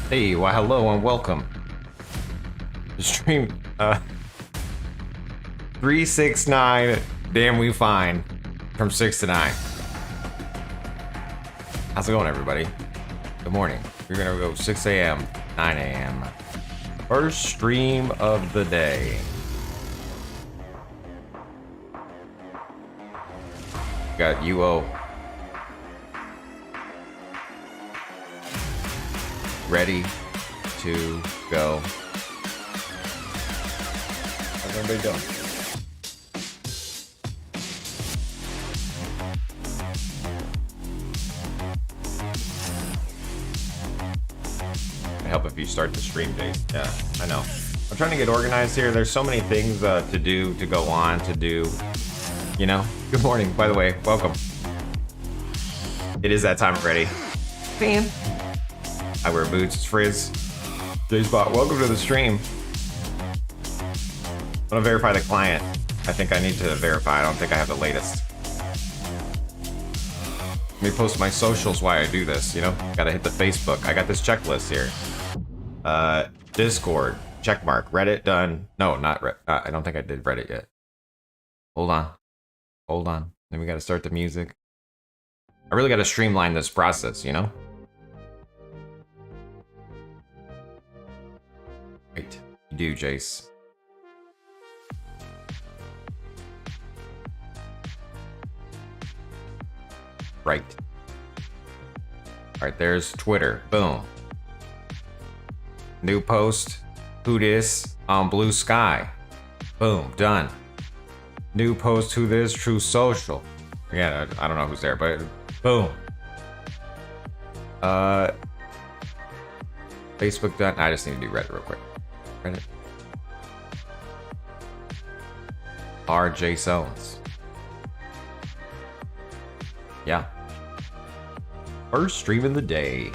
Hey, well, hello and welcome. The stream, 369, damn we fine, from 6 to 9. How's it going, everybody? Good morning. We're gonna go 6 a.m., 9 a.m. First stream of the day. Got UO. Ready to go. How's everybody doing? I help if you start the stream date. Yeah, I know. I'm trying to get organized here. There's so many things to do, to go on, to do. You know? Good morning, by the way. Welcome. It is that time already. Fan. I wear boots. It's Frizz. Jspot, welcome to the stream. I want to verify the client. I think I need to verify. I don't think I have the latest. Let me post my socials while I do this, you know? Gotta hit the Facebook. I got this checklist here. Discord, checkmark. Reddit, done. No, not Reddit. I don't think I did Reddit yet. Hold on. Hold on. Then we gotta start the music. I really gotta streamline this process, you know? Right, you do, Jace. Right. Alright, there's Twitter. Boom. New post. Who dis on Blue Sky. Boom. Done. New post. Who this? True Social. Again, I don't know who's there, but boom. Facebook done. I just need to do Reddit real quick. Reddit. Jaseowns. Yeah. First stream of the day.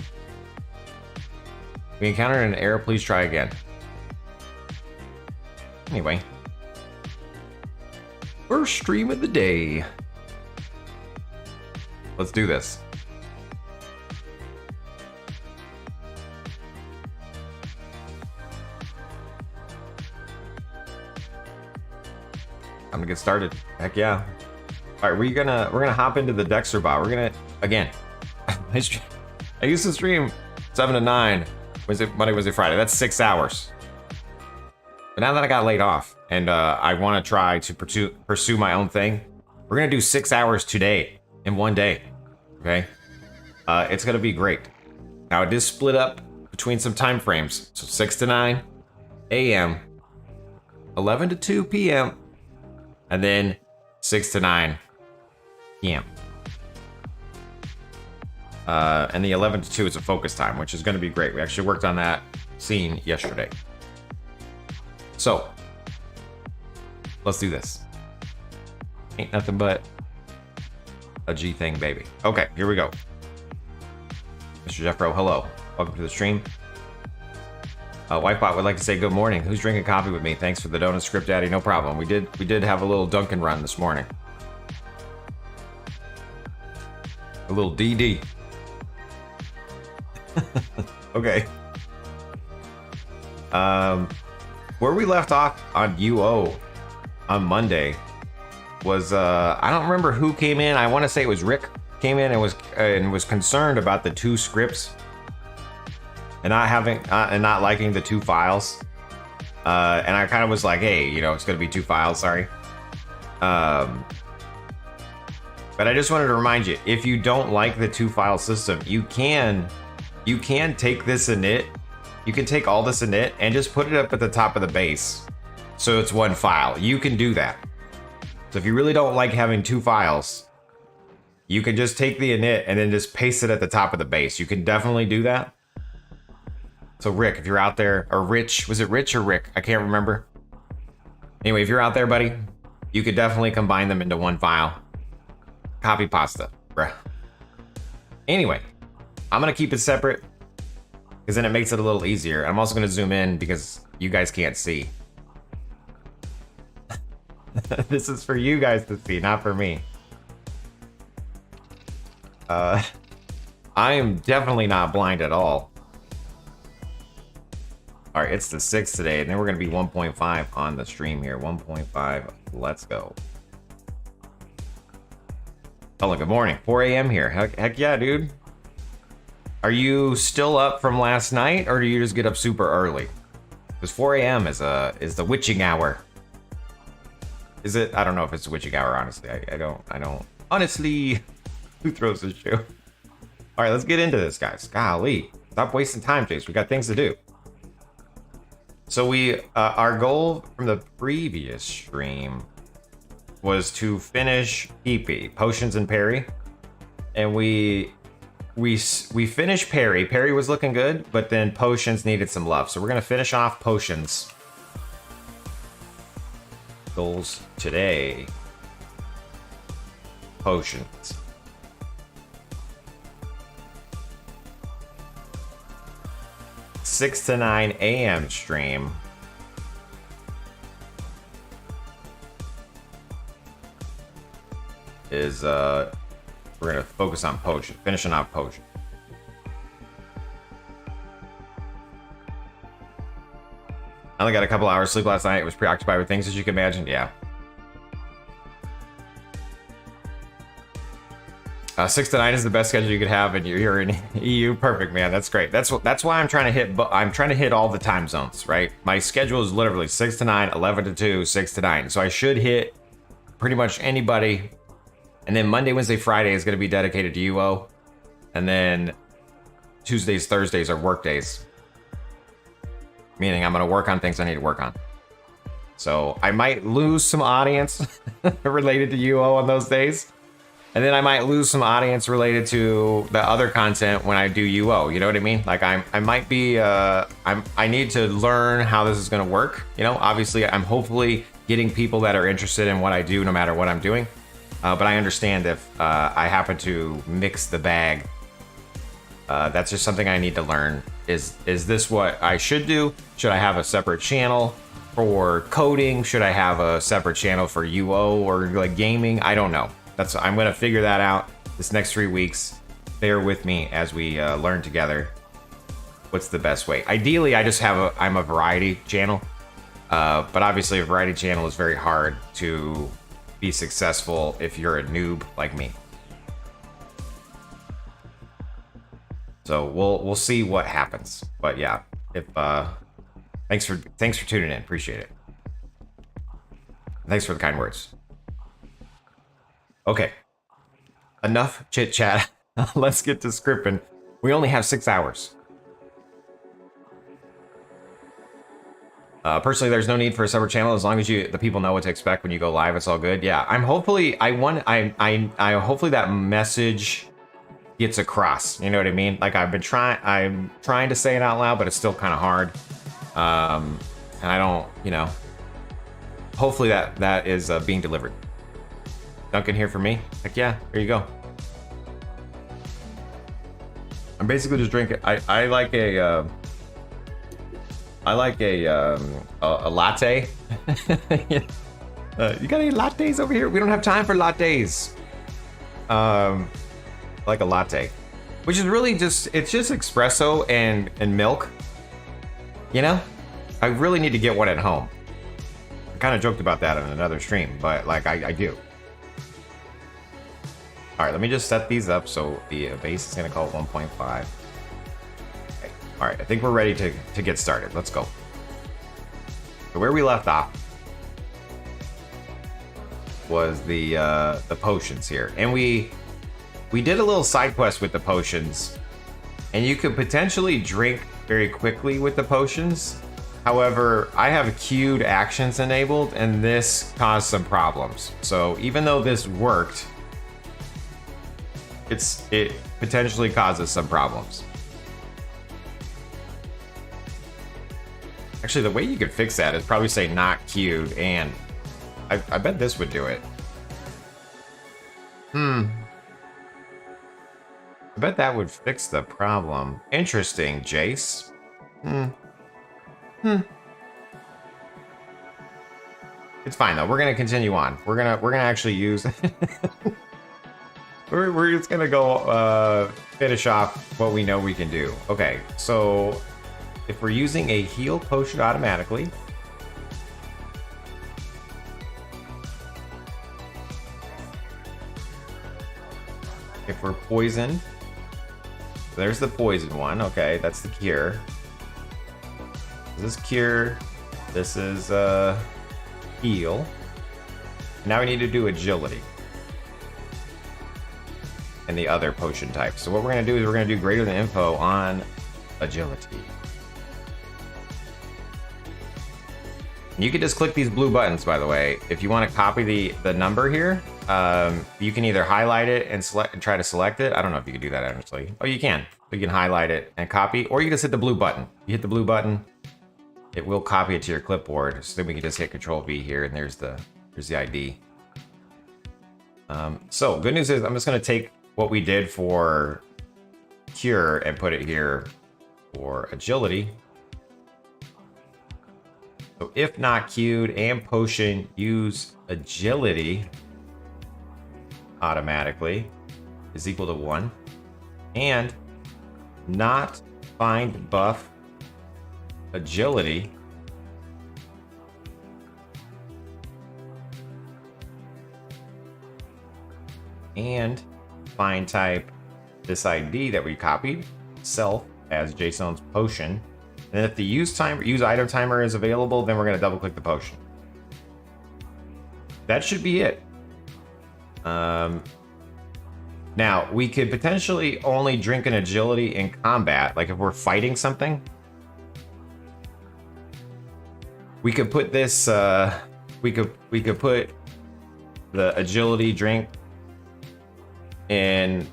We encountered an error. Please try again. Anyway. First stream of the day. Let's do this. I'm gonna get started. Heck yeah. All right, we're gonna hop into the Dexxer bot. We're gonna, again, I used to stream 7 to 9, Monday, Wednesday, Friday. That's 6 hours. But now that I got laid off and I want to try to pursue my own thing, we're gonna do 6 hours today in one day. Okay, it's gonna be great. Now it is split up between some time frames, so 6 to 9 a.m., 11 to 2 p.m., and then 6 to 9 p.m. And the 11 to 2 is a focus time, which is going to be great. We actually worked on that scene yesterday. So, let's do this. Ain't nothing but a G thing, baby. Okay, here we go. Mr. Jeffro, hello. Welcome to the stream. Whitebot would like to say good morning. Who's drinking coffee with me? Thanks for the donut, Script Daddy. No problem. We did have a little Dunkin' run this morning. A little DD. Okay. Where we left off on UO on Monday was I don't remember who came in. I want to say it was Rick came in and was concerned about the 2 scripts and not liking the 2 files. And I kind of was like, hey, you know, it's gonna be 2 files. Sorry. But I just wanted to remind you, if you don't like the 2-file system, you can take this init. You can take all this init and just put it up at the top of the base, so it's 1 file. You can do that. So if you really don't like having 2 files, you can just take the init and then just paste it at the top of the base. You can definitely do that. So Rick, if you're out there, or Rich, was it Rich or Rick? I can't remember. Anyway, if you're out there, buddy, you could definitely combine them into 1 file. Copy pasta, bruh. Anyway, I'm gonna keep it separate because then it makes it a little easier. I'm also gonna zoom in because you guys can't see. This is for you guys to see, not for me. I am definitely not blind at all. All right, it's the 6th today, and then we're gonna be 1.5 on the stream here. 1.5, let's go. Oh, good morning. 4 a.m. here. Heck yeah, dude. Are you still up from last night, or do you just get up super early? Because 4 a.m. is the witching hour. Is it? I don't know if it's the witching hour, honestly. I don't. Honestly, who throws this shoe? All right, let's get into this, guys. Golly, stop wasting time, Jace. We got things to do. So our goal from the previous stream was to finish PP, Potions and Parry. And we finished Parry. Parry was looking good, but then Potions needed some love. So we're gonna finish off Potions. Goals today. Potions. Six to 9 a.m. stream. Is we're gonna focus on Potion, finishing off Potion. I only got a couple hours sleep last night. I was preoccupied with things, as you can imagine. Yeah. 6 to 9 is the best schedule you could have, and you're in EU. Perfect, man. That's great. That's why I'm trying to hit. I'm trying to hit all the time zones, right? My schedule is literally 6 to 9, 11 to 2, 6 to 9. So I should hit pretty much anybody. And then Monday, Wednesday, Friday is going to be dedicated to UO, and then Tuesdays, Thursdays are work days. Meaning I'm going to work on things I need to work on. So I might lose some audience related to UO on those days. And then I might lose some audience related to the other content when I do UO. You know what I mean? Like I might be, I need to learn how this is going to work. You know, obviously I'm hopefully getting people that are interested in what I do no matter what I'm doing. But I understand if I happen to mix the bag. That's just something I need to learn. Is this what I should do? Should I have a separate channel for coding? Should I have a separate channel for UO or like gaming? I don't know. I'm gonna figure that out this next 3 weeks. Bear with me as we learn together what's the best way. Ideally, I'm a variety channel, but obviously a variety channel is very hard to be successful if you're a noob like me. So we'll see what happens. But yeah, if thanks for tuning in. Appreciate it. Thanks for the kind words. Okay, enough chit chat. Let's get to scripting. We only have 6 hours. Personally, there's no need for a separate channel as long as the people know what to expect when you go live. It's all good. Yeah, hopefully that message gets across. You know what I mean? Like I'm trying to say it out loud, but it's still kind of hard. And I don't, hopefully that is being delivered. Duncan here for me. Heck yeah, here you go. I'm basically just drinking. I like a latte. You got any lattes over here? We don't have time for lattes. Like a latte, which is really it's just espresso and milk. You know, I really need to get one at home. I kind of joked about that on another stream, but like I do. All right, let me just set these up so the base is gonna call it 1.5. Okay. All right, I think we're ready to get started. Let's go. So where we left off was the potions here, and we did a little side quest with the potions, and you could potentially drink very quickly with the potions. However, I have queued actions enabled, and this caused some problems. So even though this worked, it potentially causes some problems. Actually, the way you could fix that is probably say not queued, and I bet this would do it. I bet that would fix the problem. Interesting, Jace. It's fine though. We're gonna continue on. We're gonna actually use. we're just gonna go finish off what we know we can do. Okay, so if we're using a heal potion automatically, if we're poisoned, there's the poison one. Okay, that's the cure. This is cure. This is heal. Now we need to do agility and the other potion type. So what we're going to do is we're going to do greater than info on agility. You can just click these blue buttons, by the way. If you want to copy the number here, you can either highlight it and select and try to select it. I don't know if you can do that actually. Oh, you can. You can highlight it and copy, or you can just hit the blue button. You hit the blue button, it will copy it to your clipboard. So then we can just hit Control V here, and there's the ID. So good news is I'm just going to take what we did for cure and put it here for agility. So if not queued and potion, use agility automatically is equal to 1, and not find buff agility and find type this ID that we copied self as Jaseowns potion. And if the use item timer is available, then we're going to double click the potion. That should be it. Now we could potentially only drink an agility in combat, like if we're fighting something. We could put this. We could put the agility drink in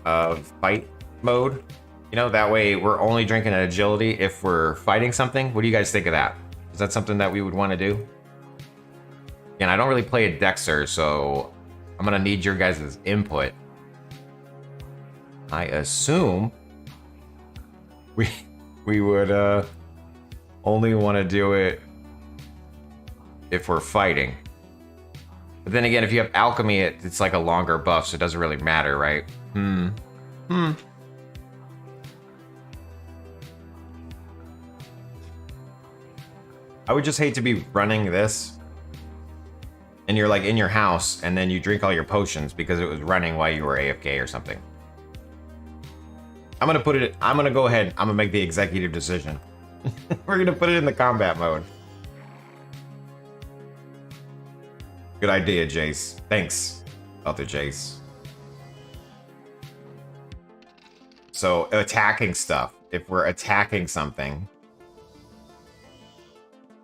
fight mode. You know, that way we're only drinking an agility if we're fighting something. What do you guys think of that? Is that something that we would want to do? Again, I don't really play a Dexxer, so I'm gonna need your guys' input. I assume we would only want to do it if we're fighting. But then again, if you have alchemy, it's like a longer buff, so it doesn't really matter, right? I would just hate to be running this and you're like in your house and then you drink all your potions because it was running while you were AFK or something. I'm gonna go ahead, I'm gonna make the executive decision. We're gonna put it in the combat mode. Good idea, Jace. Thanks, Other Jace. So attacking stuff. If we're attacking something,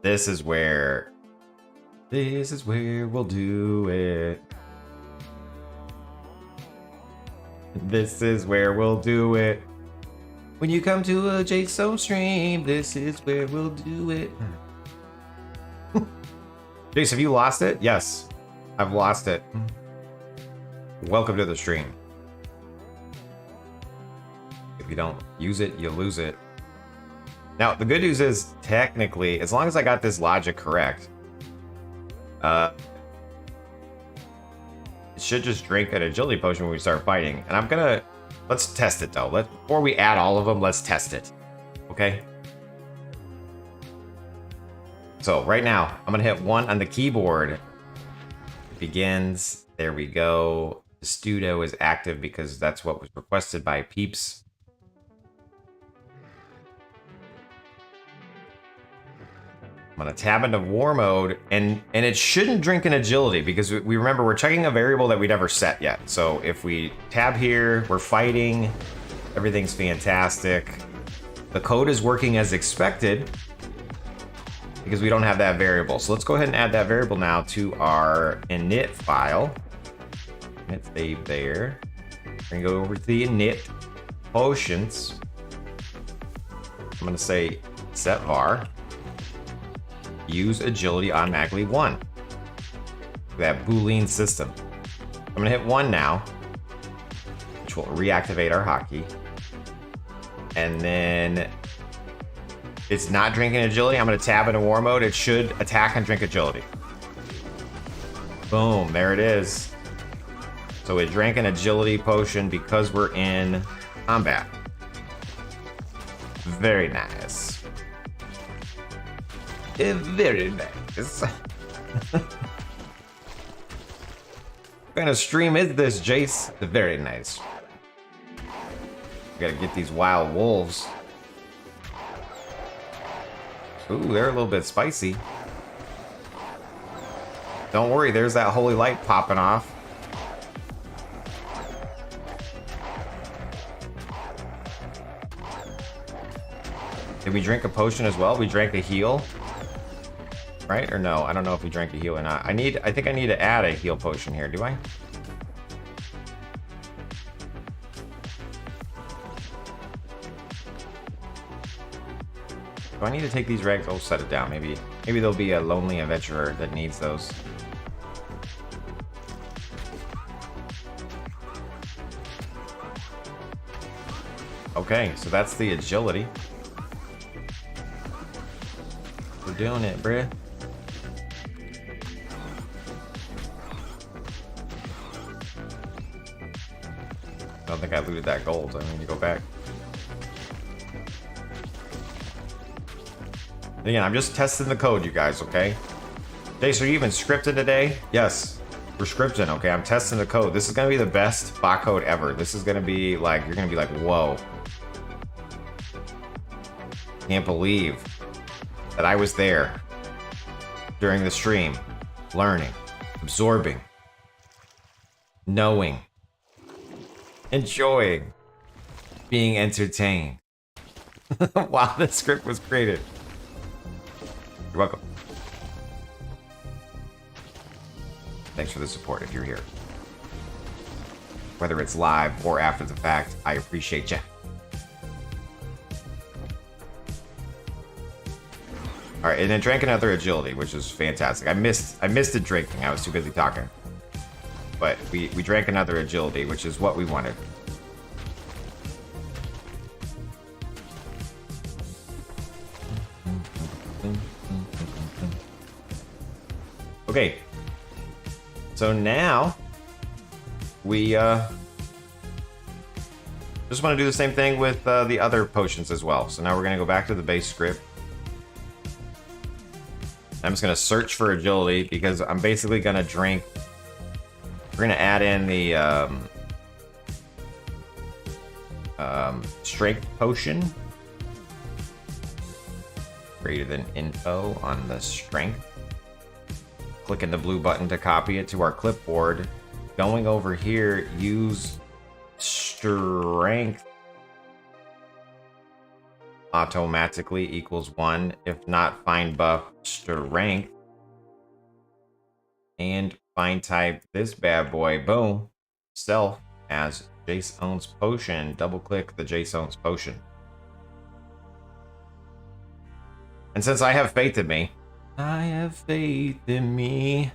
this is where we'll do it. This is where we'll do it. When you come to a Jaseowns stream, this is where we'll do it. Jace, have you lost it? Yes, I've lost it. Welcome to the stream. If you don't use it, you lose it. Now, the good news is, technically, as long as I got this logic correct, it should just drink an agility potion when we start fighting. And let's test it though. Before we add all of them, let's test it. Okay? So right now, I'm gonna hit 1 on the keyboard. It begins. There we go. The Studio is active because that's what was requested by peeps. I'm gonna tab into war mode, and it shouldn't drink an agility because we remember we're checking a variable that we never set yet. So if we tab here, we're fighting, everything's fantastic. The code is working as expected because we don't have that variable. So let's go ahead and add that variable now to our init file. It's saved there. We're gonna go over to the init potions. I'm gonna say set var. Use agility automatically 1. That Boolean system. I'm gonna hit 1 now, which will reactivate our hotkey. And then it's not drinking agility. I'm gonna tab into war mode. It should attack and drink agility. Boom, there it is. So it drank an agility potion because we're in combat. Very nice. Very nice. What kind of stream is this, Jace? Very nice. Gotta get these wild wolves. Ooh, they're a little bit spicy. Don't worry, there's that holy light popping off. Did we drink a potion as well? We drank a heal. Right? Or no? I don't know if we drank a heal or not. I think I need to add a heal potion here, do I? Do I need to take these rags? Oh, set it down. Maybe there'll be a lonely adventurer that needs those. Okay, so that's the agility. We're doing it, bruh. I don't think I looted that gold. I need to go back. Again, I'm just testing the code, you guys, okay? Jace, are you even scripting today? Yes, we're scripting, okay? I'm testing the code. This is gonna be the best bot code ever. This is gonna be like, you're gonna be like, whoa. Can't believe that I was there during the stream, learning, absorbing, knowing, enjoying, being entertained while the script was created. You're welcome. Thanks for the support if you're here. Whether it's live or after the fact, I appreciate you. All right, and then drank another agility, which is fantastic. I missed it drinking. I was too busy talking. But we drank another agility, which is what we wanted. Okay. So now we just want to do the same thing with the other potions as well. So now we're going to go back to the base script. I'm just going to search for agility because I'm basically going to drink. We're going to add in the strength potion. Greater than info on the strength. Clicking the blue button to copy it to our clipboard. Going over here, use strength automatically equals 1. If not, find buff strength. And find type this bad boy, boom, self as Jaseowns potion. Double click the Jaseowns potion. And since I have faith in me, I have faith in me.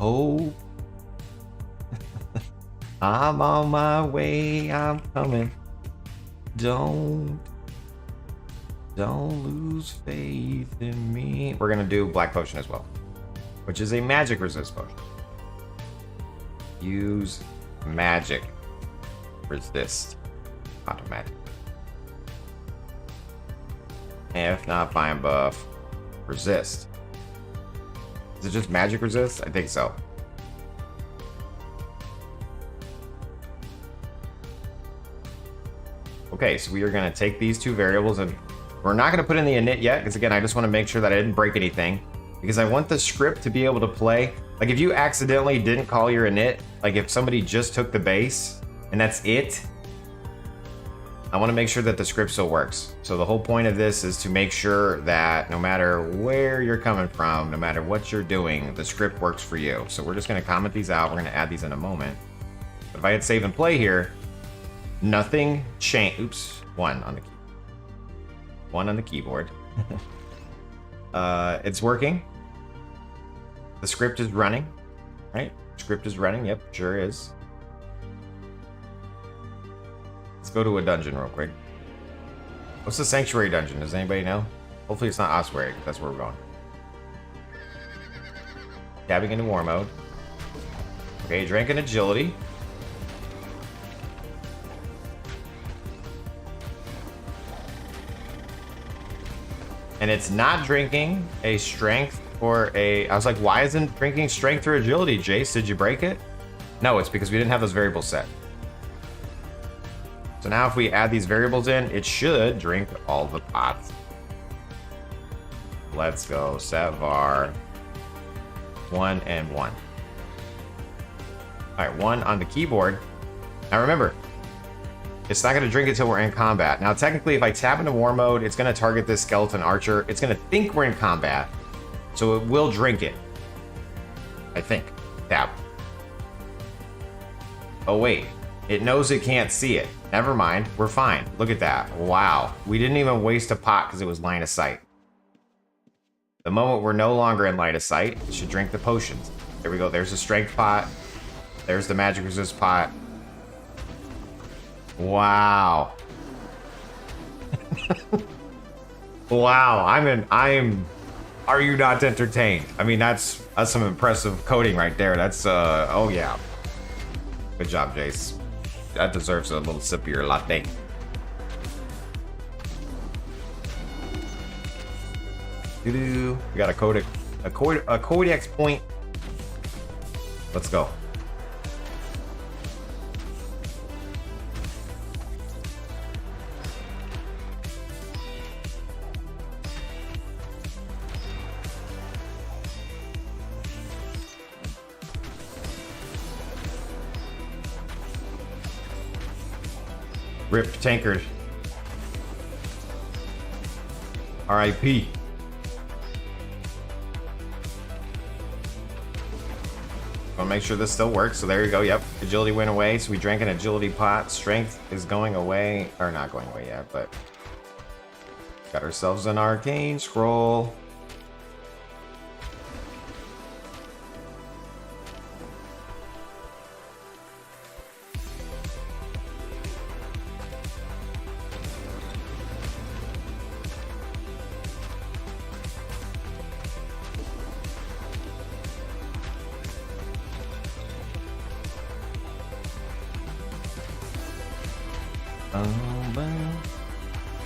Oh, I'm on my way, I'm coming. Don't lose faith in me. We're gonna do black potion as well, which is a magic resist potion. Use magic resist automatically. If not, find buff resist. Is it just magic resist? I think so. Okay, so we are going to take these two variables and we're not going to put in the init yet because again, I just want to make sure that I didn't break anything because I want the script to be able to play. Like if you accidentally didn't call your init, like if somebody just took the base and that's it, I want to make sure that the script still works. So the whole point of this is to make sure that no matter where you're coming from, no matter what you're doing, the script works for you. So we're just going to comment these out. We're going to add these in a moment. But if I hit save and play here, nothing changed. Oops, 1 on the key. 1 on the keyboard. It's working. The script is running, right? Script is running. Yep, sure is. Let's go to a dungeon real quick. What's the sanctuary dungeon? Does anybody know? Hopefully it's not ossuary. That's where we're going. Tabbing into war mode. Okay, drank an agility. And it's not drinking a strength or a... I was like, why isn't drinking strength or agility, Jace? Did you break it? No, it's because we didn't have those variables set. So now if we add these variables in, it should drink all the pots. Let's go. Set var 1 and 1. All right, 1 on the keyboard. Now remember, it's not going to drink it until we're in combat. Now technically, if I tap into war mode, it's going to target this skeleton archer. It's going to think we're in combat, so it will drink it. I think. Tap. Oh wait, it knows it can't see it. Never mind, we're fine. Look at that. Wow, we didn't even waste a pot because it was line of sight. The moment we're no longer in line of sight, it should drink the potions. There we go, there's the strength pot. There's the magic resist pot. Wow. Wow, are you not entertained? I mean, that's some impressive coding right there. That's, oh yeah. Good job, Jace. That deserves a little sip of your latte. We got a codex point. Let's go. Rip tankard. R.I.P. I'll make sure this still works. So there you go. Yep. Agility went away. So we drank an agility pot. Strength is going away. Or not going away yet, but got ourselves an arcane scroll.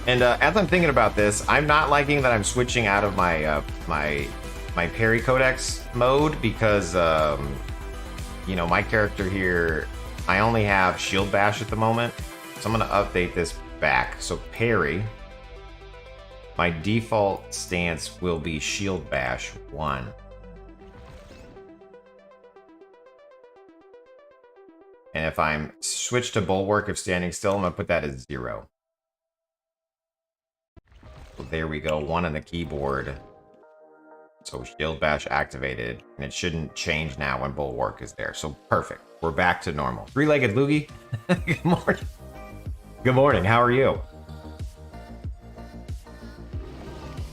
And as I'm thinking about this, I'm not liking that I'm switching out of my my parry codex mode because you know, my character here, I only have shield bash at the moment, so I'm gonna update this back. So parry, my default stance will be shield bash 1. And if I'm switched to bulwark of standing still, I'm gonna put that as 0. So there we go, 1 on the keyboard. So shield bash activated, and it shouldn't change now when bulwark is there. So perfect, we're back to normal. Three-legged loogie. Good morning. Good morning, how are you?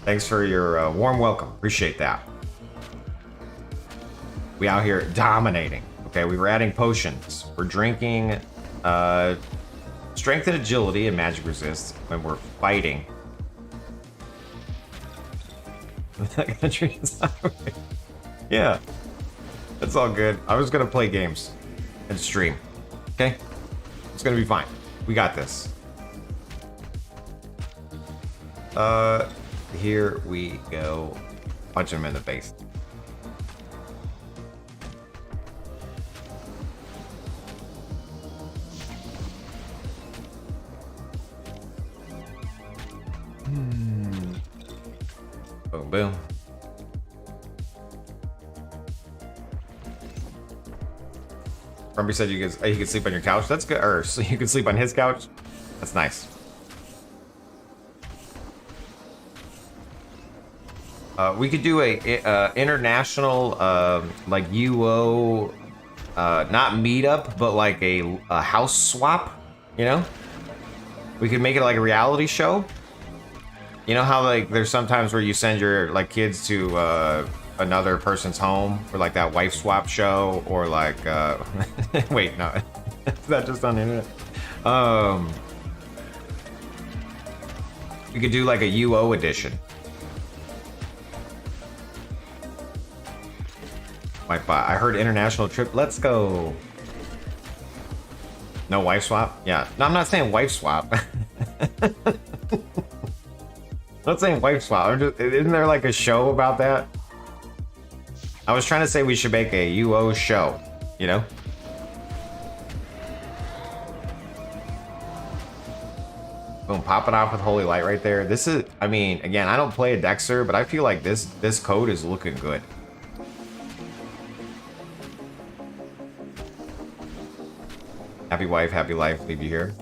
Thanks for your warm welcome, appreciate that. We out here dominating. Okay, we were adding potions. We're drinking strength and agility and magic resist when we're fighting. Yeah, that's all good. I was gonna play games and stream. Okay, it's gonna be fine. We got this. Here we go. Punch him in the face. Boom, boom. Rumpy said you could sleep on your couch. That's good. Or so you could sleep on his couch. That's nice. We could do a international like UO not meetup, but like a house swap. You know, we could make it like a reality show. You know how like there's sometimes where you send your like kids to another person's home for like that wife swap show, or like wait, no, is that just on the internet? We could do like a UO edition. I heard international trip. Let's go. No wife swap? Yeah. No, I'm not saying wife swap. not saying wife swap. Isn't there like a show about that? I was trying to say we should make a UO show, you know? Boom, pop it off with Holy Light right there. This is, I mean, again, I don't play a Dexxer, but I feel like this code is looking good. Happy wife, happy life, leave you here.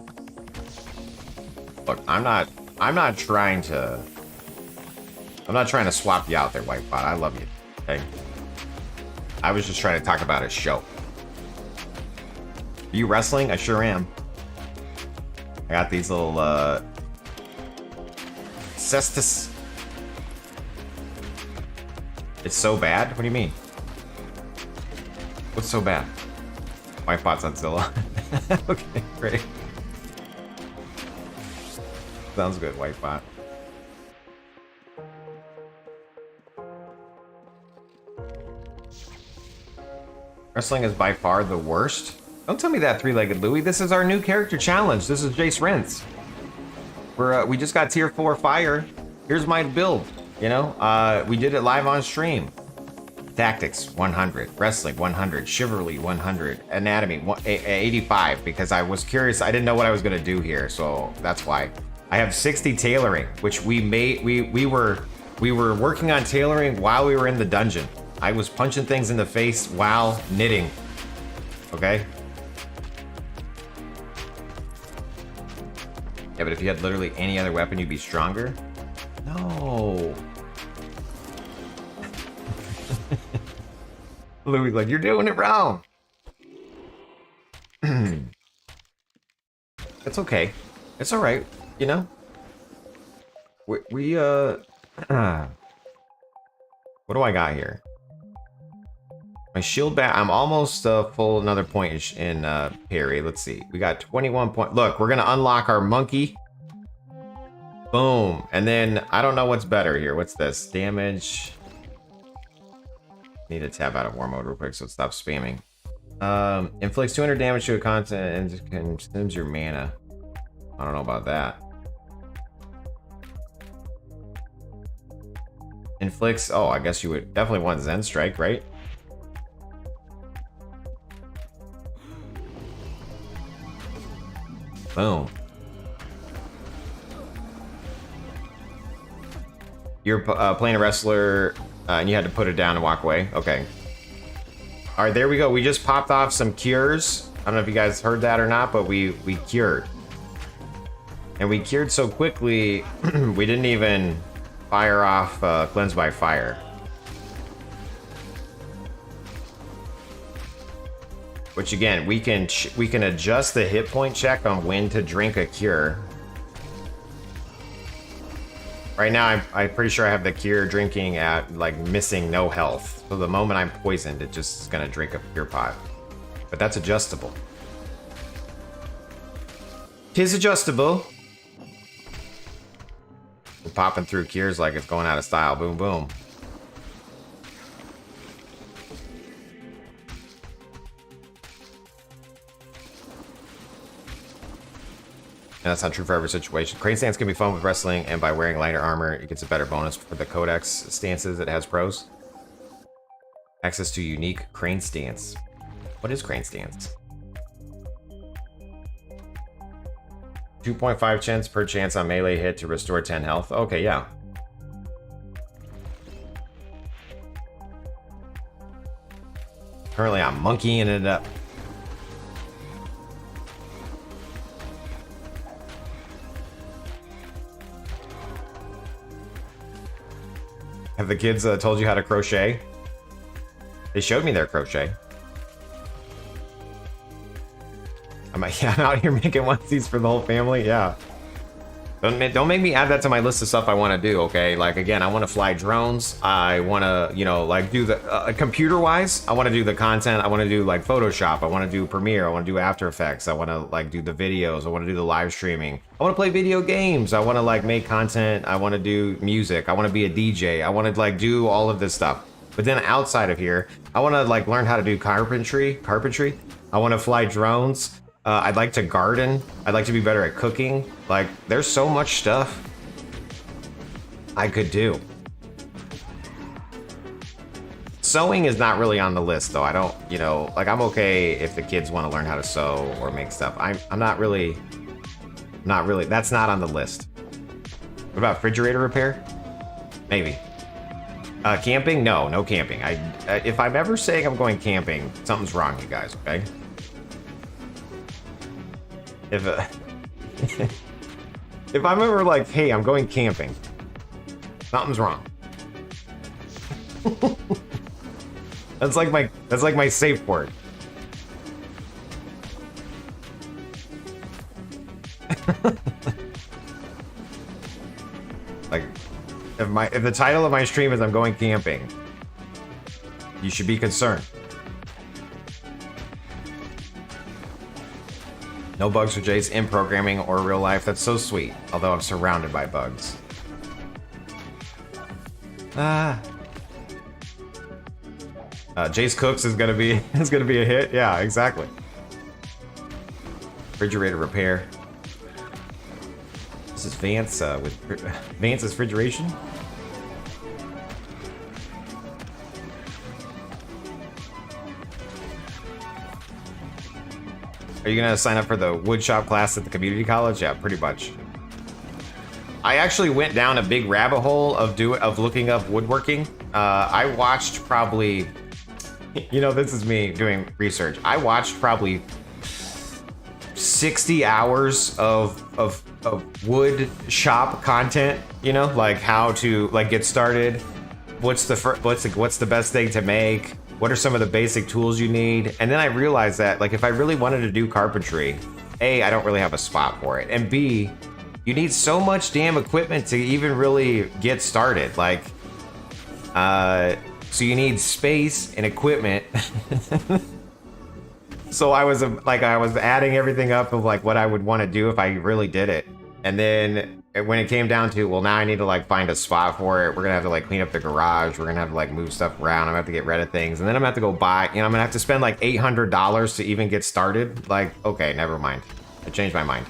Look, I'm not trying to swap you out there, Whitebot. I love you. Okay. I was just trying to talk about a show. Are you wrestling? I sure am. I got these little cestus. It's so bad? What do you mean? What's so bad? Whitebot's on Zilla. Okay, great. Sounds good, Whitebot. Wrestling is by far the worst. Don't tell me that, Three-Legged Louie. This is our new character challenge. This is Jaseowns. We just got tier 4 fire. Here's my build. You know, we did it live on stream. Tactics 100, wrestling 100, chivalry 100, anatomy 85 because I was curious. I didn't know what I was gonna do here, so that's why. I have 60 tailoring, which we made. We were working on tailoring while we were in the dungeon. I was punching things in the face while knitting. Okay. Yeah, but if you had literally any other weapon, you'd be stronger. No. Louis, like, you're doing it wrong. It's okay. It's all right. You know. What do I got here? My shield back. I'm almost full another point in parry. Let's see. We got 21 point. Look, we're gonna unlock our monkey. Boom. And then I don't know what's better here. What's this? Damage. Need to tab out of war mode real quick so it stops spamming. Inflicts 200 damage to a content and consumes your mana. I don't know about that. Inflicts. Oh, I guess you would definitely want Zen Strike, right? Boom. You're playing a wrestler and you had to put it down and walk away. Okay. All right, there we go. We just popped off some cures. I don't know if you guys heard that or not, but we cured. And we cured so quickly, we didn't even fire off Cleanse by Fire. Which again, we can adjust the hit point check on when to drink a cure. Right now, I'm pretty sure I have the cure drinking at like missing no health. So the moment I'm poisoned, it just is gonna drink a cure pot. But that's adjustable. Tis adjustable. We're popping through cures like it's going out of style. Boom, boom. And that's not true for every situation. Crane stance can be fun with wrestling, and by wearing lighter armor, it gets a better bonus for the Codex stances. It has pros. Access to unique crane stance. What is crane stance? 2.5 chance per chance on melee hit to restore 10 health. Okay, yeah. Currently, I'm monkeying it up. Have the kids told you how to crochet? They showed me their crochet. I'm out here making onesies for the whole family. Yeah. Don't make me add that to my list of stuff I want to do. Okay. Like again, I want to fly drones. I want to, you know, like do the computer wise. I want to do the content. I want to do like Photoshop. I want to do Premiere. I want to do After Effects. I want to like do the videos. I want to do the live streaming. I want to play video games. I want to like make content. I want to do music. I want to be a DJ. I want to like do all of this stuff. But then outside of here, I want to like learn how to do carpentry. I want to fly drones. I'd like to garden. I'd like to be better at cooking. Like, there's so much stuff. I could do. Sewing is not really on the list though. I don't, you know, like I'm okay if the kids want to learn how to sew or make stuff. I'm not really, that's not on the list. What about refrigerator repair? Maybe. Camping? No, no camping. If I'm ever saying I'm going camping, something's wrong, you guys, okay? If if I'm ever like, hey, I'm going camping, something's wrong. That's like my safe word. Like, if the title of my stream is I'm going camping, you should be concerned. No bugs for Jace in programming or real life. That's so sweet. Although I'm surrounded by bugs. Jace Cooks is gonna be a hit. Yeah, exactly. Refrigerator repair. This is Vance with Vance's refrigeration. Are you gonna sign up for the woodshop class at the community college? Yeah, pretty much. I actually went down a big rabbit hole of looking up woodworking. I watched probably, you know, this is me doing research. I watched probably 60 hours of wood shop content. You know, like how to like get started. What's the best thing to make? What are some of the basic tools you need? And then I realized that, like, if I really wanted to do carpentry, A, I don't really have a spot for it. And B, you need so much damn equipment to even really get started. Like, so you need space and equipment. So I was adding everything up of like what I would want to do if I really did it. And then when it came down to, well, now I need to like find a spot for it. We're gonna have to like clean up the garage. We're gonna have to like move stuff around. I'm gonna have to get rid of things. And then I'm gonna have to go buy, you know, I'm gonna have to spend like $800 to even get started. Like, okay, never mind. I changed my mind.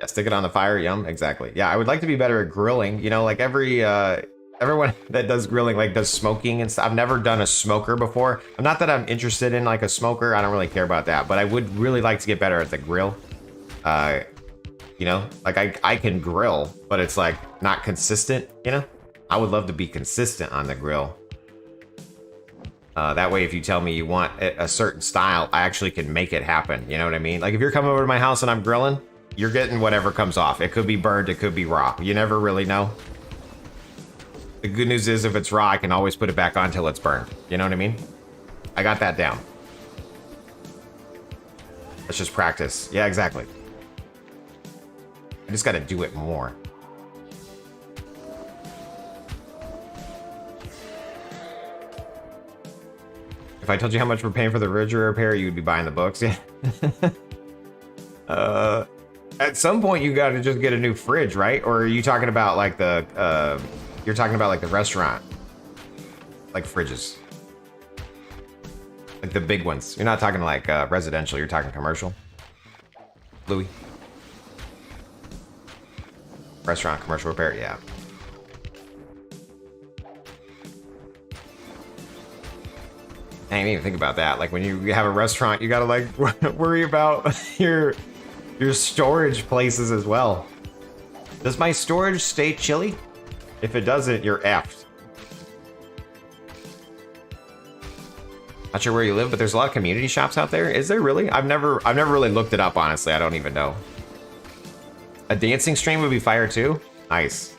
Yeah, stick it on the fire. Yum. Exactly. Yeah, I would like to be better at grilling. You know, like everyone that does grilling like does smoking and stuff. I've never done a smoker before. Not that I'm interested in like a smoker. I don't really care about that, but I would really like to get better at the grill. You know, like I can grill, but it's like not consistent. You know, I would love to be consistent on the grill. That way, if you tell me you want a certain style, I actually can make it happen. You know what I mean? Like if you're coming over to my house and I'm grilling, you're getting whatever comes off. It could be burned, it could be raw. You never really know. The good news is if it's raw, I can always put it back on till it's burned. You know what I mean? I got that down. Let's just practice. Yeah, exactly. I just got to do it more. If I told you how much we're paying for the refrigerator repair, you would be buying the books. Yeah. At some point, you got to just get a new fridge, right? Or are you talking about like the, you're talking about like the restaurant, like fridges, like the big ones. You're not talking like residential. You're talking commercial. Louis. Restaurant, commercial repair, yeah. I didn't even think about that. Like when you have a restaurant, you gotta like worry about your storage places as well. Does my storage stay chilly? If it doesn't, you're effed. Not sure where you live, but there's a lot of community shops out there. Is there really? I've never really looked it up, honestly. I don't even know. A dancing stream would be fire too? Nice.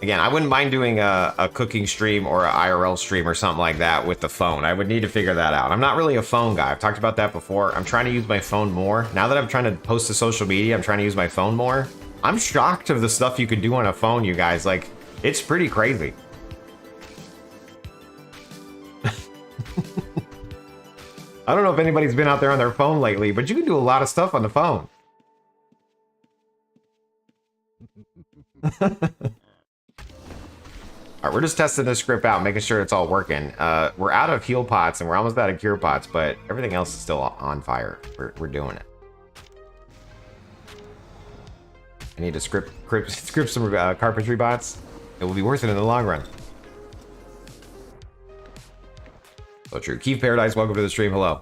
Again, I wouldn't mind doing a cooking stream or an IRL stream or something like that with the phone. I would need to figure that out. I'm not really a phone guy. I've talked about that before. I'm trying to use my phone more. Now that I'm trying to post to social media, I'm trying to use my phone more. I'm shocked of the stuff you can do on a phone, you guys. Like, it's pretty crazy. I don't know if anybody's been out there on their phone lately, but you can do a lot of stuff on the phone. Alright, we're just testing this script out, making sure it's all working. We're out of heal pots and we're almost out of cure pots, but everything else is still on fire. We're doing it. I need to script some carpentry bots. It will be worth it in the long run. So true. Keith Paradise, welcome to the stream. Hello.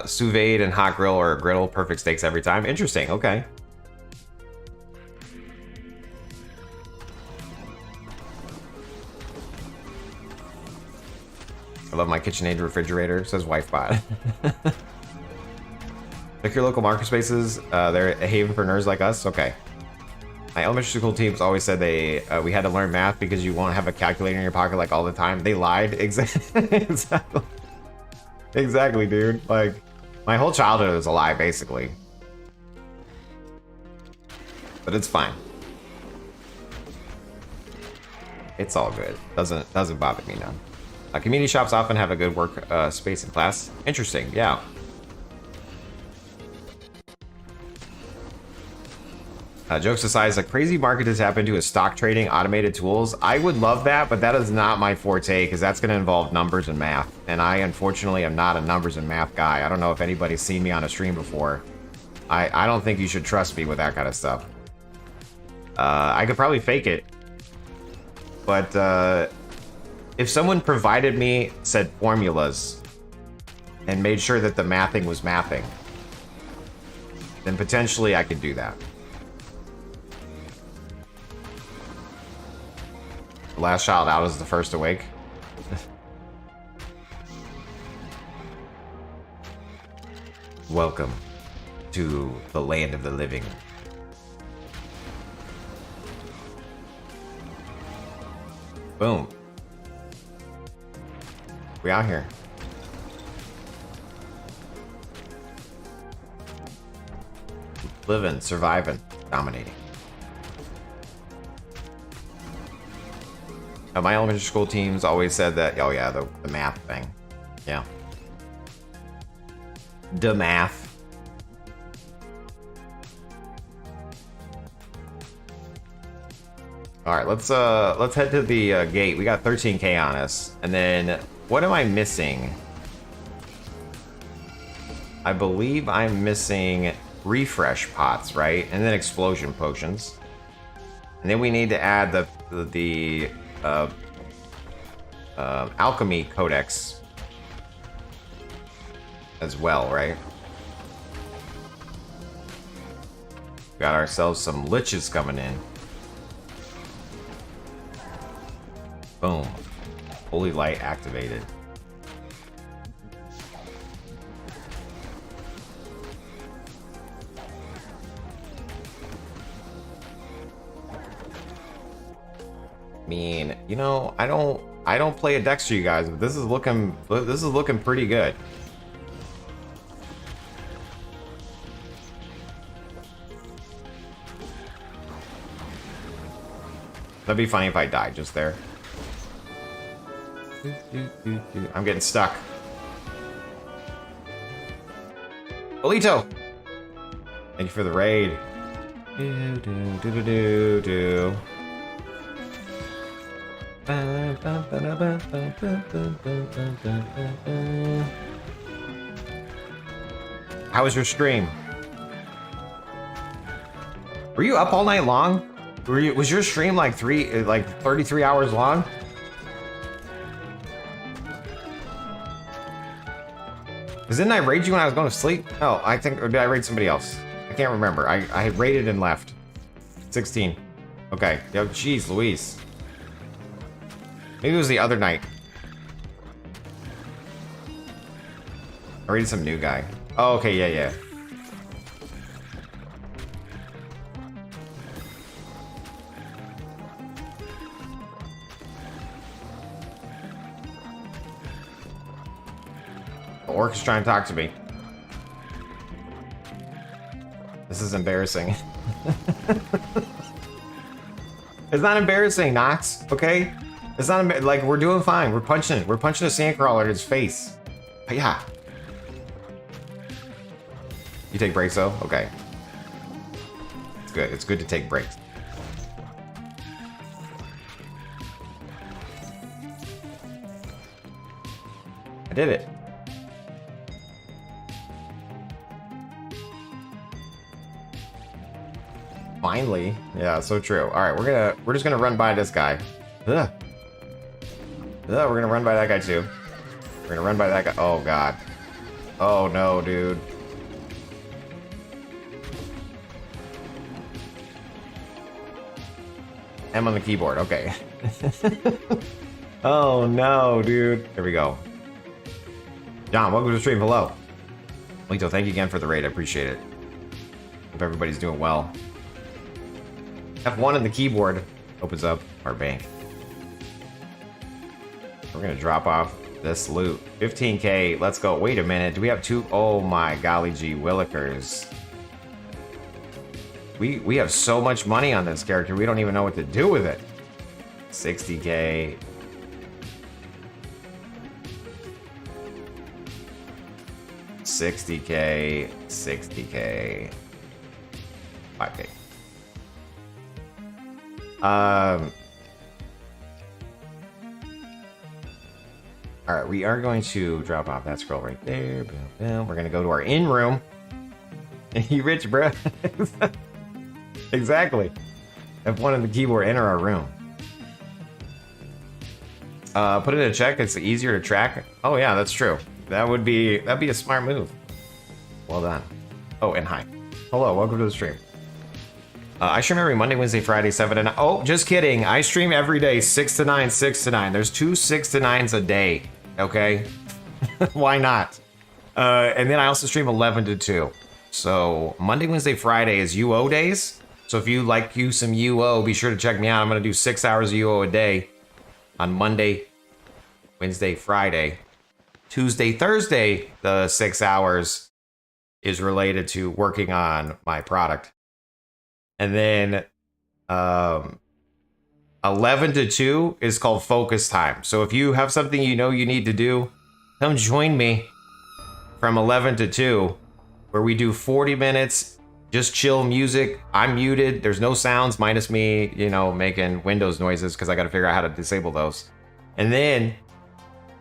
Sous vide and hot grill or griddle, perfect steaks every time. Interesting. Okay. I love my KitchenAid refrigerator, says WifeBot. Check your local market spaces. They're a haven for nerds like us. Okay. My elementary school teams always said we had to learn math because you won't have a calculator in your pocket like all the time. They lied. Exactly. Exactly, dude. Like, my whole childhood was a lie, basically. But it's fine. It's all good. Doesn't bother me now. Community shops often have a good work space in class. Interesting, yeah. Jokes aside, a crazy market to tap into is stock trading, automated tools. I would love that, but that is not my forte because that's going to involve numbers and math. And I, unfortunately, am not a numbers and math guy. I don't know if anybody's seen me on a stream before. I don't think you should trust me with that kind of stuff. I could probably fake it. But if someone provided me said formulas and made sure that the mathing was mathing, then potentially I could do that. The last child out is the first awake. Welcome to the land of the living. Boom. We out here. Living, surviving, dominating. My elementary school teams always said that, oh yeah, the math thing. Yeah. The math. All right, let's head to the gate. We got 13K on us. And then what am I missing? I believe I'm missing refresh pots, right? And then explosion potions. And then we need to add the alchemy codex as well, right? Got ourselves some liches coming in. Boom. Holy light activated. I mean, you know, I don't play a Dexter, you guys, but this is looking pretty good. That'd be funny if I died just there. I'm getting stuck. Olito! Thank you for the raid. How was your stream? Were you up all night long? Was your stream like 33 hours long? Because didn't I raid you when I was going to sleep? Oh, I think, or did I raid somebody else? I can't remember. I had raided and left. 16. Okay. Yo, jeez, Louise. Maybe it was the other night. I raided some new guy. Oh, okay, yeah. The orc is trying to talk to me. This is embarrassing. It's not embarrassing, Nox, okay? It's not, like, we're doing fine. We're punching a sandcrawler in his face. Yeah. You take Braceau? Okay. It's good. It's good to take breaks. I did it. Finally. Yeah, so true. All right, we're just gonna run by this guy. Ugh. We're gonna run by that guy too. We're gonna run by that guy. Oh god. Oh no, dude. M on the keyboard. Okay. Oh no, dude. Here we go. John, welcome to the stream. Hello. Lito, thank you again for the raid. I appreciate it. Hope everybody's doing well. F1 on the keyboard opens up our bank. We're gonna drop off this loot. 15k. Let's go. Wait a minute. Do we have two? Oh my golly gee willikers. We have so much money on this character. We don't even know what to do with it. 60k. $60k, 60k, 5k. All right, we are going to drop off that scroll right there. Boom, boom. We're gonna go to our in room. You rich, bro? Exactly. F1 on the keyboard. Enter our room. Put it in a check. It's easier to track. Oh yeah, that's true. That'd be a smart move. Well done. Oh, and hi. Hello, welcome to the stream. I stream every Monday, Wednesday, Friday, 7 to 9. Oh, just kidding. I stream every day, 6 to 9, 6 to 9. There's 2 6 to 9s a day. Okay? Why not? And then I also stream 11 to 2. So Monday, Wednesday, Friday is UO days. So if you like some UO, be sure to check me out. I'm going to do 6 hours of UO a day on Monday, Wednesday, Friday. Tuesday, Thursday, the 6 hours is related to working on my product. And then 11 to 2 is called focus time. So if you have something you know you need to do, come join me from 11 to 2, where we do 40 minutes, just chill music. I'm muted. There's no sounds minus me, you know, making Windows noises because I got to figure out how to disable those. And then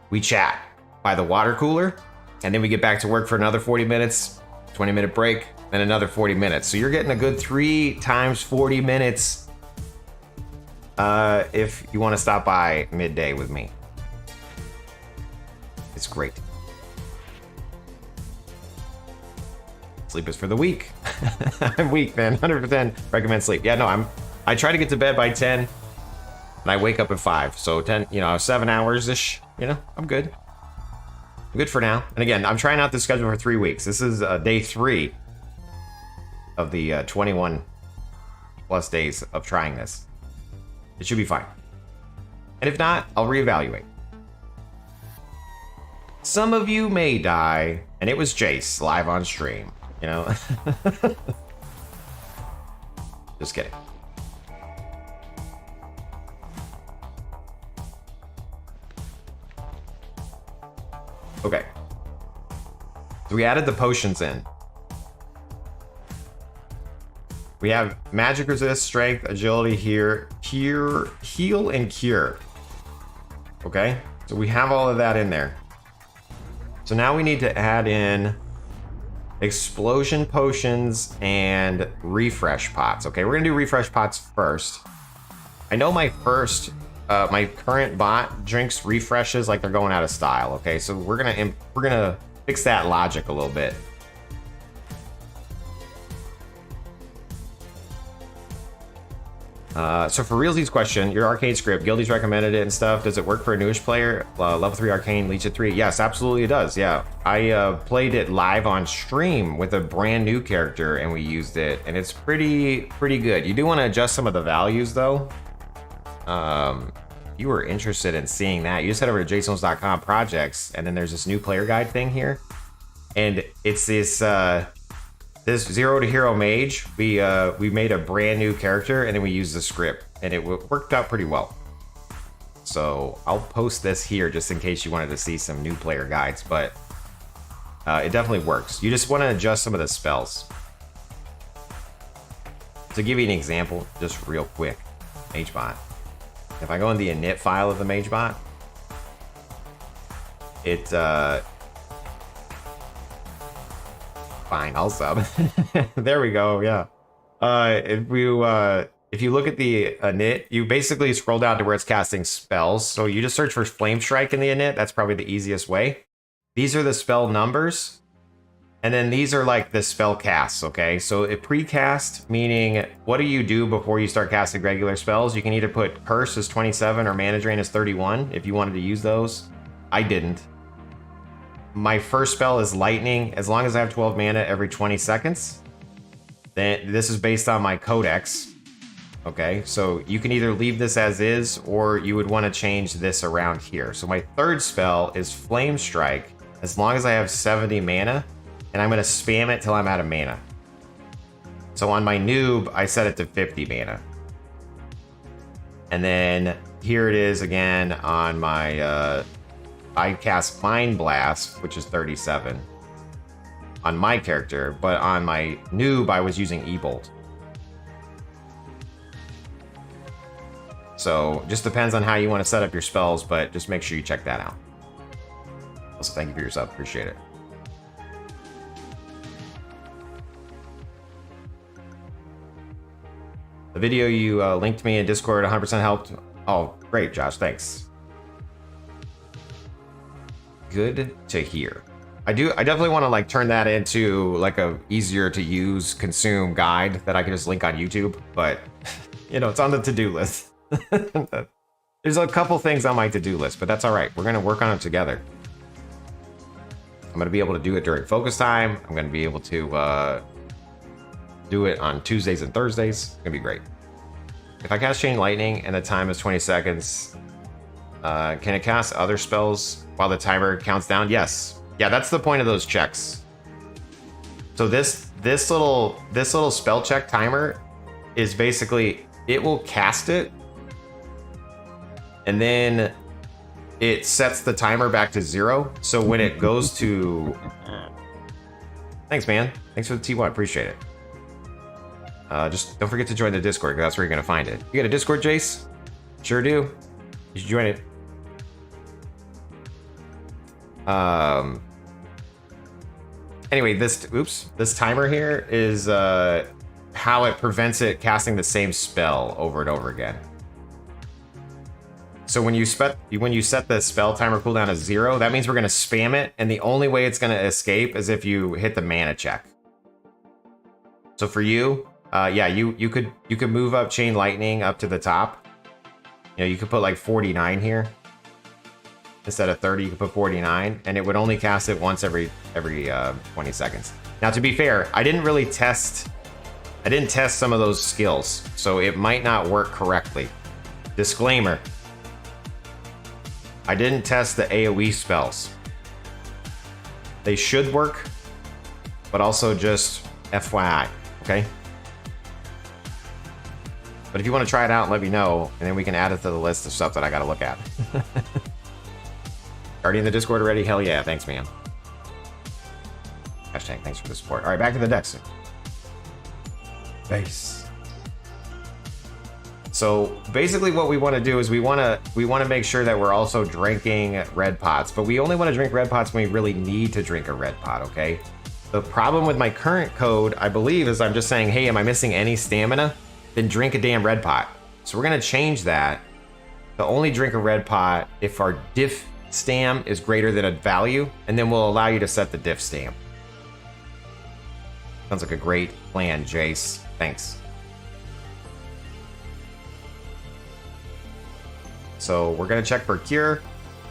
we chat by the water cooler, and then we get back to work for another 40 minutes, 20-minute break, then another 40 minutes. So you're getting a good 3 times 40 minutes if you want to stop by midday with me. It's great. Sleep is for the weak. I'm weak, man. 100% recommend sleep. Yeah, no, I try to get to bed by 10, and I wake up at 5. So 10, 7 hours-ish, I'm good. I'm good for now. And again, I'm trying out this schedule for 3 weeks. This is day 3 of the 21 plus days of trying this. It should be fine. And if not, I'll reevaluate. Some of you may die, and it was Jace live on stream, Just kidding. Okay. So we added the potions in. We have magic resist, strength, agility here, heal, and cure. Okay? So we have all of that in there. So now we need to add in explosion potions and refresh pots. Okay, we're gonna do refresh pots first. I know my current bot drinks refreshes like they're going out of style. Okay, so we're gonna fix that logic a little bit. So for realsies question, your arcane script, Guildy's recommended it and stuff. Does it work for a newish player? Level 3 arcane, leech at 3. Yes, absolutely it does. Yeah, I played it live on stream with a brand new character, and we used it, and it's pretty good. You do want to adjust some of the values though. You were interested in seeing that, you just head over to Jaseowns.com projects, and then there's this new player guide thing here, and it's this Zero to Hero Mage. We made a brand new character, and then we used the script, and it worked out pretty well. So I'll post this here just in case you wanted to see some new player guides, but it definitely works. You just want to adjust some of the spells. to give you an example, just real quick, MageBot. If I go in the init file of the MageBot, it fine, I'll sub. There we go. Yeah. If you look at the init, you basically scroll down to where it's casting spells. So you just search for Flame Strike in the init. That's probably the easiest way. These are the spell numbers. And then these are like the spell casts, okay? So a precast, meaning what do you do before you start casting regular spells? You can either put Curse as 27 or Mana Drain as 31 if you wanted to use those. I didn't. My first spell is Lightning. As long as I have 12 mana every 20 seconds. Then this is based on my codex. Okay, so you can either leave this as is, or you would want to change this around here. So my third spell is Flame Strike, as long as I have 70 mana, and I'm going to spam it till I'm out of mana. So on my noob, I set it to 50 mana. And then here it is again on my, I cast Mind Blast, which is 37 on my character, but on my noob, I was using E-Bolt. So just depends on how you want to set up your spells, but just make sure you check that out. Also, thank you for your sub. Appreciate it. The video you linked me in Discord 100% helped. Oh, great, Josh. Thanks. Good to hear. I definitely want to like turn that into like a easier to use consume guide that I can just link on YouTube, but you know, it's on the to-do list. There's a couple things on my to-do list, but that's all right. We're going to work on it together. I'm going to be able to do it during focus time. I'm going to be able to do it on Tuesdays and Thursdays. It's going to be great. If I cast Chain Lightning and the time is 20 seconds, can it cast other spells while the timer counts down? Yes. Yeah, that's the point of those checks. So this little spell check timer is basically, it will cast it, and then it sets the timer back to 0. So when it goes to... Thanks, man. Thanks for the T1. Appreciate it. Just don't forget to join the Discord, because that's where you're going to find it. You got a Discord, Jace? Sure do. You should join it. Anyway, this timer here is how it prevents it casting the same spell over and over again. So when you set the spell timer cooldown to 0, that means we're going to spam it, and the only way it's going to escape is if you hit the mana check. So for you, yeah, you could move up Chain Lightning up to the top. You know, you could put like 49 here instead of 30. You could put 49, and it would only cast it once every 20 seconds. Now, to be fair, I didn't test some of those skills, so it might not work correctly. Disclaimer. I didn't test the AoE spells. They should work, but also just FYI, okay? But if you want to try it out, let me know, and then we can add it to the list of stuff that I gotta look at. Already in the Discord already? Hell yeah, thanks, man. Hashtag thanks for the support. All right, back to the Dexxer. Base. So basically what we want to do is we want to make sure that we're also drinking red pots, but we only want to drink red pots when we really need to drink a red pot, okay? The problem with my current code, I believe, is I'm just saying, hey, am I missing any stamina? Then drink a damn red pot. So we're going to change that to only drink a red pot if our diff stam is greater than a value, and then we'll allow you to set the diff stam. Sounds like a great plan, Jace. Thanks. So we're going to check for cure.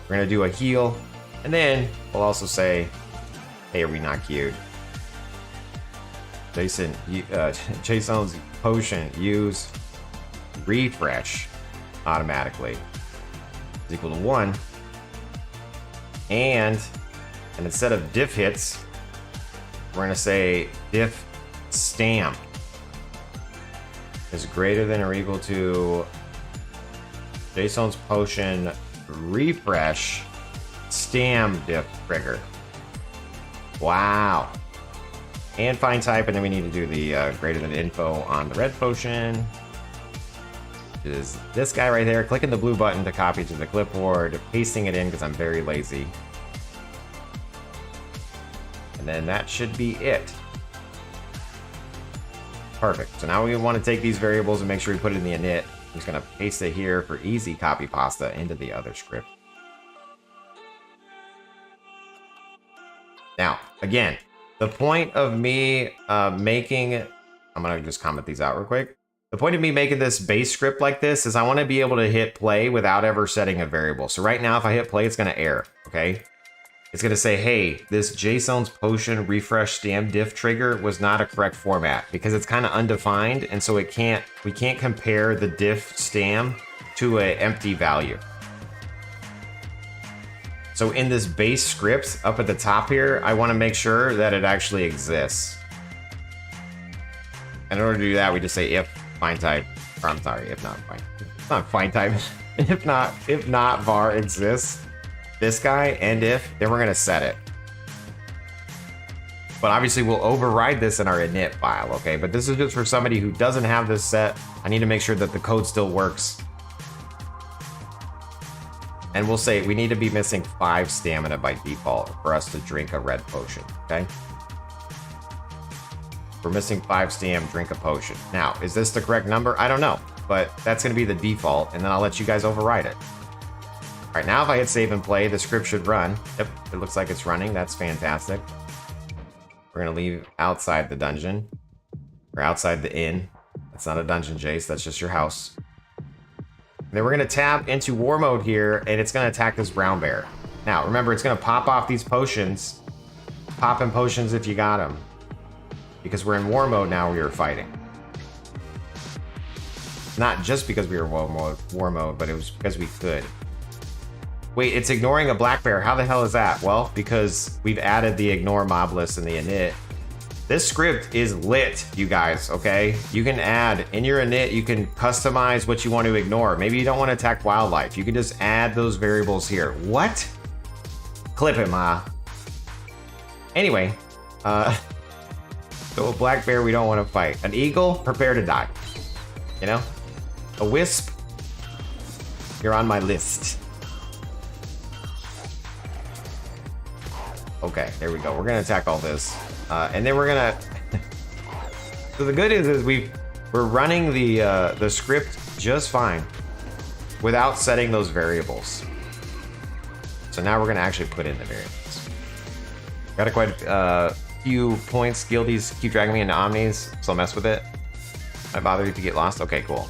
We're going to do a heal. And then we'll also say, hey, are we not queued? Jaseowns potion, use refresh automatically is equal to 1. And instead of diff hits, we're going to say diff stam is greater than or equal to Jaseowns potion refresh stam diff trigger. Wow. and find type, and then we need to do the greater than info on the red potion. It is this guy right there. Clicking the blue button to copy to the clipboard, pasting it in because I'm very lazy. And then that should be it. Perfect. So now we want to take these variables and make sure we put it in the init. I'm just going to paste it here for easy copy pasta into the other script. Now, again, the point of me making... I'm going to just comment these out real quick. The point of me making this base script like this is I want to be able to hit play without ever setting a variable. So right now, if I hit play, it's going to error, okay? It's going to say, hey, this Jaseowns potion refresh stam diff trigger was not a correct format because it's kind of undefined, and so we can't compare the diff stam to an empty value. So in this base script up at the top here, I want to make sure that it actually exists. And in order to do that, we just say if find type, or I'm sorry, if not find. It's not find type. if not var exists, this guy, and if, then we're gonna set it. But obviously we'll override this in our init file, okay? But this is just for somebody who doesn't have this set. I need to make sure that the code still works. And we'll say we need to be missing 5 stamina by default for us to drink a red potion, okay? If we're missing 5 stam, drink a potion. Now, is this the correct number? I don't know, but that's gonna be the default, and then I'll let you guys override it. All right, now if I hit save and play, the script should run. Yep, it looks like it's running. That's fantastic. We're gonna leave outside the dungeon, or outside the inn. That's not a dungeon, Jace, that's just your house. And then we're gonna tab into war mode here, and it's gonna attack this brown bear. Now, remember, it's gonna pop off these potions. Pop in potions if you got them. Because we're in war mode now, we are fighting. Not just because we were in war mode, but it was because we could. Wait, it's ignoring a black bear. How the hell is that? Well, because we've added the ignore mob list in the init. This script is lit, you guys, okay? You can add, in your init, you can customize what you want to ignore. Maybe you don't want to attack wildlife. You can just add those variables here. What? Clip him, Anyway, so a black bear we don't want to fight. An eagle, prepare to die. You know? A wisp, you're on my list. Okay, there we go. We're gonna attack all this. And then we're gonna... So the good news is we're running the script just fine without setting those variables. So now we're gonna actually put in the variables. Got quite a few points. Guildies keep dragging me into Omnis, so I'll mess with it. I bother you to get lost? Okay, cool.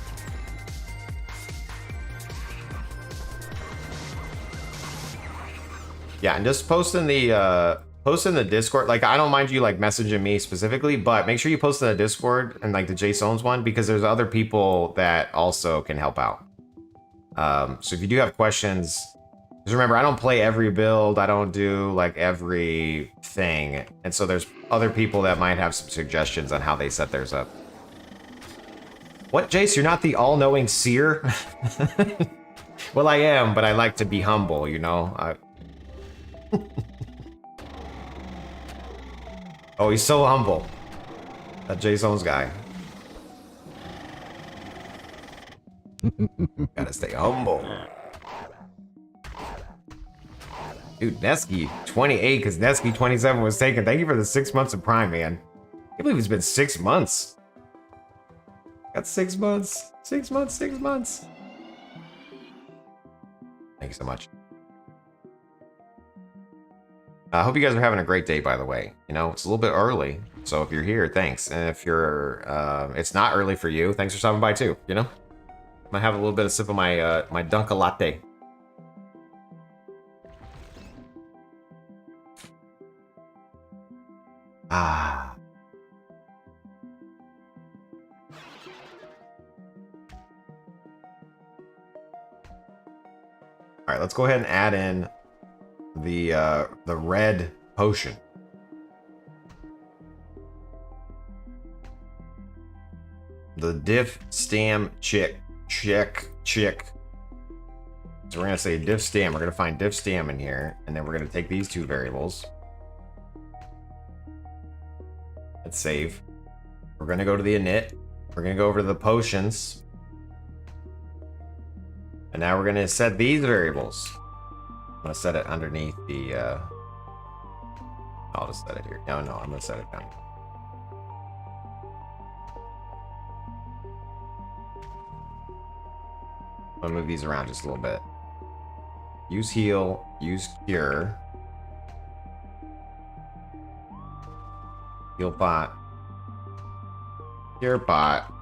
Yeah, and just post in the Discord. Like, I don't mind you like messaging me specifically, but make sure you post in the Discord and like the Jaseowns one, because there's other people that also can help out. So if you do have questions, just remember, I don't play every build. I don't do like every thing. And so there's other people that might have some suggestions on how they set theirs up. What, Jace? You're not the all-knowing seer? Well, I am, but I like to be humble, you know? Oh, he's so humble. That Jaseowns guy. Gotta stay humble. Dude, Nesky 28, because Nesky 27 was taken. Thank you for the 6 months of Prime, man. I can't believe it's been 6 months. Got 6 months. 6 months, 6 months. Thank you so much. I hope you guys are having a great day, by the way. You know, it's a little bit early, so if you're here, thanks. And if you're, it's not early for you, thanks for stopping by too, you know? I might have a little bit of sip of my, my Dunka Latte. Ah. All right, let's go ahead and add in the red potion. The diff stam chick. So we're gonna say diff stam. We're gonna find diff stam in here, and then we're gonna take these two variables. Let's save. We're gonna go to the init. We're gonna go over to the potions. And now we're gonna set these variables. I'm gonna set it underneath the, I'll just set it here. No, I'm gonna set it down here. I'm gonna move these around just a little bit. Use heal, use cure. Heal pot. Cure pot.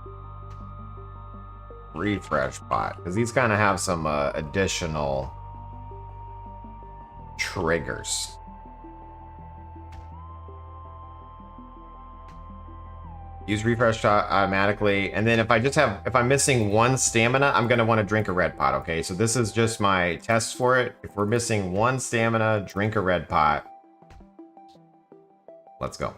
Refresh pot. Because these kind of have some additional triggers. Use refresh shot automatically. And then if I'm missing one stamina, I'm going to want to drink a red pot. Okay, so this is just my test for it. If we're missing one stamina, drink a red pot. Let's go.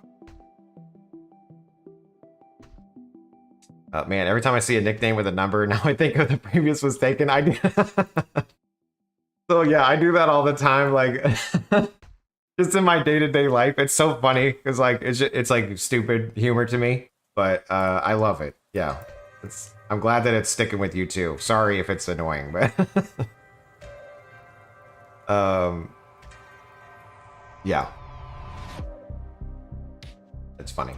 Man, every time I see a nickname with a number, now I think of the previous was taken. I do. So yeah, I do that all the time. Like, just in my day-to-day life. It's so funny because like it's like stupid humor to me. But I love it. Yeah, I'm glad that it's sticking with you too. Sorry if it's annoying, but yeah, it's funny.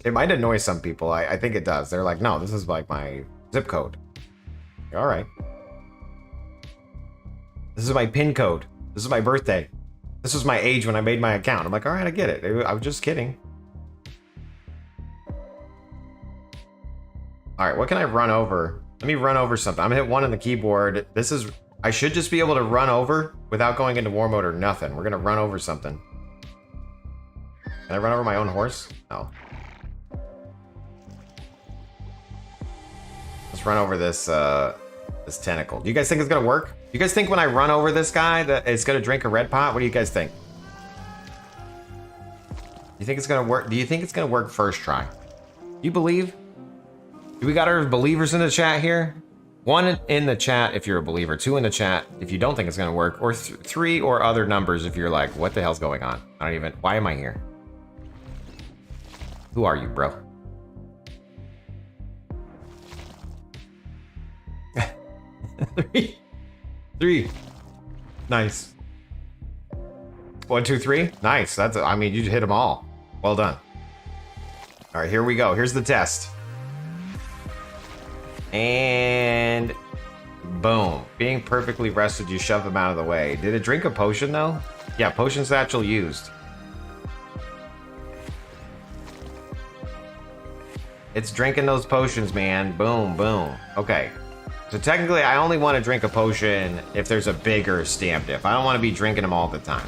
It might annoy some people. I think it does. They're like, no, this is like my zip code. All right, this is my PIN code. This is my birthday. This was my age when I made my account. I'm like, all right, I get it. I was just kidding. All right, what can I run over? Let me run over something. I'm gonna hit 1 on the keyboard. I should just be able to run over without going into war mode or nothing. We're gonna run over something. Can I run over my own horse? No. Let's run over this this tentacle. Do you guys think it's gonna work? Do you guys think when I run over this guy that it's gonna drink a red pot? What do you guys think? You think it's gonna work? Do you think it's gonna work first try? You believe? Do we got our believers in the chat here? 1 in the chat if you're a believer, 2 in the chat if you don't think it's gonna work, or 3 or other numbers if you're like, what the hell's going on? Why am I here? Who are you, bro? Three. Nice. 1, 2, 3. Nice. I mean, you hit them all. Well done. All right, here we go. Here's the test. And boom. Being perfectly rested, you shove them out of the way. Did it drink a potion though? Yeah, potion satchel used. It's drinking those potions, man. Boom, boom. Okay. So technically, I only want to drink a potion if there's a bigger stamp diff. I don't want to be drinking them all the time.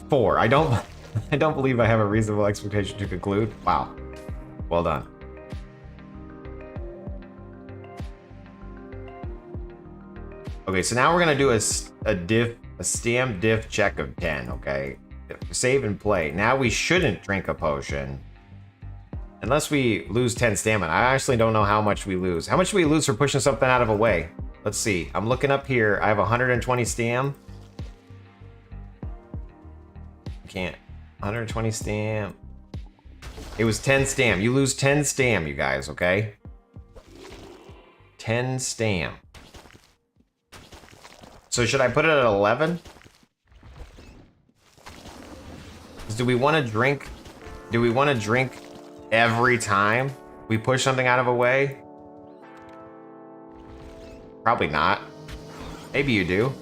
4. I don't believe I have a reasonable expectation to conclude. Wow. Well done. Okay, so now we're gonna do a stamp diff check of 10. Okay, save and play. Now we shouldn't drink a potion unless we lose 10 stamina. I actually don't know how much we lose. How much do we lose for pushing something out of a way? Let's see. I'm looking up here. I have 120 stam. Can't. 120 stam. It was 10 stam. You lose 10 stam, you guys, okay? 10 stam. So should I put it at 11? Do we want to drink? Do we want to drink every time we push something out of a way? Probably not. Maybe you do.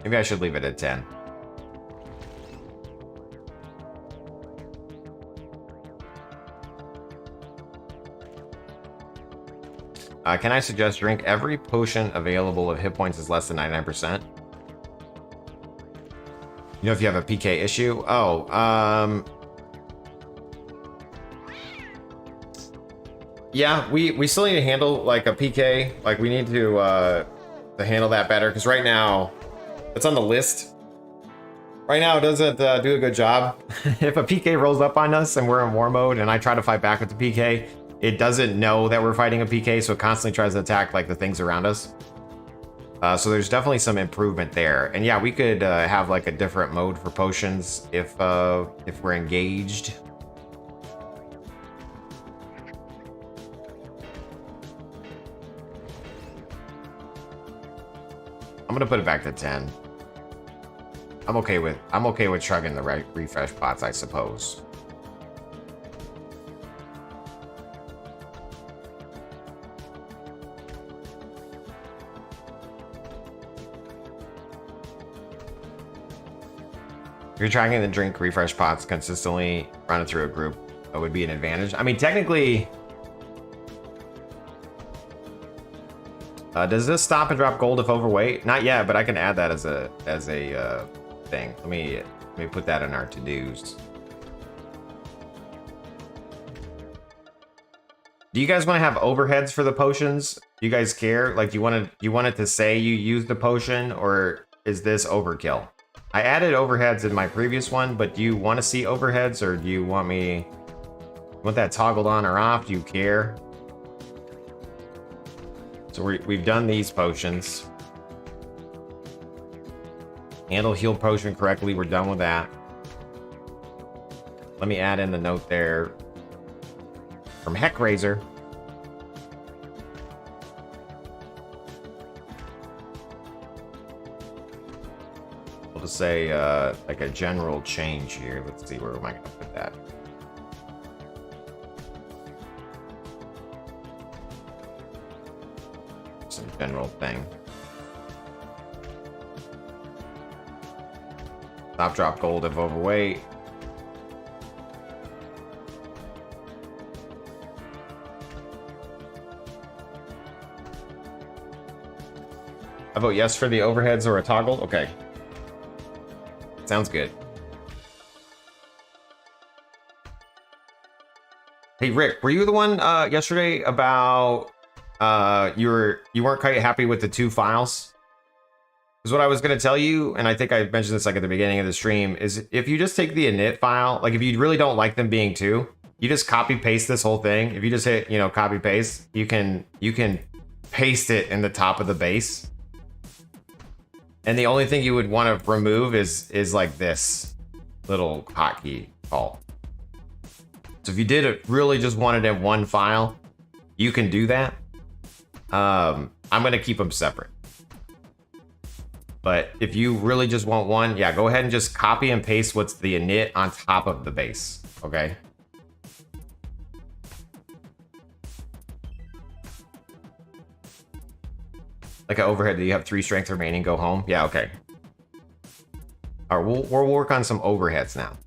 Maybe I should leave it at 10. Can I suggest drink every potion available if hit points is less than 99%? You know if you have a PK issue? Oh, yeah, we still need to handle like a PK. Like we need to handle that better because right now it's on the list, Right now, it doesn't do a good job. If a PK rolls up on us and we're in war mode and I try to fight back with the PK, it doesn't know that we're fighting a PK, so it constantly tries to attack like the things around us. So there's definitely some improvement there. And yeah, we could have like a different mode for potions if we're engaged. I'm gonna put it back to 10. I'm okay with chugging the refresh pots, I suppose. If you're trying to drink refresh pots consistently, run it through a group, that would be an advantage. I mean, technically, does this stop and drop gold if overweight? Not yet, but I can add that as a thing. Let me put that in our to-dos. Do you guys want to have overheads for the potions? Do you guys care? Like, you want it to say you used the potion, or is this overkill? I added overheads in my previous one, but do you want to see overheads, or do you want that toggled on or off? Do you care? So we've done these potions. Handle heal potion correctly. We're done with that. Let me add in the note there from Heck Razor. We'll just say like a general change here. Let's see, where am I going to put that? Some general thing. Stop drop gold if overweight. I vote yes for the overheads or a toggle. Okay. Sounds good. Hey Rick, were you the one yesterday about you weren't quite happy with the 2 files? Is what I was going to tell you, and I think I mentioned this like at the beginning of the stream, is if you just take the init file, like if you really don't like them being 2, you just copy paste this whole thing. If you just hit, copy paste, you can paste it in the top of the base. And the only thing you would want to remove is like this little hotkey call. So if you really just wanted it in one file, you can do that. I'm going to keep them separate. But if you really just want one, yeah, go ahead and just copy and paste what's the init on top of the base, okay? Like an overhead, do you have 3 strength remaining, go home? Yeah, okay. All right, we'll work on some overheads now.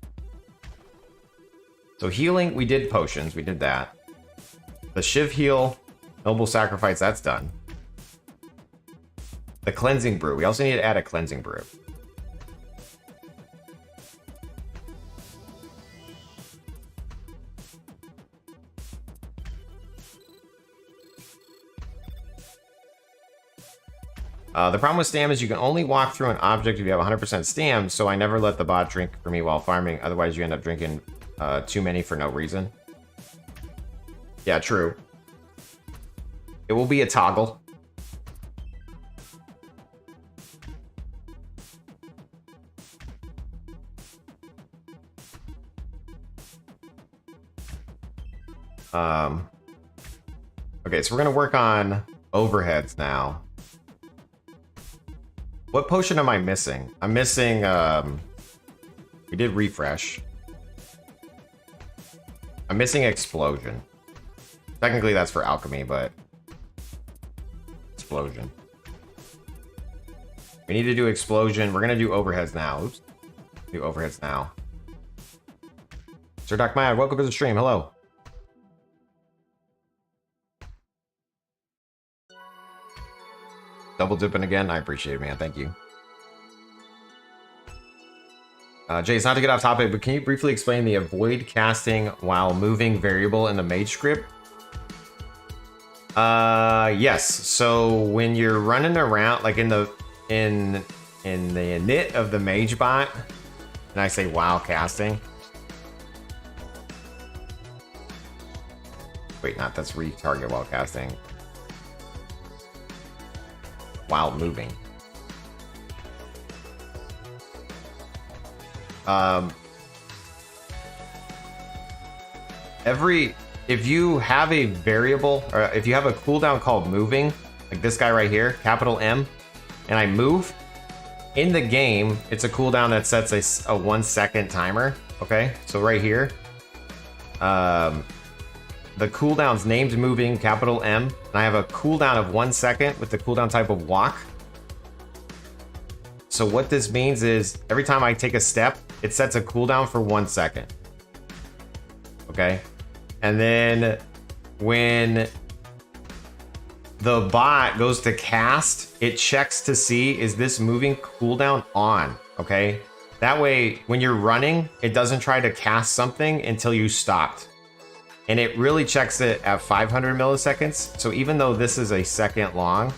So healing, we did potions, we did that. The Shiv heal, noble sacrifice, that's done. The cleansing brew. We also need to add a cleansing brew. The problem with stam is you can only walk through an object if you have 100% stam, so I never let the bot drink for me while farming. Otherwise, you end up drinking too many for no reason. Yeah, true. It will be a toggle. Okay, so we're gonna work on overheads now. What potion am I missing? I'm missing, we did refresh. I'm missing explosion. Technically that's for alchemy, but explosion. We need to do explosion. We're gonna do overheads now. Oops. Do overheads now. Sir Doc Mad, welcome to the stream. Hello. Double dipping again. I appreciate it, man. Thank you. Jay, it's not to get off topic, but can you briefly explain the avoid casting while moving variable in the mage script? Yes. So when you're running around, like in the init of the mage bot, And I say while casting. Wait, not that's retarget while casting. While moving. If you have a variable, or if you have a cooldown called moving, like this guy right here, capital M, and I move, in the game, it's a cooldown that sets a 1 second timer, okay? So right here, the cooldown's named moving, capital M, and I have a cooldown of 1 second with the cooldown type of walk. So what this means is every time I take a step, it sets a cooldown for 1 second. Okay? And then when the bot goes to cast, it checks to see, is this moving cooldown on? Okay? That way, when you're running, it doesn't try to cast something until you stopped. And it really checks it at 500 milliseconds. So even though this is a second long,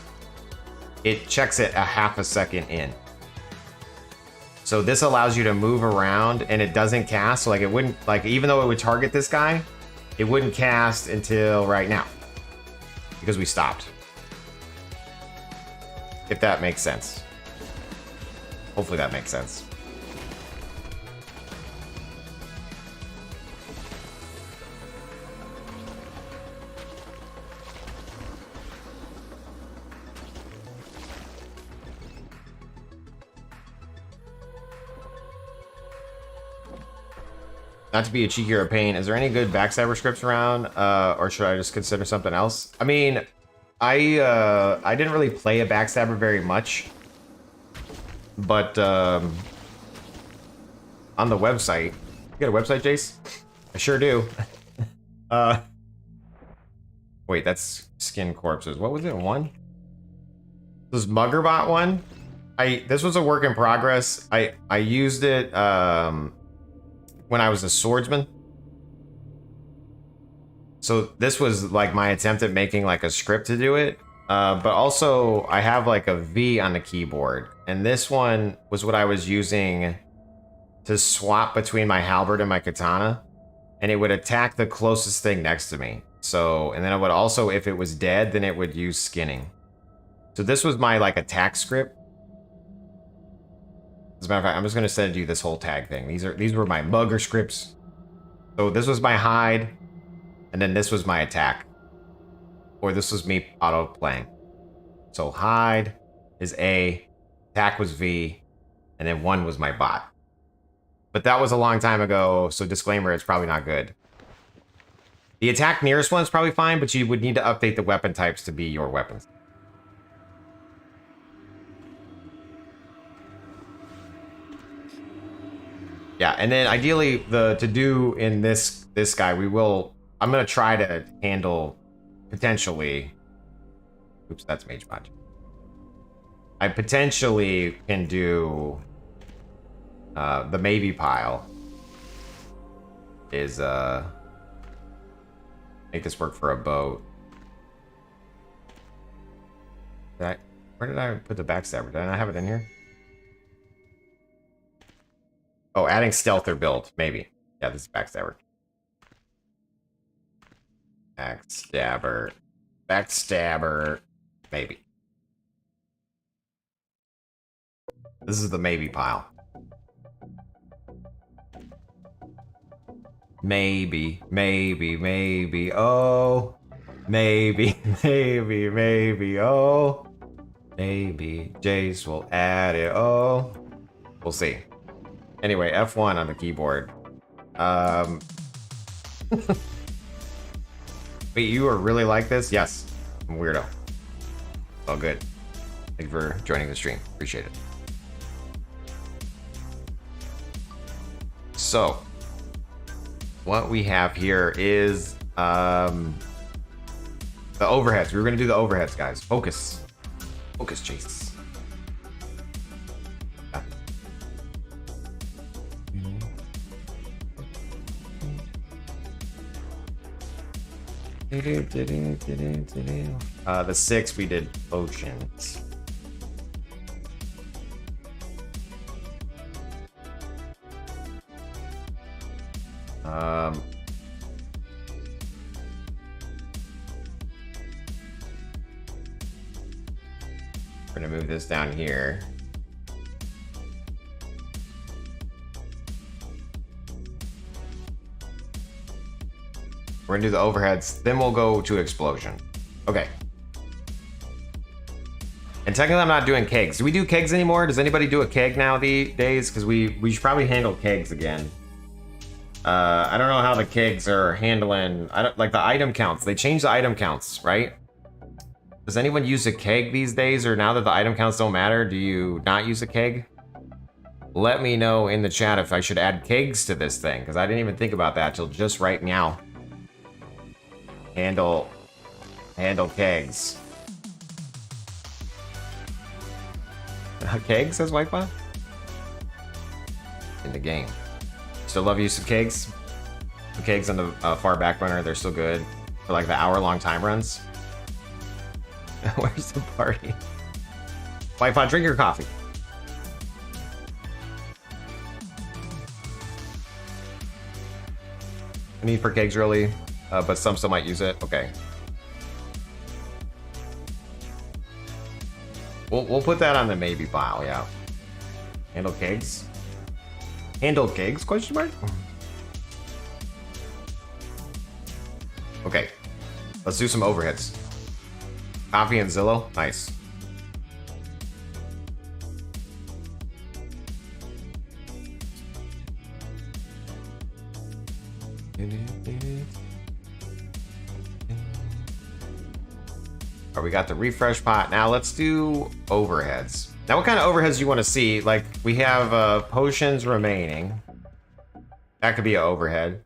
it checks it a half a second in. So this allows you to move around and it doesn't cast. So like it wouldn't, like even though it would target this guy, it wouldn't cast until right now because we stopped. If that makes sense. Hopefully that makes sense. Not to be a cheeky or a pain, is there any good backstabber scripts around, or should I just consider something else? I mean, I didn't really play a backstabber very much, but on the website, you got a website, Jace? I sure do. Wait, that's skin corpses. What was it? One? This Muggerbot one. This was a work in progress. I used it when I was a swordsman. So this was like my attempt at making like a script to do it. But also I have like a V on the keyboard. And this one was what I was using to swap between my halberd and my katana. And it would attack the closest thing next to me. So, and then it would also, if it was dead, then it would use skinning. So this was my like attack script. As a matter of fact, I'm just gonna send you this whole tag thing. These were my mugger scripts. So this was my hide, and then this was my attack. Or this was me auto playing. So hide is A, attack was V, and then 1 was my bot. But that was a long time ago, so disclaimer, it's probably not good. The attack nearest one's probably fine, but you would need to update the weapon types to be your weapons. Yeah, and then ideally to do in this guy, I'm gonna try to handle potentially. Oops, that's mage bot. I potentially can do the maybe pile is make this work for a boat. Where did I put the backstabber? Did I not have it in here? Oh, adding stealth or build, maybe. Yeah, this is backstabber. Backstabber, maybe. This is the maybe pile. Maybe, oh. Maybe, oh. Maybe Jace will add it, oh. We'll see. Anyway, F1 on the keyboard. Wait, you are really like this? Yes. I'm a weirdo. All good. Thank you for joining the stream. Appreciate it. So, what we have here is the overheads. We were going to do the overheads, guys. Focus. Focus, Chase. The 6 we did potions. Um, we're gonna move this down here. We're gonna do the overheads, then we'll go to explosion. Okay. And technically I'm not doing kegs. Do we do kegs anymore? Does anybody do a keg nowadays? Because we should probably handle kegs again. I don't know how the kegs are handling, I don't like the item counts. They changed the item counts, right? Does anyone use a keg these days, or now that the item counts don't matter, do you not use a keg? Let me know in the chat if I should add kegs to this thing, because I didn't even think about that till just right now. Handle kegs. Kegs, says Whitebot? In the game. Still love use of kegs. The kegs on the far back runner, they're still good for like the hour-long time runs. Where's the party? Whitebot, drink your coffee. I need for kegs really, but some still might use it. Okay. We'll put that on the maybe file, yeah. Handle kegs. Handle kegs, question mark? Okay. Let's do some overheads. Coffee and Zillow, nice. All right, we got the refresh pot. Now let's do overheads. Now what kind of overheads do you want to see? Like we have potions remaining. That could be an overhead.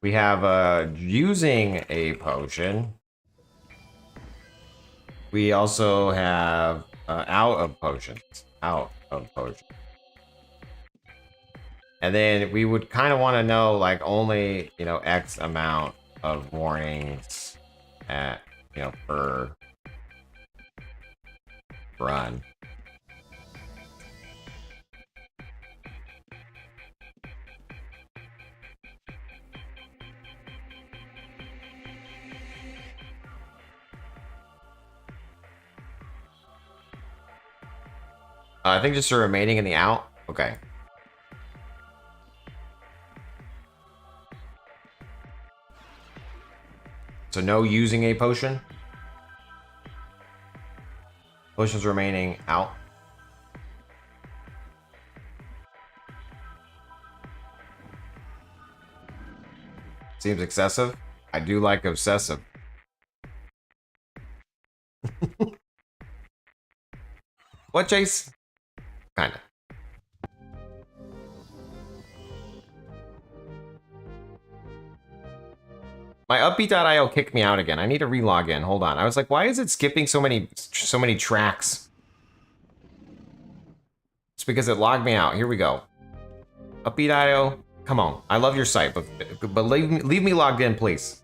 We have using a potion. We also have out of potions. Out of potions. And then we would kind of want to know like only, you know, X amount of warnings at, you know, per run. I think just the remaining in the out. Okay. So no using a potion. Potions remaining out. Seems excessive. I do like obsessive. What, Chase? Kinda. My upbeat.io kicked me out again. I need to relog in. Hold on. I was like, why is it skipping so many tracks? It's because it logged me out. Here we go. Upbeat.io. Come on. I love your site, but leave me logged in, please.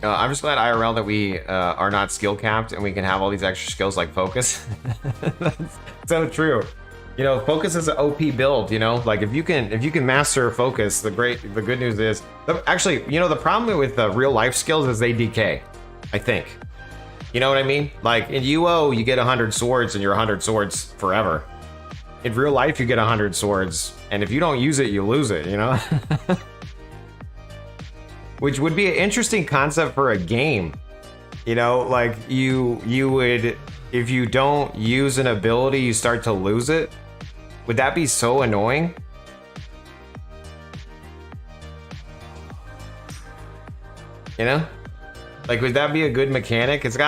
I'm just glad IRL that we are not skill capped and we can have all these extra skills like focus. That's so true. You know, focus is an OP build. You know, like if you can master focus, the good news is actually, you know, the problem with real life skills is they decay. I think. You know what I mean? Like in UO, you get 100 swords and you're 100 swords forever. In real life, you get 100 swords, and if you don't use it, you lose it. You know. Which would be an interesting concept for a game. You know, like you would, if you don't use an ability, you start to lose it. Would that be so annoying? You know? Like, would that be a good mechanic? It's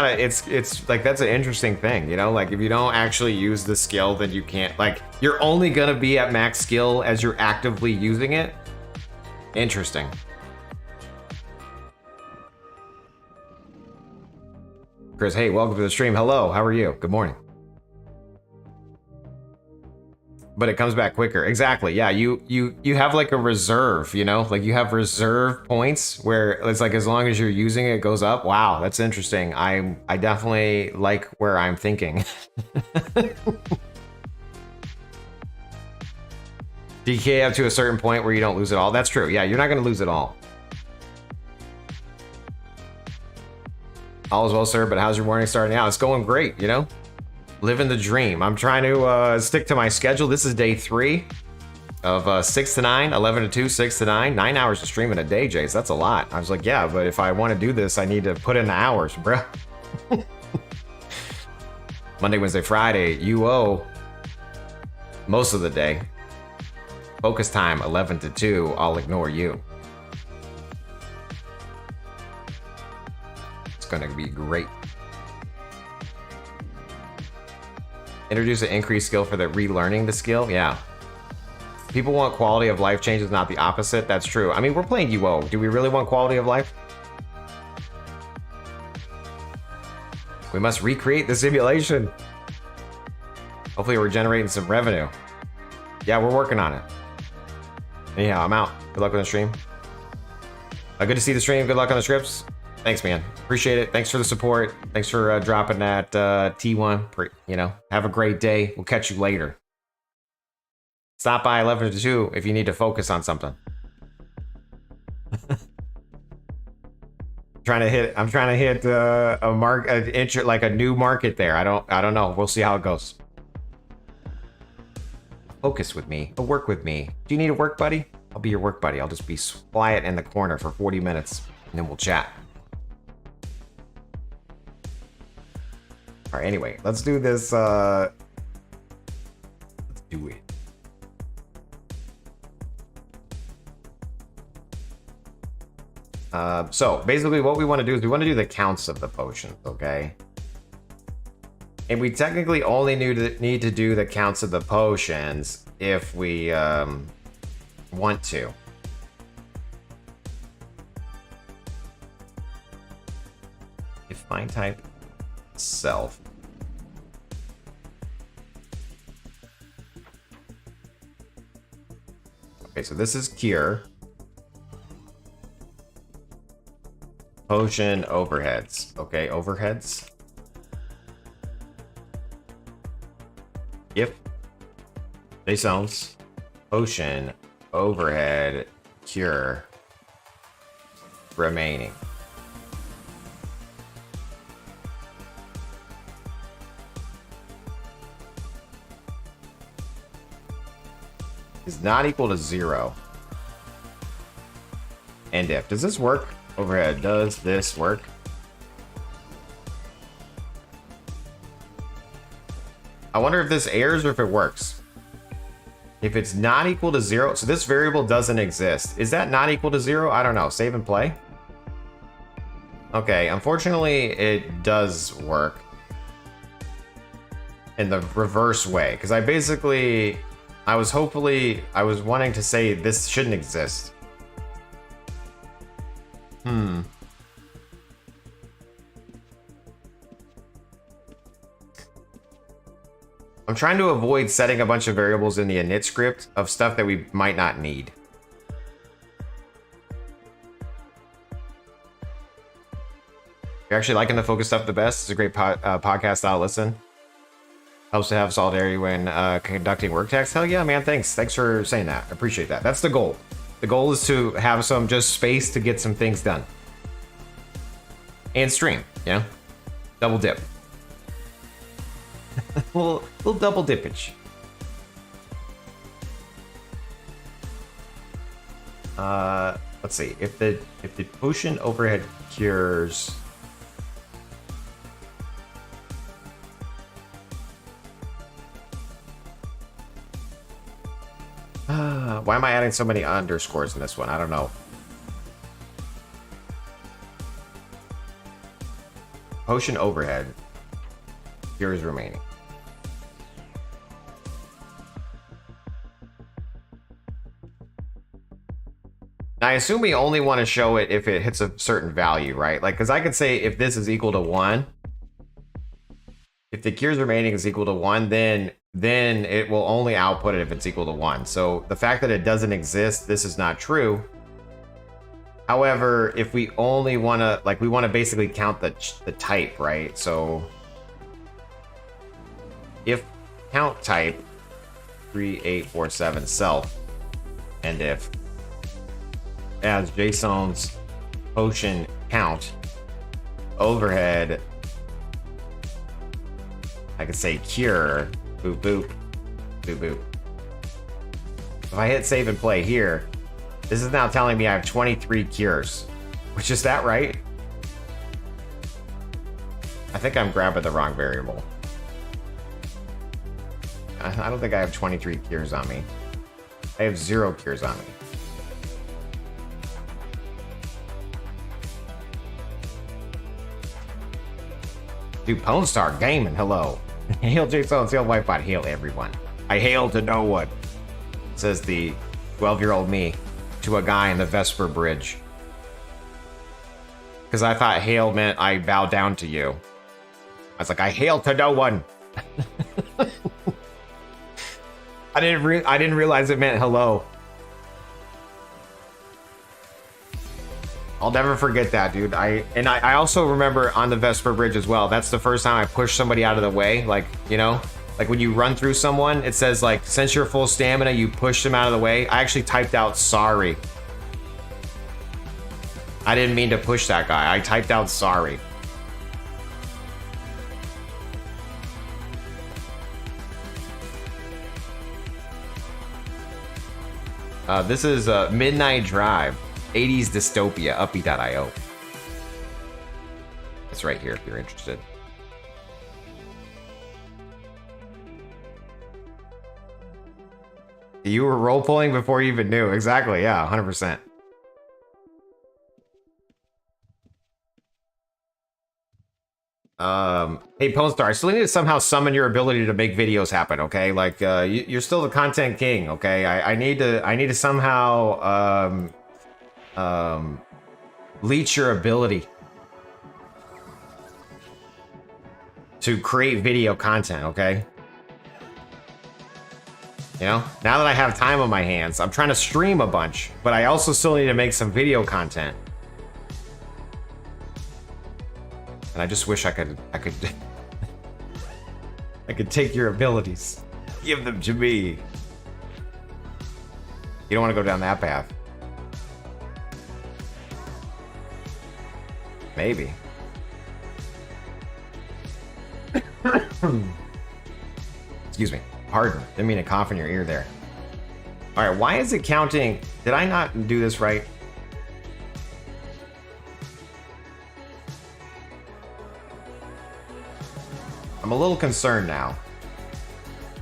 like, that's an interesting thing, you know? Like, if you don't actually use the skill, then you can't, like, you're only gonna be at max skill as you're actively using it. Interesting. Chris, hey, welcome to the stream. Hello, how are you? Good morning. but it comes back quicker. Exactly. Yeah, you have like a reserve, you know, like you have reserve points where it's like as long as you're using it, it goes up. Wow, that's interesting. I definitely like where I'm thinking. DK up to a certain point where you don't lose it all. That's true. Yeah, you're not going to lose it all. All is well, sir, but how's your morning starting out? It's going great, you know? Living the dream. I'm trying to stick to my schedule. This is day 3 of 6 to 9, 11 to 2, 6 to 9. 9 hours of streaming a day, Jace. That's a lot. I was like, yeah, but if I want to do this, I need to put in the hours, bro. Monday, Wednesday, Friday, UO. Most of the day. Focus time, 11 to 2. I'll ignore you. It's going to be great. Introduce an increased skill for the relearning the skill. Yeah. People want quality of life changes, not the opposite. That's true. I mean, we're playing UO. Do we really want quality of life? We must recreate the simulation. Hopefully we're generating some revenue. Yeah, we're working on it. Anyhow, I'm out. Good luck with the stream. Good to see the stream. Good luck on the scripts. Thanks, man. Appreciate it. Thanks for the support. Thanks for dropping that T1. You know, have a great day. We'll catch you later. Stop by 11 to 2 if you need to focus on something. I'm trying to hit a like a new market there. I don't know. We'll see how it goes. Focus with me. Work with me. Do you need a work buddy? I'll be your work buddy. I'll just be quiet in the corner for 40 minutes and then we'll chat. All right, anyway, let's do this. Let's do it. So basically what we want to do is we want to do the counts of the potions, okay? And we technically only need to do the counts of the potions if we want to. If find type self. Okay, so this is cure. Potion overheads. Okay, overheads. Yep. Jaseowns. Potion overhead cure remaining. Is not equal to 0. And if. Does this work? Overhead. Does this work? I wonder if this errors or if it works. If it's not equal to 0, so this variable doesn't exist. Is that not equal to 0? I don't know. Save and play. Okay, unfortunately, it does work in the reverse way. Because I was wanting to say this shouldn't exist. I'm trying to avoid setting a bunch of variables in the init script of stuff that we might not need. You're actually liking the focus stuff the best. It's a great podcast style listen. Helps to have solidarity when conducting work tasks. Hell yeah, man. Thanks for saying that. I appreciate that. That's the goal. The goal is to have some just space to get some things done. And stream, you know? Double dip. little double dippage. Let's see. If the potion overhead cures. Why am I adding so many underscores in this one? I don't know. Potion overhead. Cures remaining. Now, I assume we only want to show it if it hits a certain value, right? Like, because I could say if this is equal to 1, if the cures remaining is equal to 1, then then it will only output it if it's equal to 1. So the fact that it doesn't exist, this is not true. However, if we only want to, like, we want to basically count the type, right? So if count type 3847 self, and if as Jaseowns potion count overhead, I could say cure, boop, boop, boop, boop. If I hit save and play here, this is now telling me I have 23 cures. Which is that right? I think I'm grabbing the wrong variable. I don't think I have 23 cures on me. I have 0 cures on me. Dude, Pone Star Gaming, hello. Hail Jaseowns, hail Whitebot, hail everyone. I hail to no one, says the 12-year-old me to a guy in the Vesper Bridge. Because I thought hail meant I bow down to you. I was like, I hail to no one. I didn't realize it meant hello. I'll never forget that, dude. I also remember on the Vesper Bridge as well. That's the first time I pushed somebody out of the way. Like, you know, like when you run through someone, it says like, since you're full stamina, you push them out of the way. I actually typed out sorry. I didn't mean to push that guy. I typed out sorry. This is Midnight Drive, 80s Dystopia, uppy.io. It's right here if you're interested. You were role-playing before you even knew. Exactly, yeah, 100%. Hey, Ponstar, I still need to somehow summon your ability to make videos happen, okay? Like, you're still the content king, okay? I need to somehow, leech your ability to create video content, okay? You know, now that I have time on my hands, I'm trying to stream a bunch, but I also still need to make some video content. And I just wish I could I could take your abilities, give them to me. You don't want to go down that path. Maybe. Excuse me. Pardon. Didn't mean to cough in your ear there. All right. Why is it counting? Did I not do this right? I'm a little concerned now.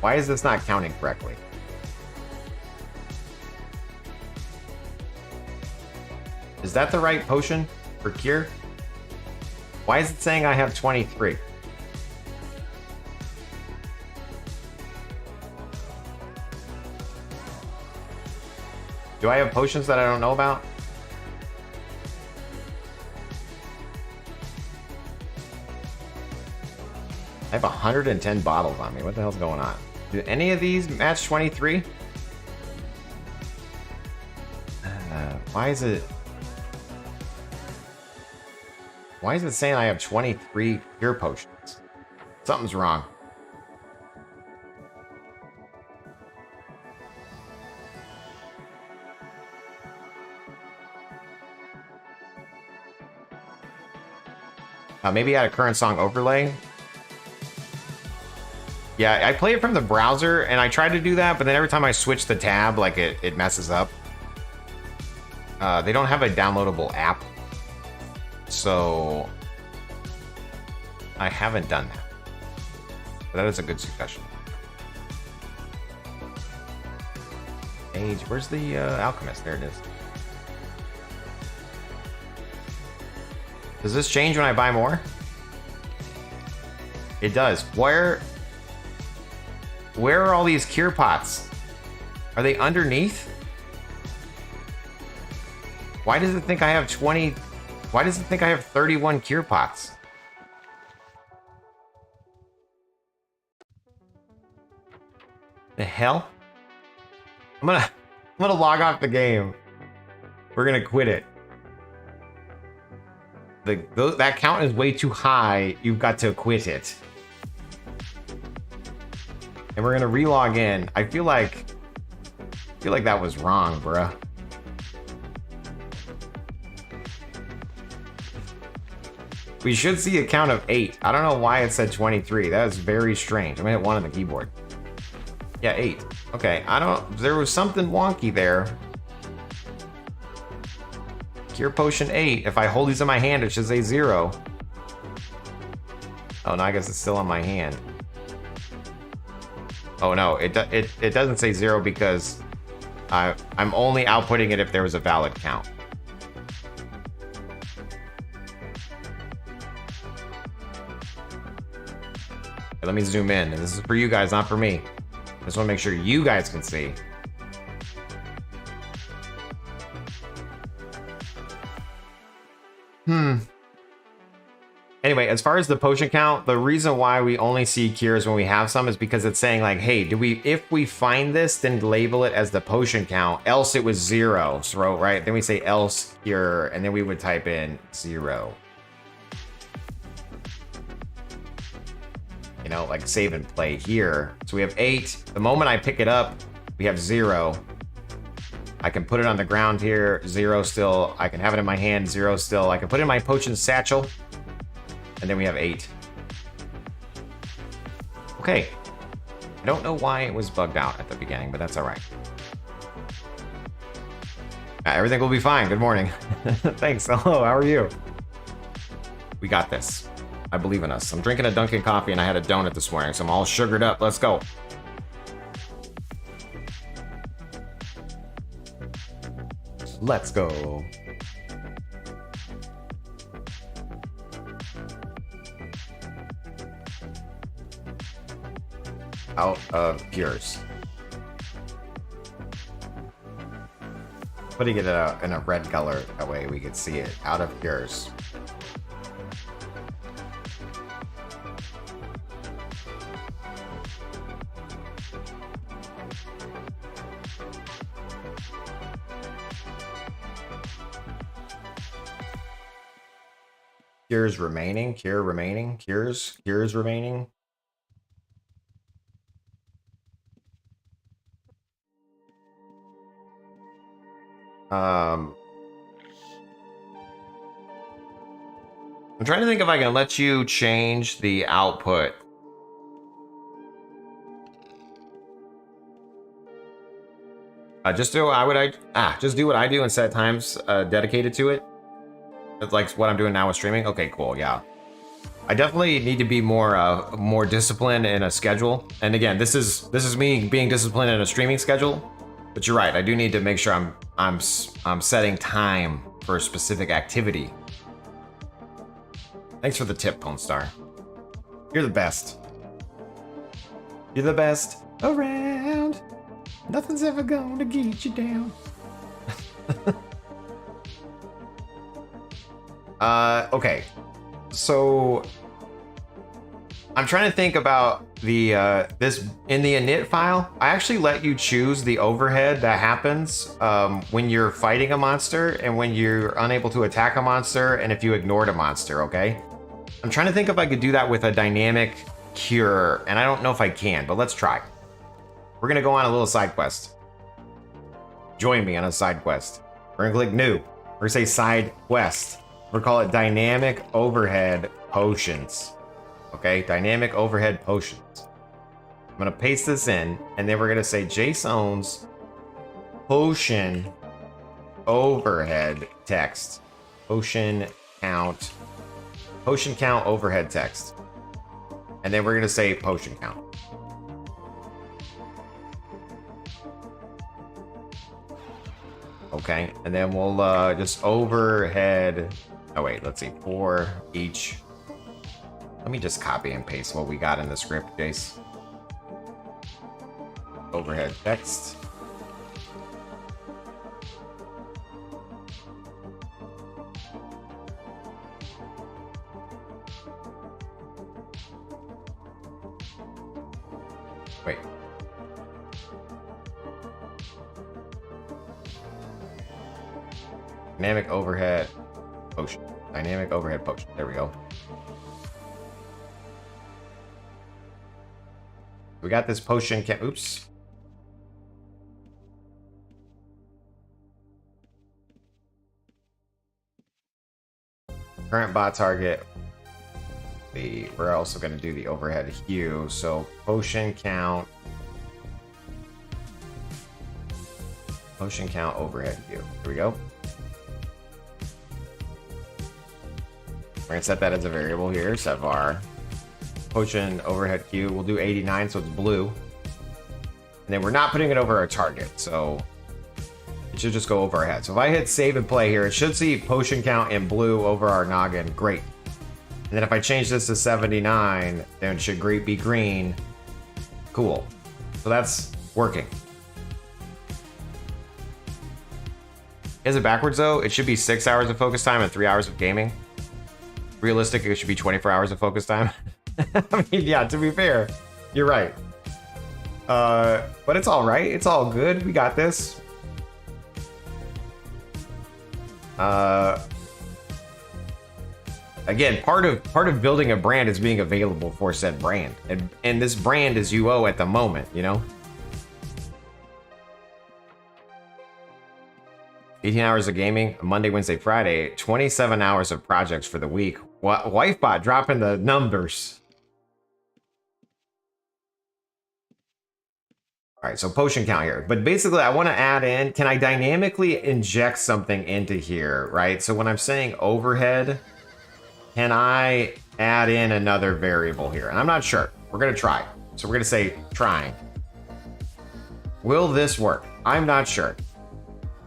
Why is this not counting correctly? Is that the right potion for cure? Why is it saying I have 23? Do I have potions that I don't know about? I have 110 bottles on me. What the hell's going on? Do any of these match 23? Why is it saying I have 23 cure potions? Something's wrong. Maybe add a current song overlay. Yeah, I play it from the browser, and I try to do that, but then every time I switch the tab, like it messes up. They don't have a downloadable app, so I haven't done that. But that is a good suggestion. Age, where's the alchemist? There it is. Does this change when I buy more? It does. Where are all these cure pots? Are they underneath? Why does it think I have 20? Why does it think I have 31 cure pots? The hell? I'm gonna log off the game. We're gonna quit it. That count is way too high. You've got to quit it. And we're gonna relog in. I feel like that was wrong, bruh. We should see a count of 8. I don't know why it said 23. That is very strange. I'm gonna hit 1 on the keyboard. Yeah, 8. Okay, there was something wonky there. Cure Potion 8. If I hold these in my hand, it should say 0. Oh, no, I guess it's still on my hand. Oh, no, it doesn't say 0 because I'm only outputting it if there was a valid count. Let me zoom in. And this is for you guys, not for me. I just want to make sure you guys can see. Anyway, as far as the potion count, the reason why we only see cures when we have some is because it's saying like, hey, if we find this, then label it as the potion count, else it was 0. So, right? Then we say else cure, and then we would type in 0. You know, like save and play here. So we have 8. The moment I pick it up, we have 0. I can put it on the ground here, 0 still. I can have it in my hand, 0 still. I can put it in my potion satchel, and then we have 8. Okay. I don't know why it was bugged out at the beginning, but that's all right. Everything will be fine. Good morning. Thanks. Hello, how are you? We got this. I believe in us. I'm drinking a Dunkin' coffee and I had a donut this morning, so I'm all sugared up. Let's go. Let's go. Out of cures. Putting it in a red color, that way we could see it. Out of cures. Cures remaining, cure remaining, cures remaining. I'm trying to think if I can let you change the output. Just do what I do and set times dedicated to it. It's like what I'm doing now with streaming. Okay, cool. Yeah, I definitely need to be more disciplined in a schedule. And again, this is me being disciplined in a streaming schedule. But you're right. I do need to make sure I'm setting time for a specific activity. Thanks for the tip, Pone Star. You're the best. You're the best around. Nothing's ever gonna get you down. Okay, so I'm trying to think about the this in the init file. I actually let you choose the overhead that happens when you're fighting a monster and when you're unable to attack a monster and if you ignored a monster. Okay, I'm trying to think if I could do that with a dynamic cure, and I don't know if I can, but let's try. We're gonna go on a little side quest. Join me on a side quest. We're gonna click new. We're gonna say side quest. We're gonna call it dynamic overhead potions. Okay, dynamic overhead potions. I'm gonna paste this in, and then we're gonna say Jaseowns potion overhead text. Potion count overhead text. And then we're gonna say potion count. Okay, and then we'll just overhead. Oh wait, let's see, 4 each. Let me just copy and paste what we got in the script, Jace. Overhead text. Wait. Dynamic overhead potion. Dynamic overhead potion. There we go. We got this potion. Oops. Current bot target. We're also going to do the overhead hue. So potion count. Potion count overhead hue. Here we go. We're going to set that as a variable here. Set var. Potion overhead hue. We'll do 89, so it's blue. And then we're not putting it over our target, so it should just go over our head. So if I hit save and play here, it should see potion count in blue over our noggin. Great. And then if I change this to 79, then it should be green. Cool. So that's working. Is it backwards though? It should be 6 hours of focus time and 3 hours of gaming. Realistic, it should be 24 hours of focus time. I mean, yeah, to be fair, you're right. But it's all right. It's all good. We got this. Again, part of building a brand is being available for said brand, and this brand is UO at the moment, you know. 18 hours of gaming, Monday, Wednesday, Friday, 27 hours of projects for the week. Wifebot dropping the numbers. All right, so potion count here. But basically, I want to add in, can I dynamically inject something into here, right? So when I'm saying overhead, can I add in another variable here? And I'm not sure. We're going to try. So we're going to say trying. Will this work? I'm not sure.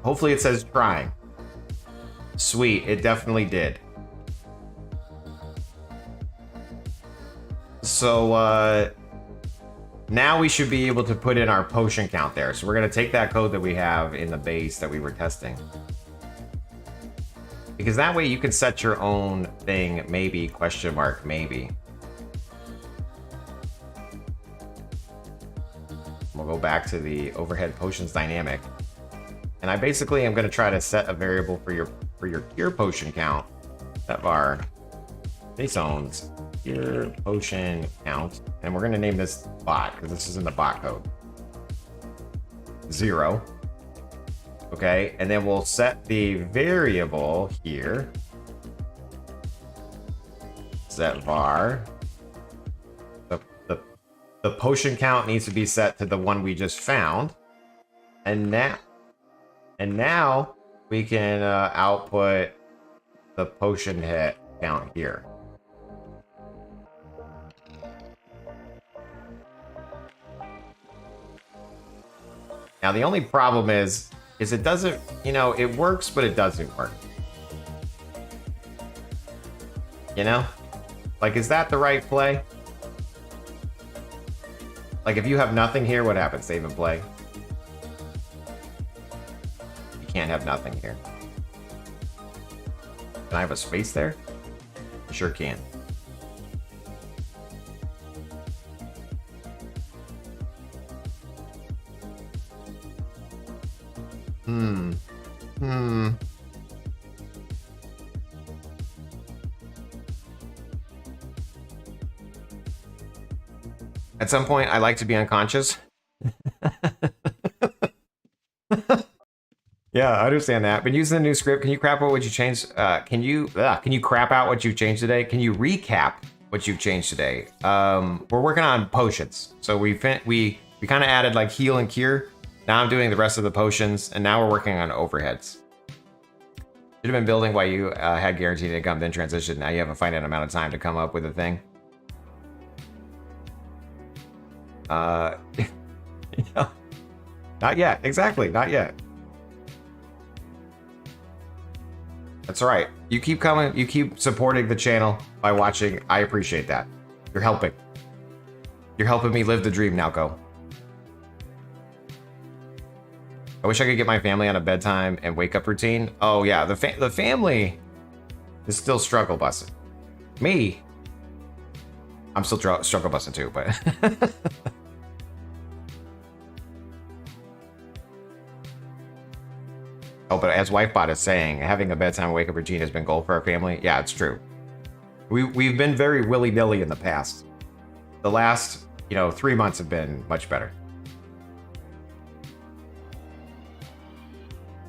Hopefully it says trying. Sweet, it definitely did. So now we should be able to put in our potion count there. So we're going to take that code that we have in the base that we were testing. Because that way you can set your own thing, maybe, question mark, maybe. We'll go back to the overhead potions dynamic. And I basically am going to try to set a variable for your cure potion count. Set var Jaseowns cure potion count. And we're going to name this bot because this is in the bot code. 0. Okay, and then we'll set the variable here. Set var. The potion count needs to be set to the one we just found. And now we can output the potion hit count here. Now the only problem is it doesn't, you know, it works, but it doesn't work. You know? Like, is that the right play? Like, if you have nothing here, what happens? Save and play. You can't have nothing here. Can I have a space there? I sure can. At some point, I like to be unconscious. Yeah, I understand that. Been using the new script. Can you crap out what you changed? Can you crap out what you've changed today? Can you recap what you've changed today? We're working on potions. So we kind of added like heal and cure. Now I'm doing the rest of the potions, and now we're working on overheads. Should have been building while you had guaranteed income, then transitioned. Now you have a finite amount of time to come up with a thing. Yeah. Not yet. Exactly. Not yet. That's all right. You keep coming. You keep supporting the channel by watching. I appreciate that. You're helping. You're helping me live the dream. Now go. I wish I could get my family on a bedtime and wake up routine. Oh yeah, the family is still struggle busting. Me, I'm still struggle busting too, but Oh, but as Wifebot is saying, having a bedtime wake up routine has been goal for our family. Yeah, it's true. We've been very willy-nilly in the past. The last, 3 months have been much better.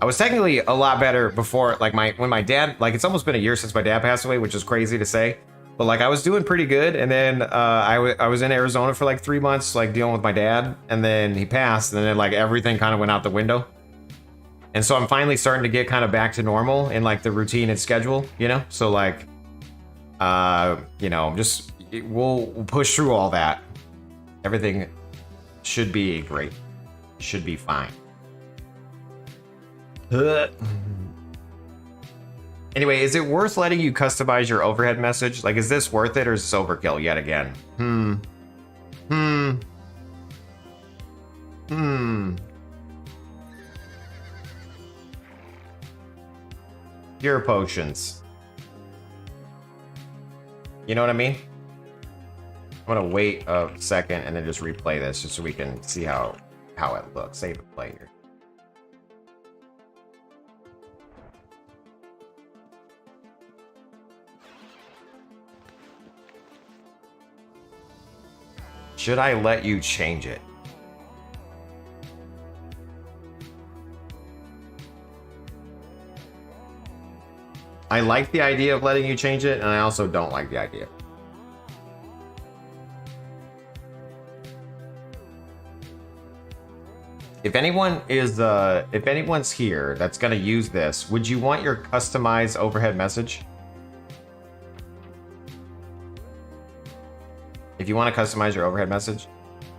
I was technically a lot better before, like when my dad, like it's almost been a year since my dad passed away, which is crazy to say, but like I was doing pretty good. And then I was in Arizona for like 3 months, like dealing with my dad, and then he passed, and then like everything kind of went out the window. And so I'm finally starting to get kind of back to normal in like the routine and schedule, So like, we'll push through all that. Everything should be great. Should be fine. Anyway, is it worth letting you customize your overhead message? Like, is this worth it or is this overkill yet again? Cure potions. You know what I mean? I'm gonna wait a second and then just replay this just so we can see how it looks. Save and play here. Should I let you change it? I like the idea of letting you change it, and I also don't like the idea. If anyone's here that's gonna use this, would you want your customized overhead message? If you want to customize your overhead message.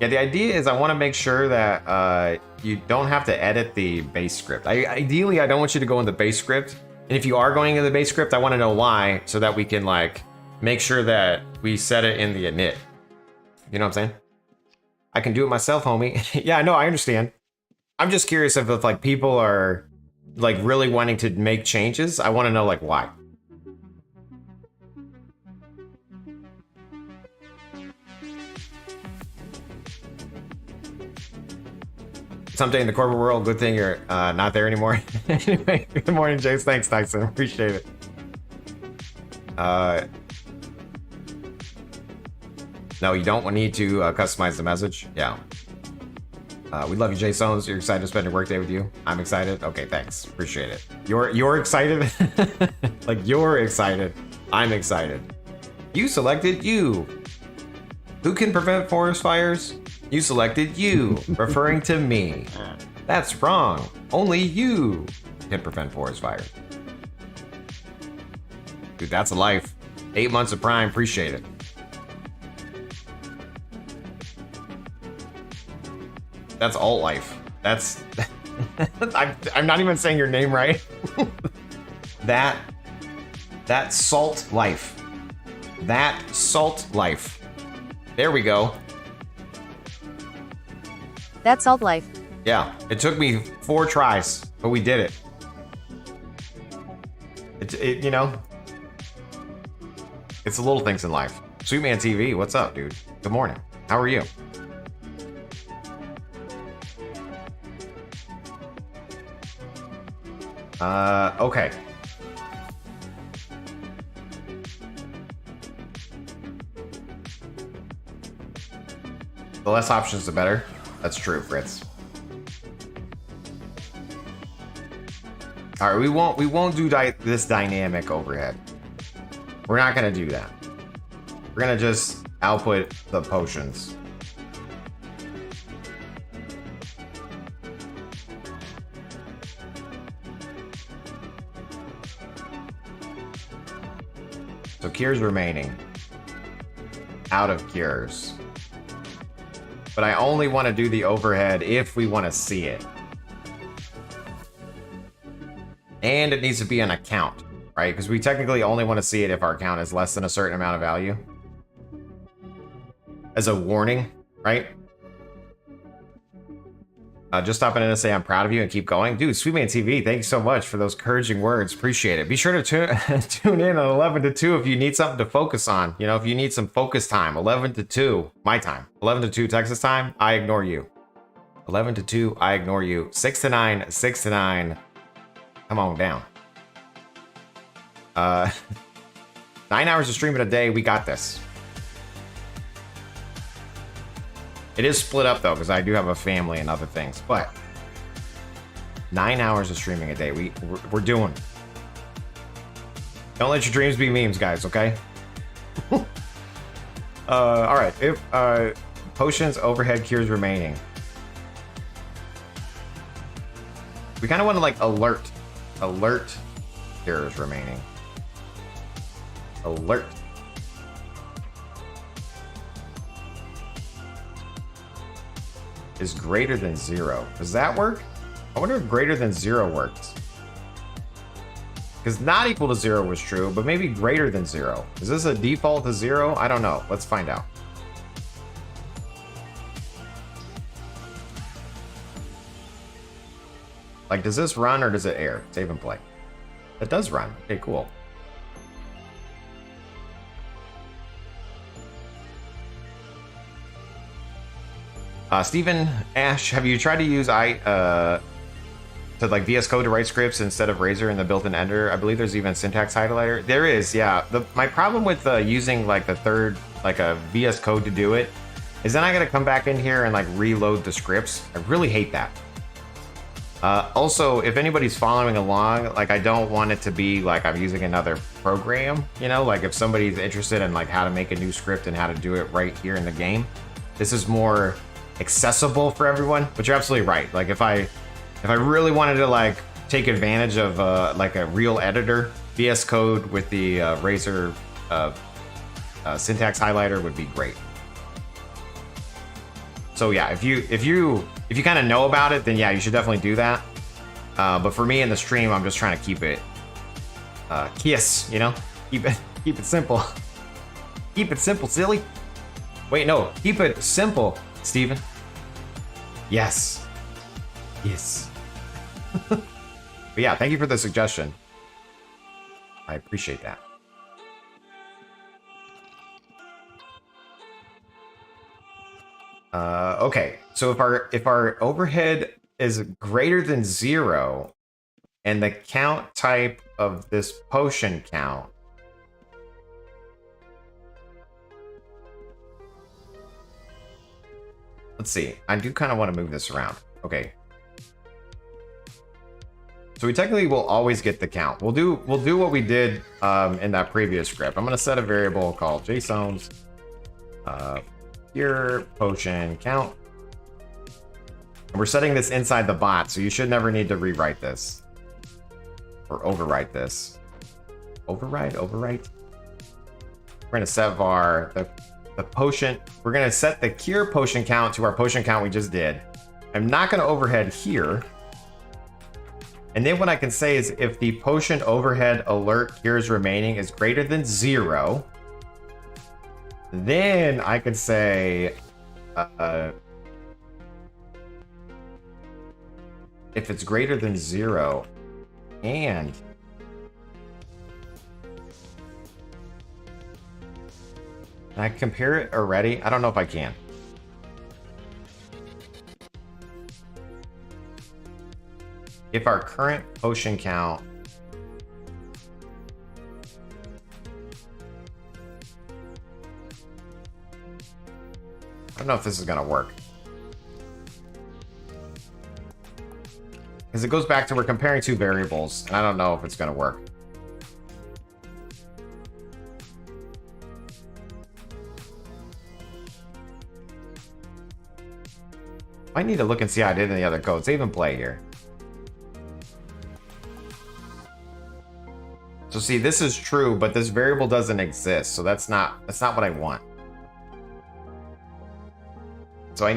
Yeah, the idea is I want to make sure that you don't have to edit the base script. Ideally, I don't want you to go in the base script. And if you are going in the base script, I want to know why, so that we can like make sure that we set it in the init. You know what I'm saying? I can do it myself, homie. Yeah, no, I understand. I'm just curious if like people are like really wanting to make changes. I want to know like why. Someday in the corporate world, good thing you're not there anymore. Anyway, good morning, Jace. Thanks, Tyson. Appreciate it. No, you don't need to customize the message. Yeah. We love you, Jaseowns. You're excited to spend your workday with you. I'm excited. Okay, thanks. Appreciate it. You're excited? Like, you're excited. I'm excited. You selected you. Who can prevent forest fires? You selected you, referring to me. That's wrong. Only you can prevent forest fires. Dude, that's a life. 8 months of Prime, appreciate it. That's alt life. That's... I'm not even saying your name right. That salt life. That salt life. There we go. That's salt life. Yeah, it took me 4 tries, but we did it. It's the little things in life. Sweet Man TV, what's up, dude? Good morning. How are you? Okay. The less options, the better. That's true, Fritz. All right, we won't do this dynamic overhead. We're not gonna do that. We're gonna just output the potions. So cures remaining. Out of cures. But I only want to do the overhead if we want to see it. And it needs to be an account, right? Because we technically only want to see it if our account is less than a certain amount of value. As a warning, right? Just stopping in to say I'm proud of you and keep going. Dude, Sweetman TV, thank you so much for those encouraging words. Appreciate it. Be sure to tune in at 11 to 2 if you need something to focus on. You know, if you need some focus time. 11 to 2, my time. 11 to 2 Texas time, I ignore you. 11 to 2, I ignore you. 6 to 9, 6 to 9. come on down. 9 hours of streaming a day, we got this. It is split up though, because I do have a family and other things, but 9 hours of streaming a day, we're doing. Don't let your dreams be memes, guys, okay? All right, if potions overhead cures remaining. We kind of want to like alert cures remaining. Alert. Is greater than 0. Does that work? I wonder if greater than 0 works. Because not equal to 0 was true, but maybe greater than 0. Is this a default to 0? I don't know. Let's find out. Like, does this run or does it air? Save and play. It does run. Okay, cool. Stephen Ash, have you tried to use to like VS Code to write scripts instead of Razor in the built-in editor? I believe there's even syntax highlighter. There is, yeah. My problem with using like the third, like a VS Code to do it, is then I gotta come back in here and like reload the scripts. I really hate that. Also, if anybody's following along, like I don't want it to be like I'm using another program, you know, like if somebody's interested in like how to make a new script and how to do it right here in the game, this is more accessible for everyone. But you're absolutely right. Like if I really wanted to like take advantage of like a real editor, VS Code with the Razor syntax highlighter would be great. So yeah, if you kind of know about it, then yeah, you should definitely do that. But for me in the stream, I'm just trying to keep it kiss, you know, keep it simple. Keep it simple, silly. Wait, no, keep it simple, Steven. Yes. Yes. But yeah, thank you for the suggestion. I appreciate that. Okay, so if our overhead is greater than 0 and the count type of this potion count let's see. I do kind of want to move this around. Okay. So we technically will always get the count. We'll do what we did in that previous script. I'm going to set a variable called Jaseowns pure potion count. And we're setting this inside the bot, so you should never need to rewrite this or overwrite this. Overwrite. We're going to set var the potion. We're going to set the cure potion count to our potion count we just did. I'm not going to overhead here. And then what I can say is if the potion overhead alert cures remaining is greater than 0, then I could say if it's greater than 0 and can I compare it already? I don't know if I can. If our current potion count I don't know if this is gonna work. Because it goes back to we're comparing two variables, and I don't know if it's gonna work. I need to look and see how I did in the other code. Save and play here. So see, this is true, but this variable doesn't exist, so that's not what I want. So I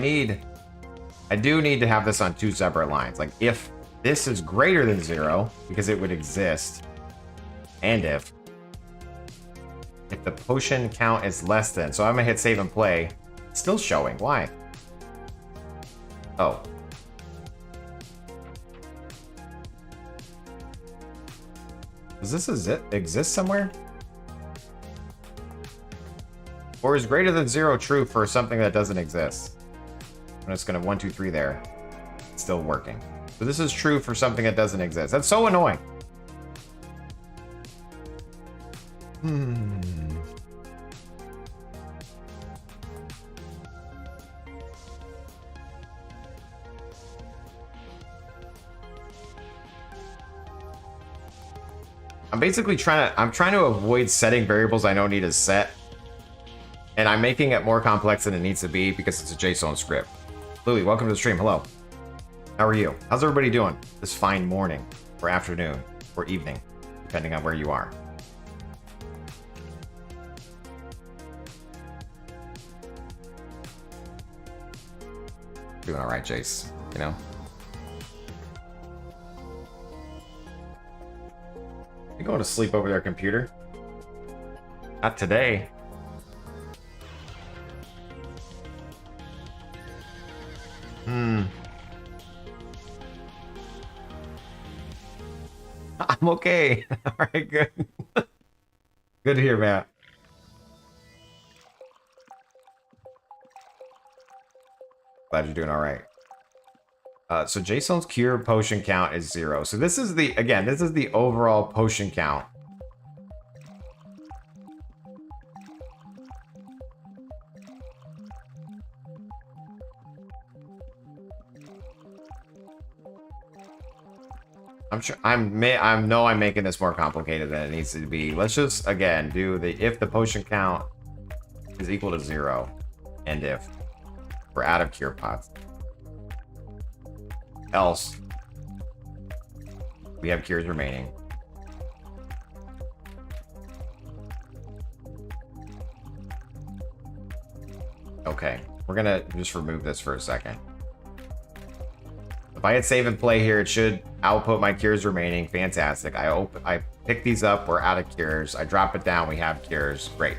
do need to have this on two separate lines. Like if this is greater than 0, because it would exist, and if the potion count is less than, so I'm gonna hit save and play, it's still showing. Why? Oh. Does this exist somewhere? Or is greater than 0 true for something that doesn't exist? I'm just gonna 1, 2, 3 there. still working. So this is true for something that doesn't exist. That's so annoying. I'm basically trying to avoid setting variables I don't need to set. And I'm making it more complex than it needs to be because it's a JSON script. Louie, welcome to the stream. Hello. How are you? How's everybody doing this fine morning or afternoon or evening, depending on where you are? Doing all right, Jace, you know? You going to sleep over there, computer? Not today. I'm okay. All right, good. Good to hear, Matt. Glad you're doing all right. So Jaseowns cure potion count is 0. So this is the, again, this is the overall potion count. I'm sure I'm making this more complicated than it needs to be. Let's just again do the if the potion count is equal to 0 and if we're out of cure pots. Else we have cures remaining. Okay, we're gonna just remove this for a second. If I hit save and play here, it should output my cures remaining. Fantastic. I pick these up, we're out of cures. I drop it down, we have cures. Great.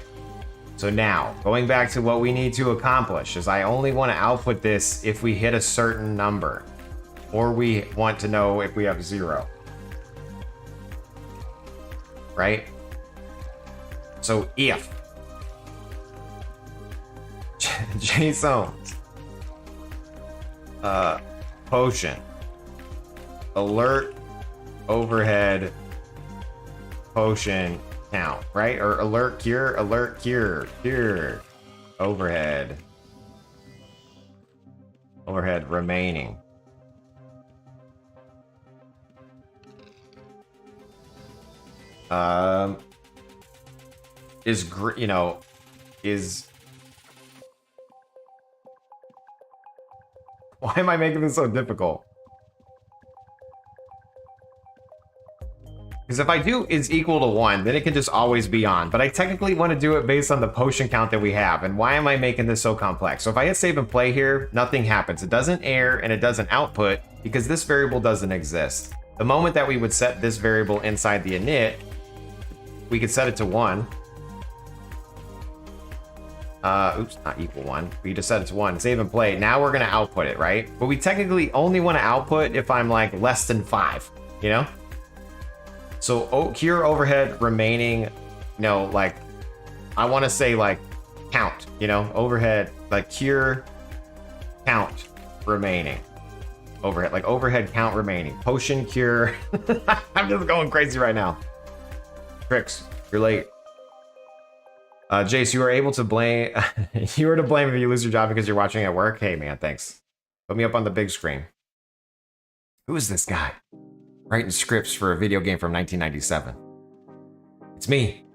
So now, going back to what we need to accomplish is I only want to output this if we hit a certain number. Or we want to know if we have 0. Right? So if Jaseowns potion alert overhead potion count, right? Or alert cure overhead remaining. Why am I making this so difficult? Because if I do is equal to 1, then it can just always be on. But I technically want to do it based on the potion count that we have. And why am I making this so complex? So if I hit save and play here, nothing happens. It doesn't error and it doesn't output because this variable doesn't exist. The moment that we would set this variable inside the init, we could set it to 1. Oops, not equal 1. We just set it to 1. Save and play. Now we're going to output it, right? But we technically only want to output if I'm like less than 5, you know? So cure overhead remaining, you know, like I want to say like count, you know, overhead, like cure count remaining. Overhead, like overhead count remaining. Potion cure. I'm just going crazy right now. Tricks, you're late. Jace, you are able to blame. You are to blame if you lose your job because you're watching at work. Hey, man, thanks. Put me up on the big screen. Who is this guy? Writing scripts for a video game from 1997. It's me,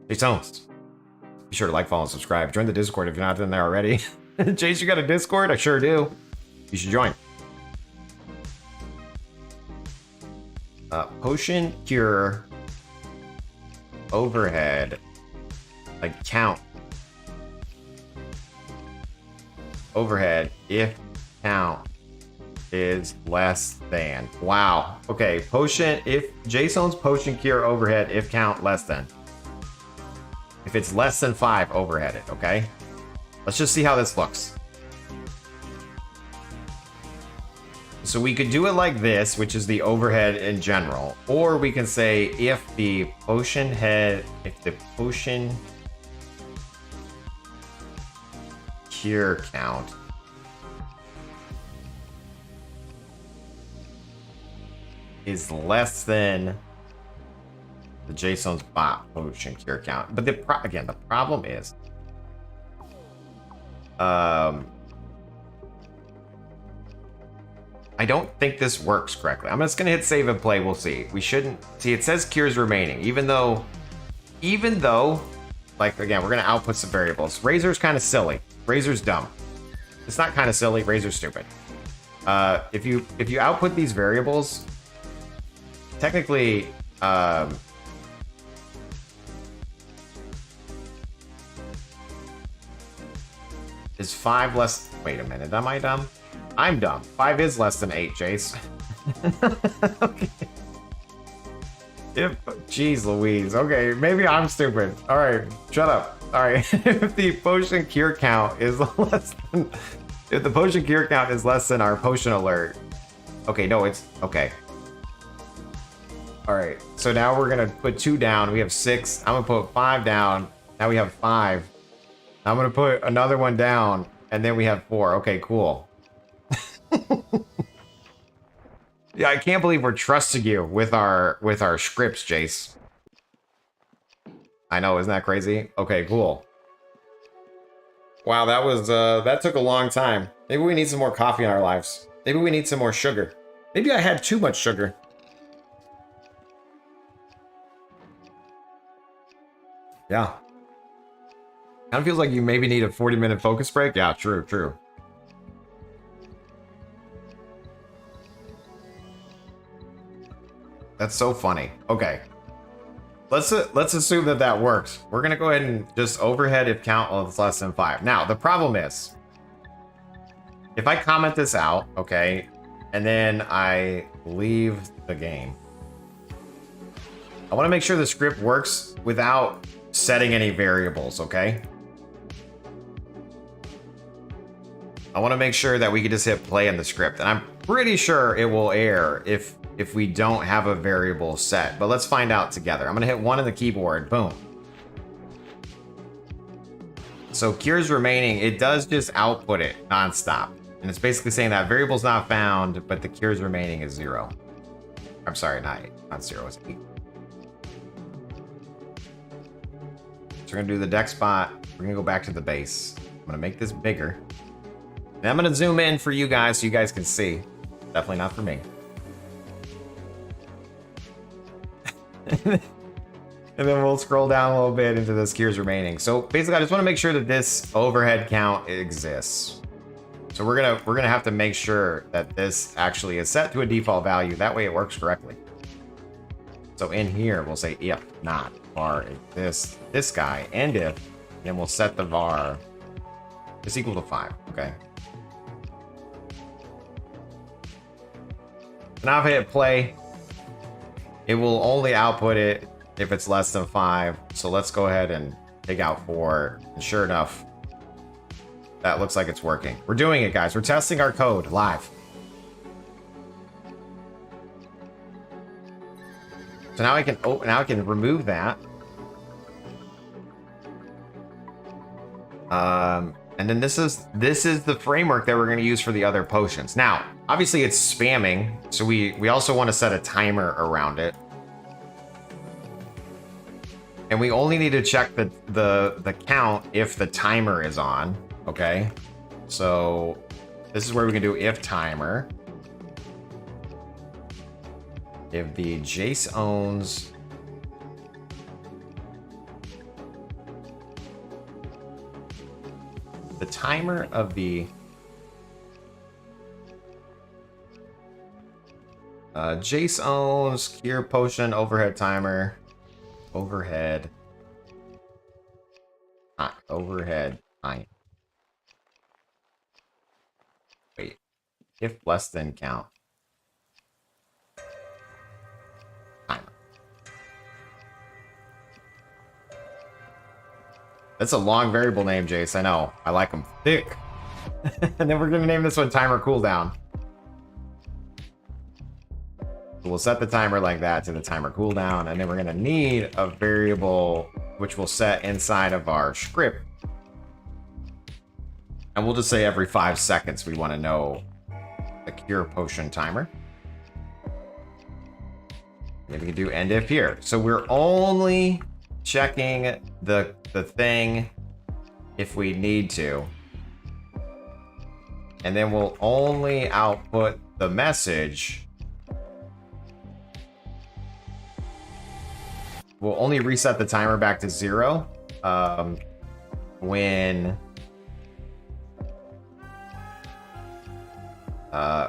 Jaseowns. Be sure to like, follow, and subscribe. Join the Discord if you're not in there already. Jace, you got a Discord? I sure do. You should join. Potion cure overhead. Like count overhead if count is less than. Wow. Okay, potion if Jaseowns potion cure overhead if count less than. If it's less than 5, overhead it. Okay, let's just see how this looks. So we could do it like this, which is the overhead in general, or we can say if the potion cure count is less than the Jaseowns bot potion cure count. But again, the problem is, I don't think this works correctly. I'm just gonna hit save and play. We'll see. We shouldn't see. It says cures remaining, even though, like again, we're gonna output some variables. Razor's kind of silly. Razor's dumb. It's not kind of silly. Razor's stupid. If you output these variables, technically, is 5 less? Wait a minute. Am I dumb? I'm dumb. 5 is less than 8, Jace. Okay. Jeez Louise. Okay, maybe I'm stupid. All right, shut up. All right, if the potion cure count is less than, if the potion cure count is less than our potion alert. Okay, no, it's okay. All right, so now we're gonna put 2 down. We have 6. I'm gonna put 5 down. Now we have 5. I'm gonna put another one down, and then we have 4. Okay, cool. Yeah, I can't believe we're trusting you with our scripts, Jace. I know, isn't that crazy? Okay, cool. Wow, that was that took a long time. Maybe we need some more coffee in our lives. Maybe we need some more sugar. Maybe I had too much sugar. Yeah. Kind of feels like you maybe need a 40-minute focus break. Yeah, true, true. That's so funny. Okay. Let's assume that that works. We're going to go ahead and just overhead if count is less than 5. Now, the problem is, if I comment this out, okay, and then I leave the game, I want to make sure the script works without setting any variables, okay? I want to make sure that we can just hit play in the script, and I'm pretty sure it will error if we don't have a variable set, but let's find out together. I'm gonna hit 1 on the keyboard, boom. So cures remaining, it does just output it nonstop. And it's basically saying that variable's not found, but the cures remaining is 0. I'm sorry, not 0, it's 8. So we're gonna do the deck spot. We're gonna go back to the base. I'm gonna make this bigger. And I'm gonna zoom in for you guys so you guys can see. Definitely not for me. And then we'll scroll down a little bit into this cures remaining. So basically, I just want to make sure that this overhead count exists. So we're gonna have to make sure that this actually is set to a default value. That way it works correctly. So in here, we'll say if not var exists this guy, and if, then we'll set the var is equal to 5. Okay. Now if I hit play, it will only output it if it's less than 5. So let's go ahead and take out 4. And sure enough, that looks like it's working. We're doing it, guys. We're testing our code live. So now I can remove that. And then this is the framework that we're going to use for the other potions. Now, obviously it's spamming, so we also want to set a timer around it. And we only need to check the count if the timer is on, okay? So this is where we can do if timer. If the Jaseowns the timer of the Jaseowns cure potion overhead timer overhead time. Wait, if less than count timer. That's a long variable name, Jace. I know. I like them thick. And then we're going to name this one timer cooldown. So we'll set the timer like that to the timer cooldown. And then we're going to need a variable which we'll set inside of our script. And we'll just say every 5 seconds we want to know the cure potion timer. Then we can do end if here. So we're only checking the thing if we need to. And then we'll only output the message. We'll only reset the timer back to 0 when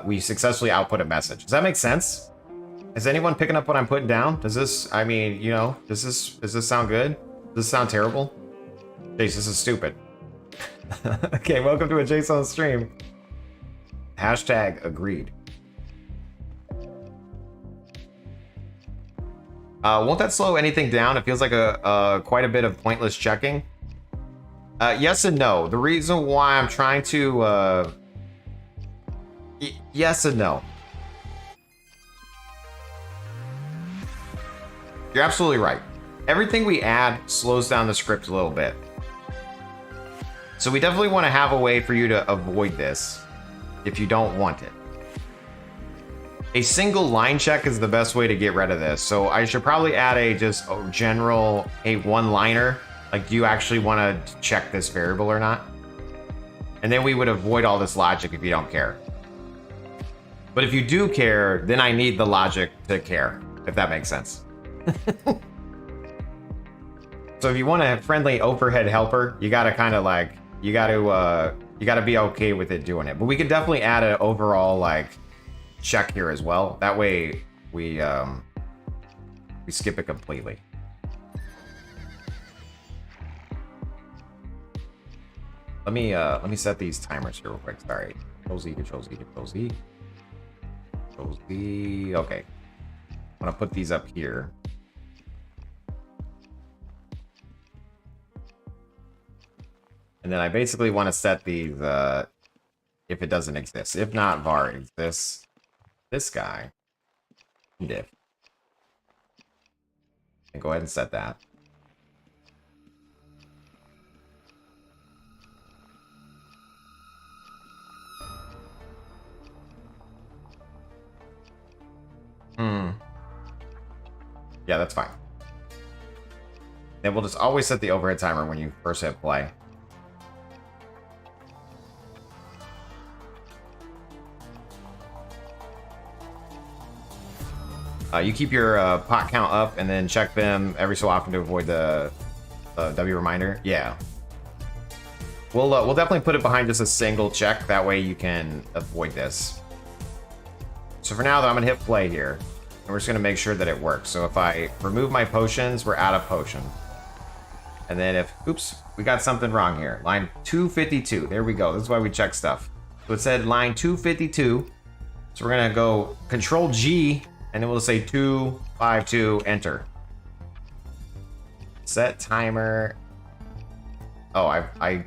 we successfully output a message. Does that make sense? Is anyone picking up what I'm putting down? Does this, I mean, you know, does this sound good? Does this sound terrible? Jeez, this is stupid. Okay, welcome to a Jaseowns stream. Hashtag agreed. Won't that slow anything down? It feels like quite a bit of pointless checking. Yes and no. The reason why I'm trying to yes and no. You're absolutely right. Everything we add slows down the script a little bit. So we definitely want to have a way for you to avoid this if you don't want it. A single line check is the best way to get rid of this. So I should probably add a general one-liner. Like, do you actually want to check this variable or not? And then we would avoid all this logic if you don't care. But if you do care, then I need the logic to care, if that makes sense. So if you want a friendly overhead helper, you gotta kind of like, you gotta be okay with it doing it. But we could definitely add an overall like check here as well. That way we skip it completely. Let me set these timers here real quick. Sorry. Control Z, Control Z, Control Z. Control Z. Okay. I'm gonna put these up here. And then I basically want to set these if it doesn't exist. If not, var exists. This guy. Diff. And go ahead and set that. Yeah, that's fine. Then we'll just always set the overhead timer when you first hit play. You keep your pot count up and then check them every so often to avoid the W reminder. Yeah. We'll definitely put it behind just a single check. That way you can avoid this. So for now, though, I'm going to hit play here. And we're just going to make sure that it works. So if I remove my potions, we're out of potion. And then if, oops, we got something wrong here. Line 252. There we go. This is why we check stuff. So it said line 252. So we're going to go Control G. And then we'll say 252, enter. Set timer. Oh, I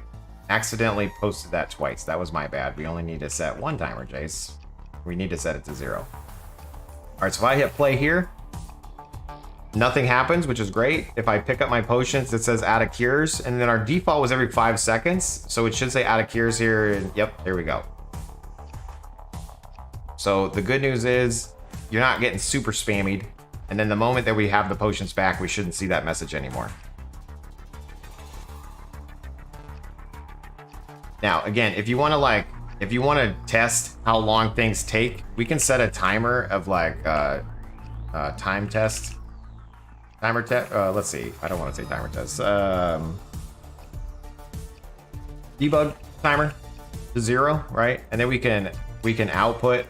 accidentally posted that twice. That was my bad. We only need to set one timer, Jace. We need to set it to 0. All right, so if I hit play here, nothing happens, which is great. If I pick up my potions, it says out of cures. And then our default was every 5 seconds. So it should say out of cures here. And yep, there we go. So the good news is, you're not getting super spammied. And then the moment that we have the potions back, we shouldn't see that message anymore. Now, again, if you want to test how long things take, we can set a timer of like time test. Timer test. Let's see. I don't want to say timer test. Debug timer to 0, right? And then we can output.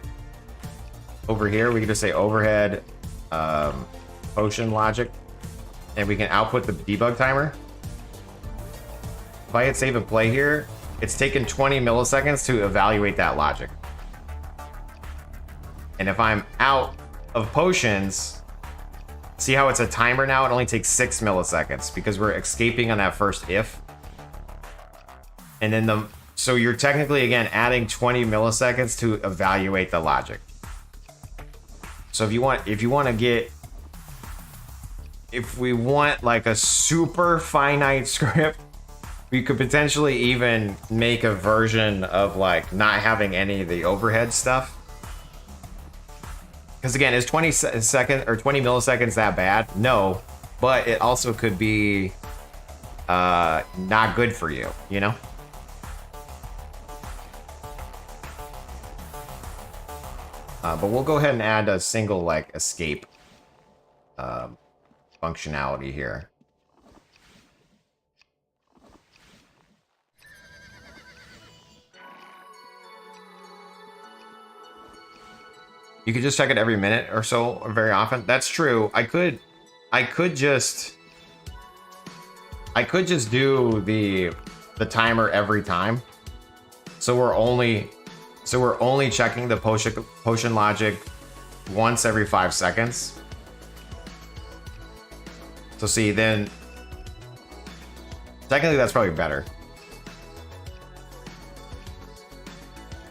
Over here, we can just say overhead potion logic, and we can output the debug timer. If I hit save and play here, it's taken 20 milliseconds to evaluate that logic. And if I'm out of potions, see how it's a timer now? It only takes 6 milliseconds because we're escaping on that first if. And then so you're technically, again, adding 20 milliseconds to evaluate the logic. So if we want like a super finite script, we could potentially even make a version of like not having any of the overhead stuff. Because again, is 20 second or 20 milliseconds that bad? No, but it also could be not good for you, you know? But we'll go ahead and add a single like escape functionality here. You could just check it every minute or so, or very often. That's true. I could just do the timer every time. So we're only checking the potion logic once every 5 seconds. So see, then technically that's probably better.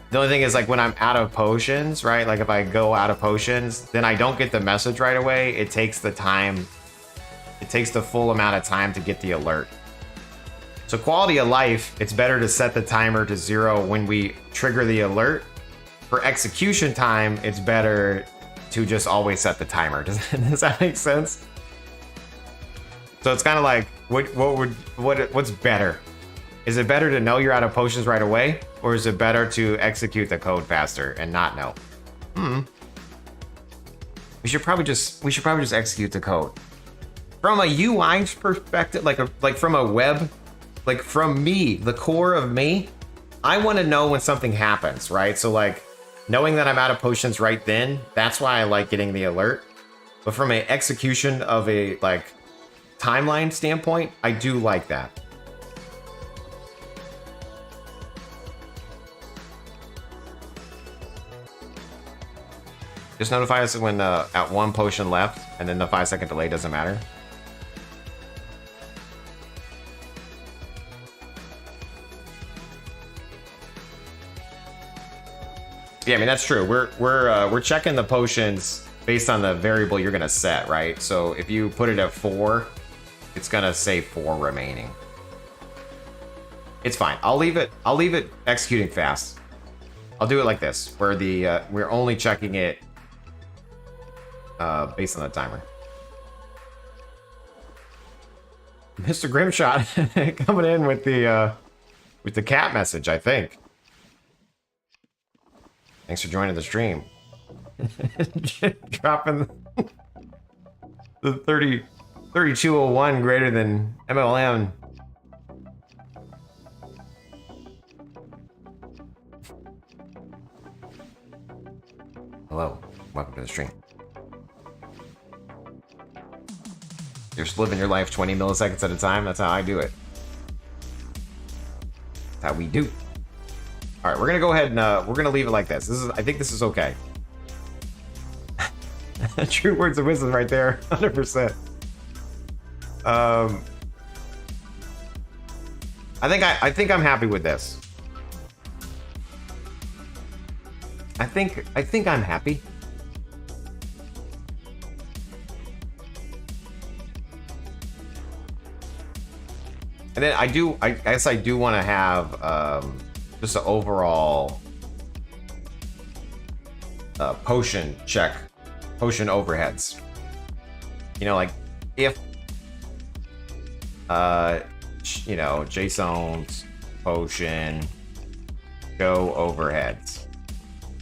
The only thing is, like, when I'm out of potions, right? Like, if I go out of potions, then I don't get the message right away. It takes the time. It takes the full amount of time to get the alert. So quality of life, it's better to set the timer to 0 when we trigger the alert. For execution time, it's better to just always set the timer. Does that make sense? So it's kind of like, what's better? Is it better to know you're out of potions right away, or is it better to execute the code faster and not know? We should probably just execute the code. From a UI perspective, like from a web, like from me, the core of me, I want to know when something happens, right? So like knowing that I'm out of potions right then, that's why I like getting the alert. But from an execution of a like timeline standpoint, I do like that. Just notify us when at 1 potion left, and then the 5-second delay doesn't matter. Yeah, I mean that's true. We're checking the potions based on the variable you're gonna set, right? So if you put it at 4, it's gonna say 4 remaining. It's fine. I'll leave it executing fast. I'll do it like this, where the we're only checking it based on the timer. Mr. Grimshot coming in with the cat message, I think. Thanks for joining the stream. Dropping the 3201 greater than MLM. Hello, welcome to the stream. You're just living your life 20 milliseconds at a time. That's how I do it. That's how we do. All right, we're gonna go ahead and we're gonna leave it like this. I think this is okay. True words of wisdom right there, 100%. I think I'm happy with this. I think I'm happy. And then I guess I do want to have just an overall potion check, potion overheads. You know, like if you know, Jaseowns potion go overheads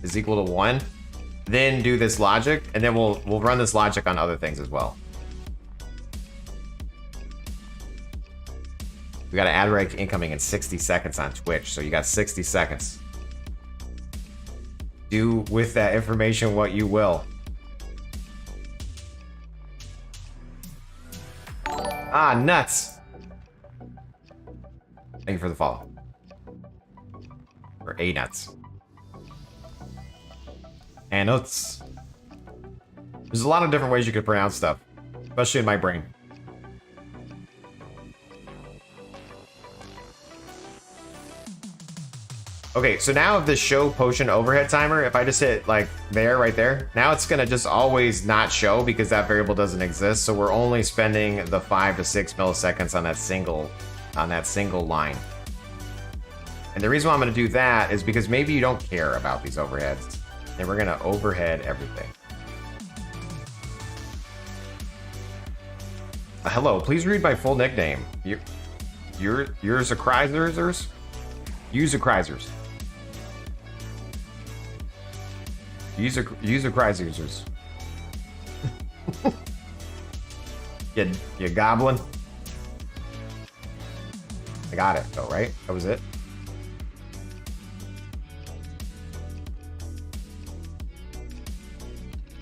is equal to 1, then do this logic, and then we'll run this logic on other things as well. We got an ad break incoming in 60 seconds on Twitch, so you got 60 seconds. Do with that information what you will. Ah, nuts. Thank you for the follow. Or a nuts. And nuts. There's a lot of different ways you could pronounce stuff, especially in my brain. Okay, so now if the show potion overhead timer, if I just hit like there, right there, now it's gonna just always not show because that variable doesn't exist. So we're only spending the 5 to 6 milliseconds on that single line. And the reason why I'm gonna do that is because maybe you don't care about these overheads, and we're gonna overhead everything. Hello, please read my full nickname. Yours a Kreisers? User Kreisers. User Kreisers. You goblin. I got it though, right? That was it.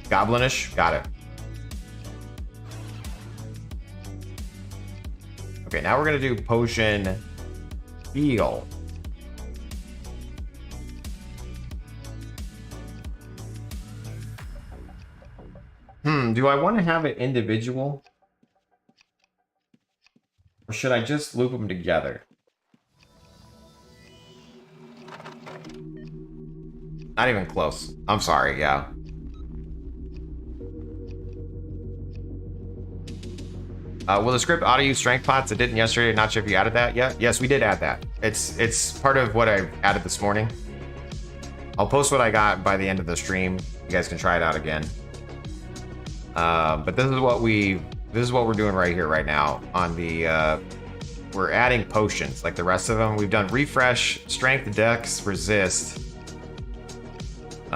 Goblinish, got it. Okay, now we're gonna do potion heal. Do I want to have it individual? Or should I just loop them together? Not even close. I'm sorry, yeah. Will the script auto use strength pots? It didn't yesterday. Not sure if you added that yet. Yes, we did add that. It's part of what I added this morning. I'll post what I got by the end of the stream. You guys can try it out again. But this is what we're doing right here, right now. On the we're adding potions like the rest of them. We've done refresh, strength, dex, resist. You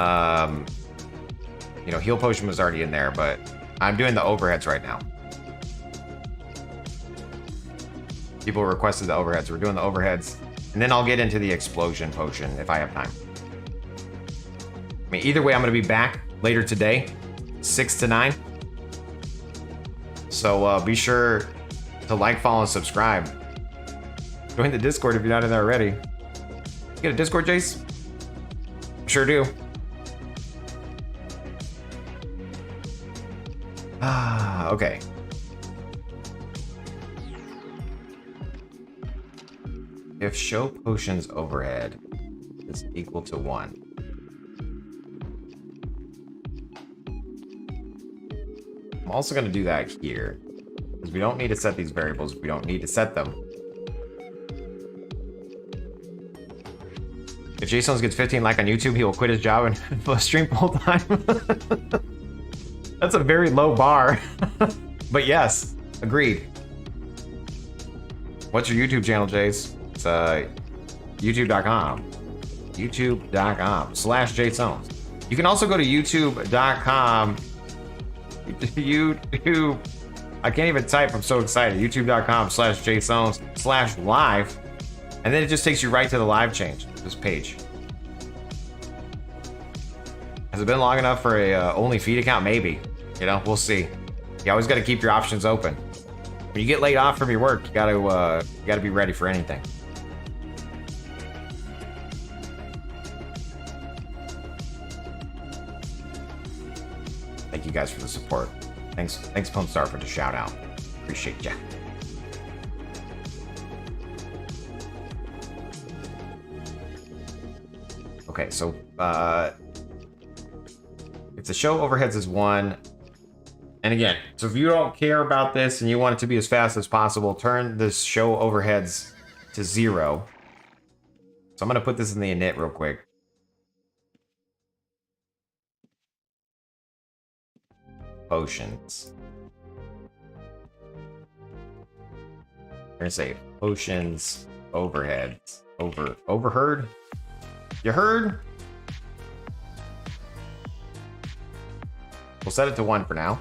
know, heal potion was already in there, but I'm doing the overheads right now. People requested the overheads. We're doing the overheads. And then I'll get into the explosion potion if I have time. I mean, either way, I'm going to be back later today, 6 to 9. So be sure to like, follow, and subscribe. Join the Discord if you're not in there already. You get a Discord, Jace? Sure do. Okay. If show potions overhead is equal to 1. I'm also going to do that here, because we don't need to set these variables. We don't need to set them. If Jaseowns gets 15 likes on YouTube, he will quit his job and stream full time. That's a very low bar. But yes, agreed. What's your YouTube channel, Jace? It's youtube.com. youtube.com/Jaseowns. You can also go to youtube.com. YouTube. I can't even type. I'm so excited. youtube.com/Jaseowns/live. And then it just takes you right to the live change. This page. Has it been long enough for a only feed account? Maybe. You know, we'll see. You always got to keep your options open. When you get laid off from your work, you got to be ready for anything. Thank you guys for the support. Thanks, Pumpstar, for the shout out. Appreciate ya. Okay, so if the show overheads is 1, and again, so if you don't care about this and you want it to be as fast as possible, turn this show overheads to 0. So I'm gonna put this in the init real quick. Potions. We're gonna say potions overheads. Overheard? You heard? We'll set it to 1 for now.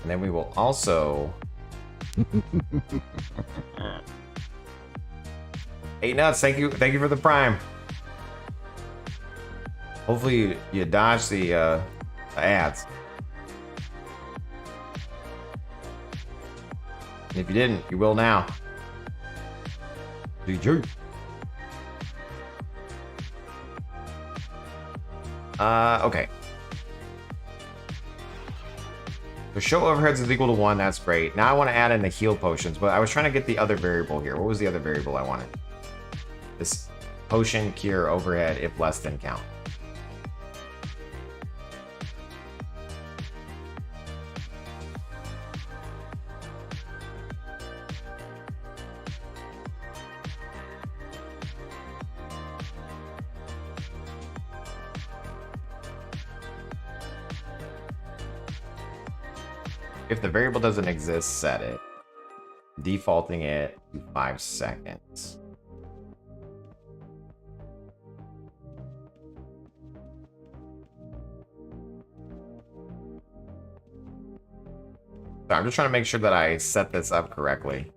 And then we will also 8 nuts. Thank you for the prime. Hopefully you dodge the ads. And if you didn't, you will now. DJ. Okay. So show overheads is equal to 1. That's great. Now I want to add in the heal potions, but I was trying to get the other variable here. What was the other variable I wanted? This potion cure overhead if less than count. If the variable doesn't exist, set it. Defaulting it to 5 seconds. So I'm just trying to make sure that I set this up correctly.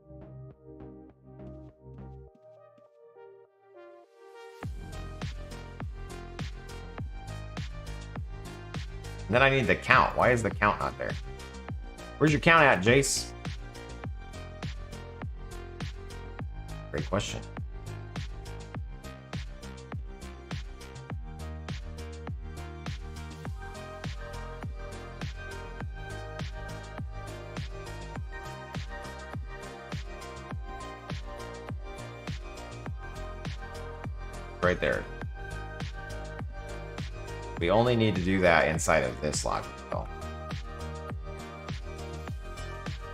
And then I need the count. Why is the count not there? Where's your count at, Jace? Great question. Right there. We only need to do that inside of this logic, though.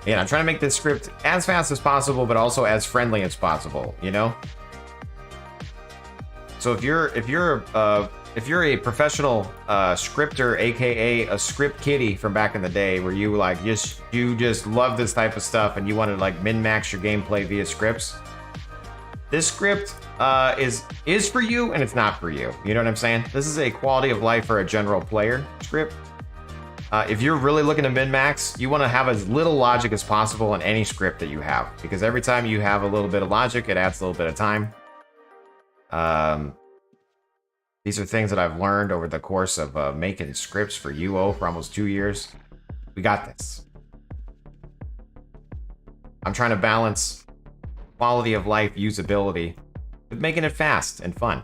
Yeah, I'm trying to make this script as fast as possible, but also as friendly as possible. You know. So if you're a professional scripter, aka a script kiddie from back in the day, where you like you just love this type of stuff and you want to like min-max your gameplay via scripts, this script is for you and it's not for you. You know what I'm saying? This is a quality of life for a general player script. If you're really looking to min-max, you want to have as little logic as possible in any script that you have, because every time you have a little bit of logic, it adds a little bit of time. These are things that I've learned over the course of making scripts for UO for almost 2 years. We got this. I'm trying to balance quality of life usability with making it fast and fun.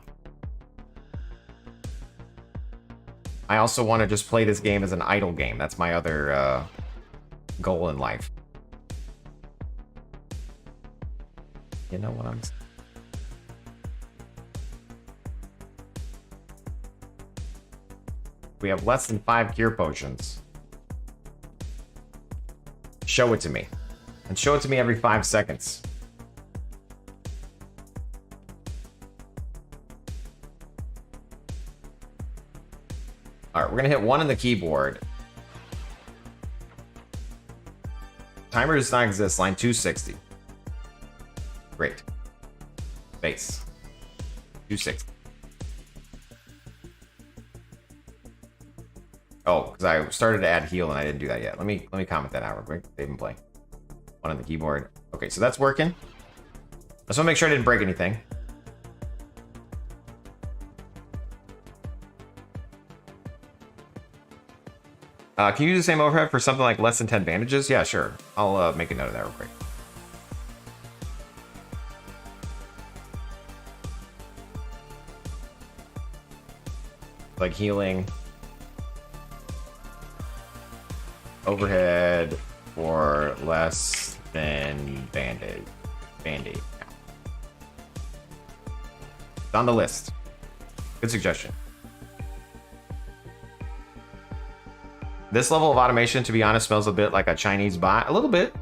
I also want to just play this game as an idle game. That's my other goal in life. You know what I'm saying? We have less than 5 cure potions. Show it to me. And show it to me every 5 seconds. Alright, we're gonna hit 1 on the keyboard. Timer does not exist. Line 260. Great. Base. 260. Oh, because I started to add heal and I didn't do that yet. Let me comment that out real quick. Save and play. 1 on the keyboard. Okay, so that's working. I just want to make sure I didn't break anything. Can you do the same overhead for something like less than 10 bandages? Yeah, sure. I'll make a note of that real quick. Like healing. Overhead for less than band-aid. Band-aid. It's on the list. Good suggestion. This level of automation, to be honest, smells a bit like a Chinese bot. A little bit.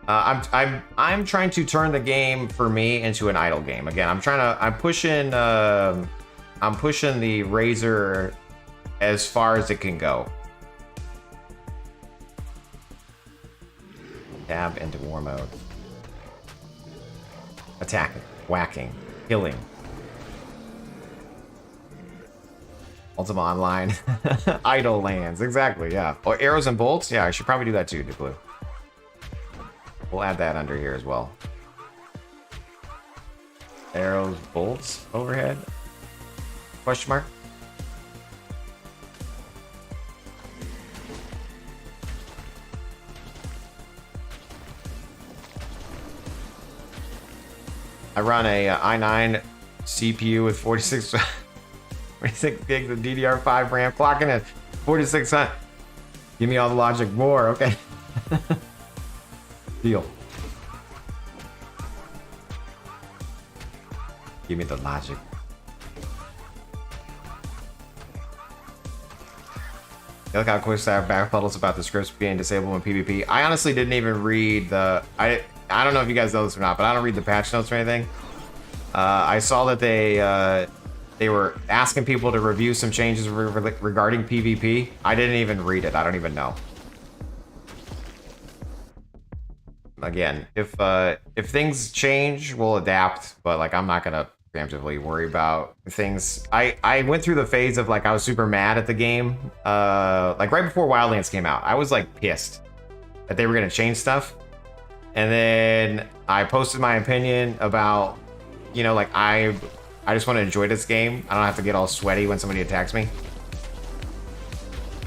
I'm trying to turn the game for me into an idle game. Again, I'm pushing the razor as far as it can go. Tab into war mode. Attacking, whacking, killing. Ultima Online. Idle lands. Exactly, yeah. Or arrows and bolts. Yeah, I should probably do that too, Blue. We'll add that under here as well. Arrows, bolts, overhead. Question mark. I run a i9 CPU with 46 gigs of DDR5 RAM, clocking at 4600. Give me all the logic more, okay? Deal. Give me the logic. You look how quick I have back puddles about the scripts being disabled in PvP. I honestly didn't even read the... I don't know if you guys know this or not, but I don't read the patch notes or anything. I saw that they they were asking people to review some changes regarding PvP. I didn't even read it. I don't even know. Again, if things change, we'll adapt. But like, I'm not gonna preemptively worry about things. I went through the phase of like I was super mad at the game. Like right before Wildlands came out, I was like pissed that they were gonna change stuff. And then I posted my opinion about, you know, like I just want to enjoy this game. I don't have to get all sweaty when somebody attacks me.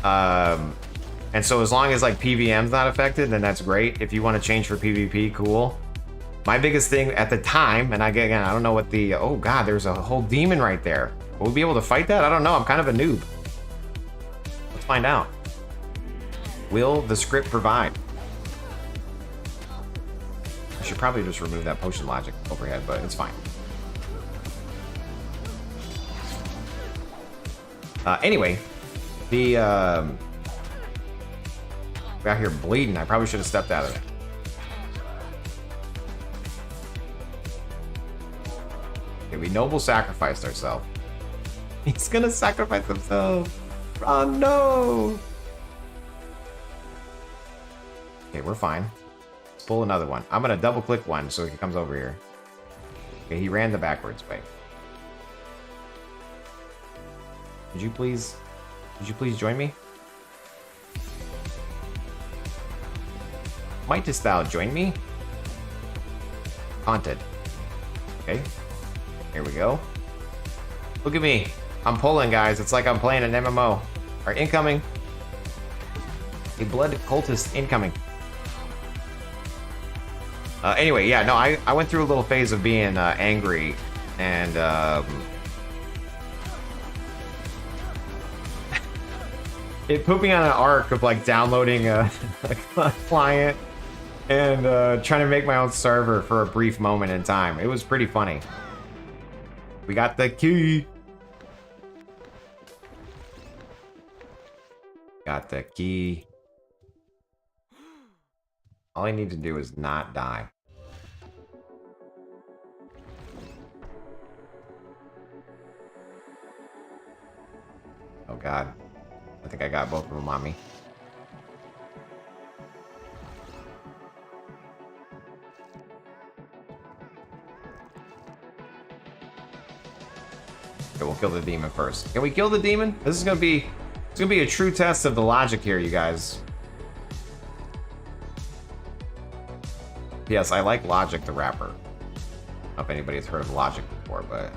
And so as long as like PVM's not affected, then that's great. If you want to change for PvP, cool. My biggest thing at the time, and again, I don't know what the, oh God, there's a whole demon right there. Will we be able to fight that? I don't know. I'm kind of a noob. Let's find out. Will the script provide? I should probably just remove that potion logic overhead, but it's fine. Anyway, the we're out here bleeding. I probably should have stepped out of it. Okay, we noble sacrificed ourselves. He's gonna sacrifice himself. Oh no! Okay, we're fine. Let's pull another one. I'm gonna double click one so he comes over here. Okay, he ran the backwards way. Would you please join me? Mightest thou join me? Haunted. Okay. Here we go. Look at me. I'm pulling, guys. It's like I'm playing an MMO. Alright, incoming. A blood cultist incoming. Anyway, yeah, no, I went through a little phase of being angry and it put me on an arc of like downloading a client and trying to make my own server for a brief moment in time. It was pretty funny. We got the key. Got the key. All I need to do is not die. Oh God. I think I got both of them on me. Okay, we'll kill the demon first. Can we kill the demon? This is gonna be a true test of the logic here, you guys. Yes, I like Logic the rapper. I don't know if anybody has heard of Logic before, but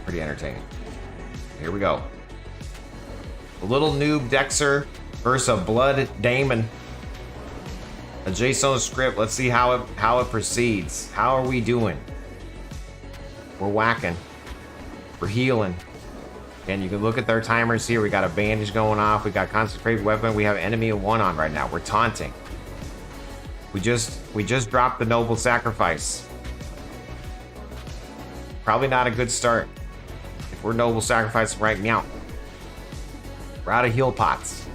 pretty entertaining. Here we go. A little noob Dexxer versus a blood Damon. A Jaseowns script. Let's see how it proceeds. How are we doing? We're whacking. We're healing. And you can look at their timers here. We got a bandage going off. We got concentrated weapon. We have enemy 1 on right now. We're taunting. We just dropped the noble sacrifice. Probably not a good start. If we're noble sacrificing right now. We're out of heal pots.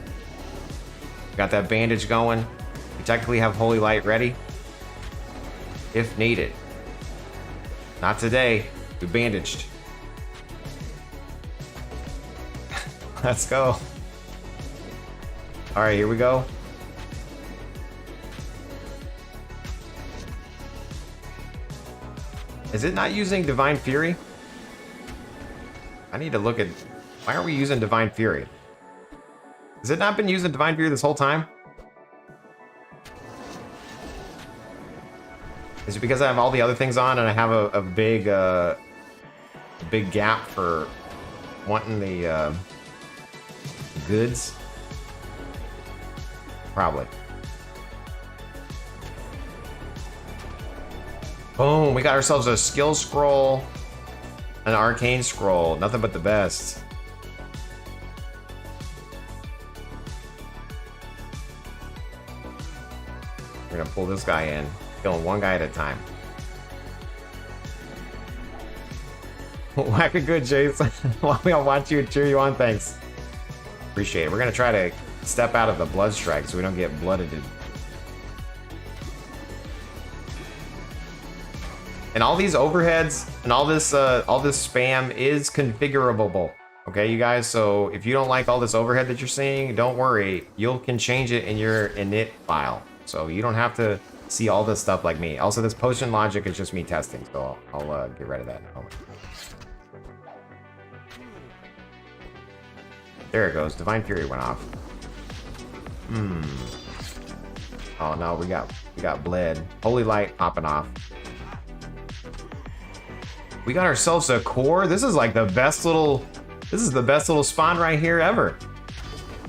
Got that bandage going. We technically have Holy Light ready. If needed. Not today. We bandaged. Let's go. Alright, here we go. Is it not using Divine Fury? I need to look at... Why aren't we using Divine Fury? Has it not been using Divine Fury this whole time? Is it because I have all the other things on and I have a big gap for wanting the goods? Probably. Boom, we got ourselves a skill scroll, an arcane scroll, nothing but the best. We're gonna pull this guy in, killing one guy at a time. Whack a good, Jason. While we all watch you and cheer you on, thanks. Appreciate it. We're gonna try to step out of the blood strike so we don't get blooded And all these overheads and all this spam is configurable. Okay, you guys. So if you don't like all this overhead that you're seeing, don't worry. You can change it in your init file. So you don't have to see all this stuff like me. Also, this potion logic is just me testing. So I'll get rid of that in a moment. There it goes. Divine Fury went off. Oh no, we got bled. Holy Light popping off. We got ourselves a core. This is like the best little. This is the best little spawn right here ever.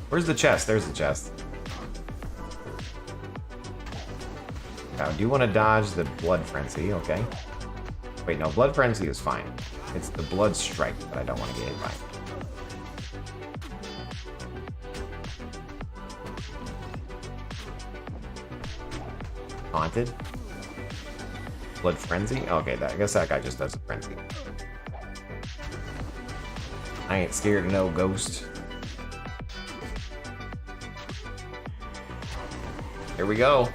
Where's the chest? There's the chest. Now, do you want to dodge the Blood Frenzy? Okay. Wait, no, Blood Frenzy is fine. It's the Blood Strike that I don't want to get hit by. Haunted? Blood Frenzy? Okay, I guess that guy just does a frenzy. I ain't scared of no ghost. Here we go.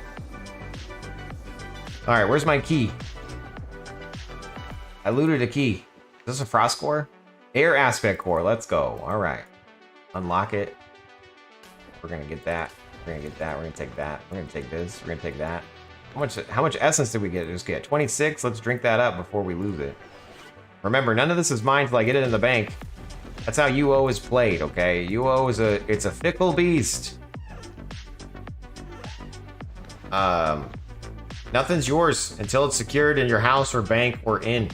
Alright, where's my key? I looted a key. Is this a Frost Core? Air Aspect Core, let's go. Alright. Unlock it. We're gonna get that. We're gonna get that. We're gonna take that. We're gonna take this. We're gonna take that. How much essence did we get? Just get 26. Let's drink that up before we lose it. Remember, none of this is mine till I get it in the bank. That's how UO is played, okay? UO is it's a fickle beast. Nothing's yours until it's secured in your house or bank or inn.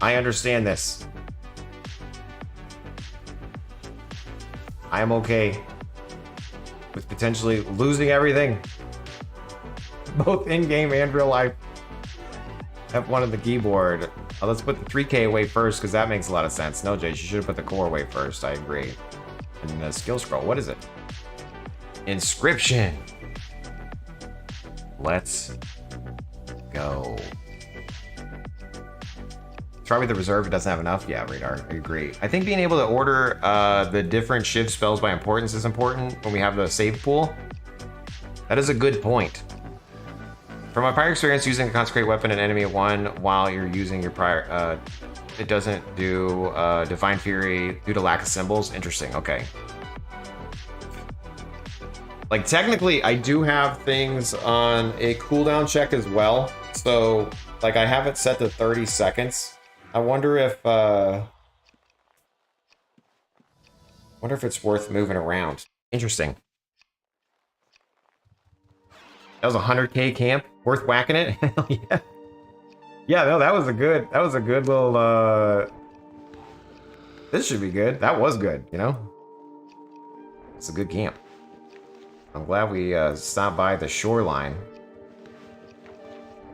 I understand this. I am okay with potentially losing everything. Both in-game and real life. F1 on the keyboard. Let's put the 3K away first, because that makes a lot of sense. No, Jay, you should have put the core away first. I agree. And the skill scroll. What is it? Inscription. Let's go. Try with the reserve. It doesn't have enough. Yeah, Radar. I agree. I think being able to order the different shiv spells by importance is important when we have the save pool. That is a good point. From my prior experience using a consecrate weapon and enemy at 1 while you're using your prior, it doesn't do Divine Fury due to lack of symbols. Interesting, okay. Like, technically, I do have things on a cooldown check as well. So, like, I have it set to 30 seconds. I wonder if it's worth moving around. Interesting. That was a 100K camp. Worth whacking it? Hell yeah. Yeah, no, that was a good little, this should be good. That was good, you know? It's a good camp. I'm glad we stopped by the shoreline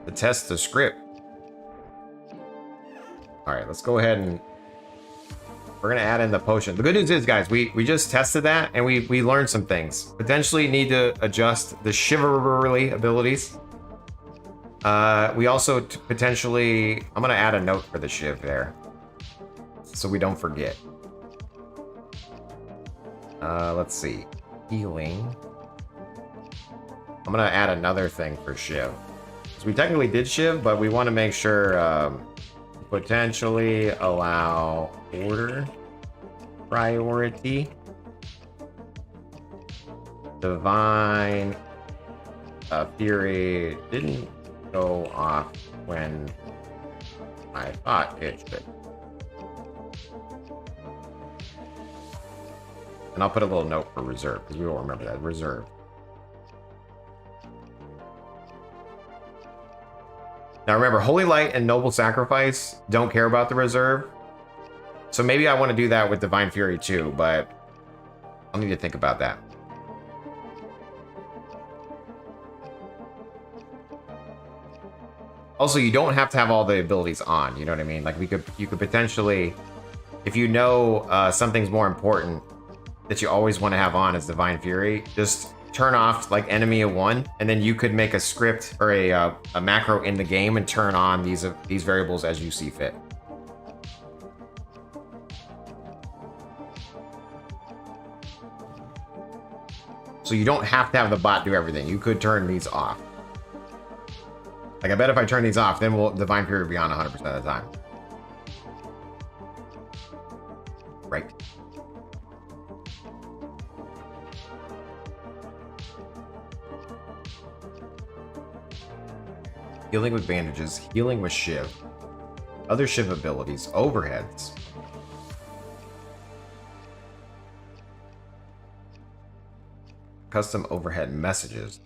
to test the script. Alright, let's go ahead and we're gonna add in the potion. The good news is, guys, we just tested that and we learned some things. Potentially need to adjust the chivalry abilities. We also potentially, I'm gonna add a note for the shiv there, so we don't forget. Let's see, healing. I'm gonna add another thing for shiv. So we technically did shiv, but we want to make sure potentially allow order priority. Divine Fury didn't go off when I thought it should. And I'll put a little note for reserve, because we will remember that. Reserve. Now remember, Holy Light and Noble Sacrifice don't care about the reserve. So maybe I want to do that with Divine Fury too, but I'll need to think about that. Also, you don't have to have all the abilities on, you know what I mean? Like you could potentially, if you know something's more important that you always want to have on as Divine Fury, just turn off like enemy of 1, and then you could make a script or a macro in the game and turn on these variables as you see fit. So you don't have to have the bot do everything. You could turn these off. Like, I bet if I turn these off, then Divine Fury will be on 100% of the time. Right. Healing with bandages, healing with Shiv. Other Shiv abilities, overheads. Custom overhead messages.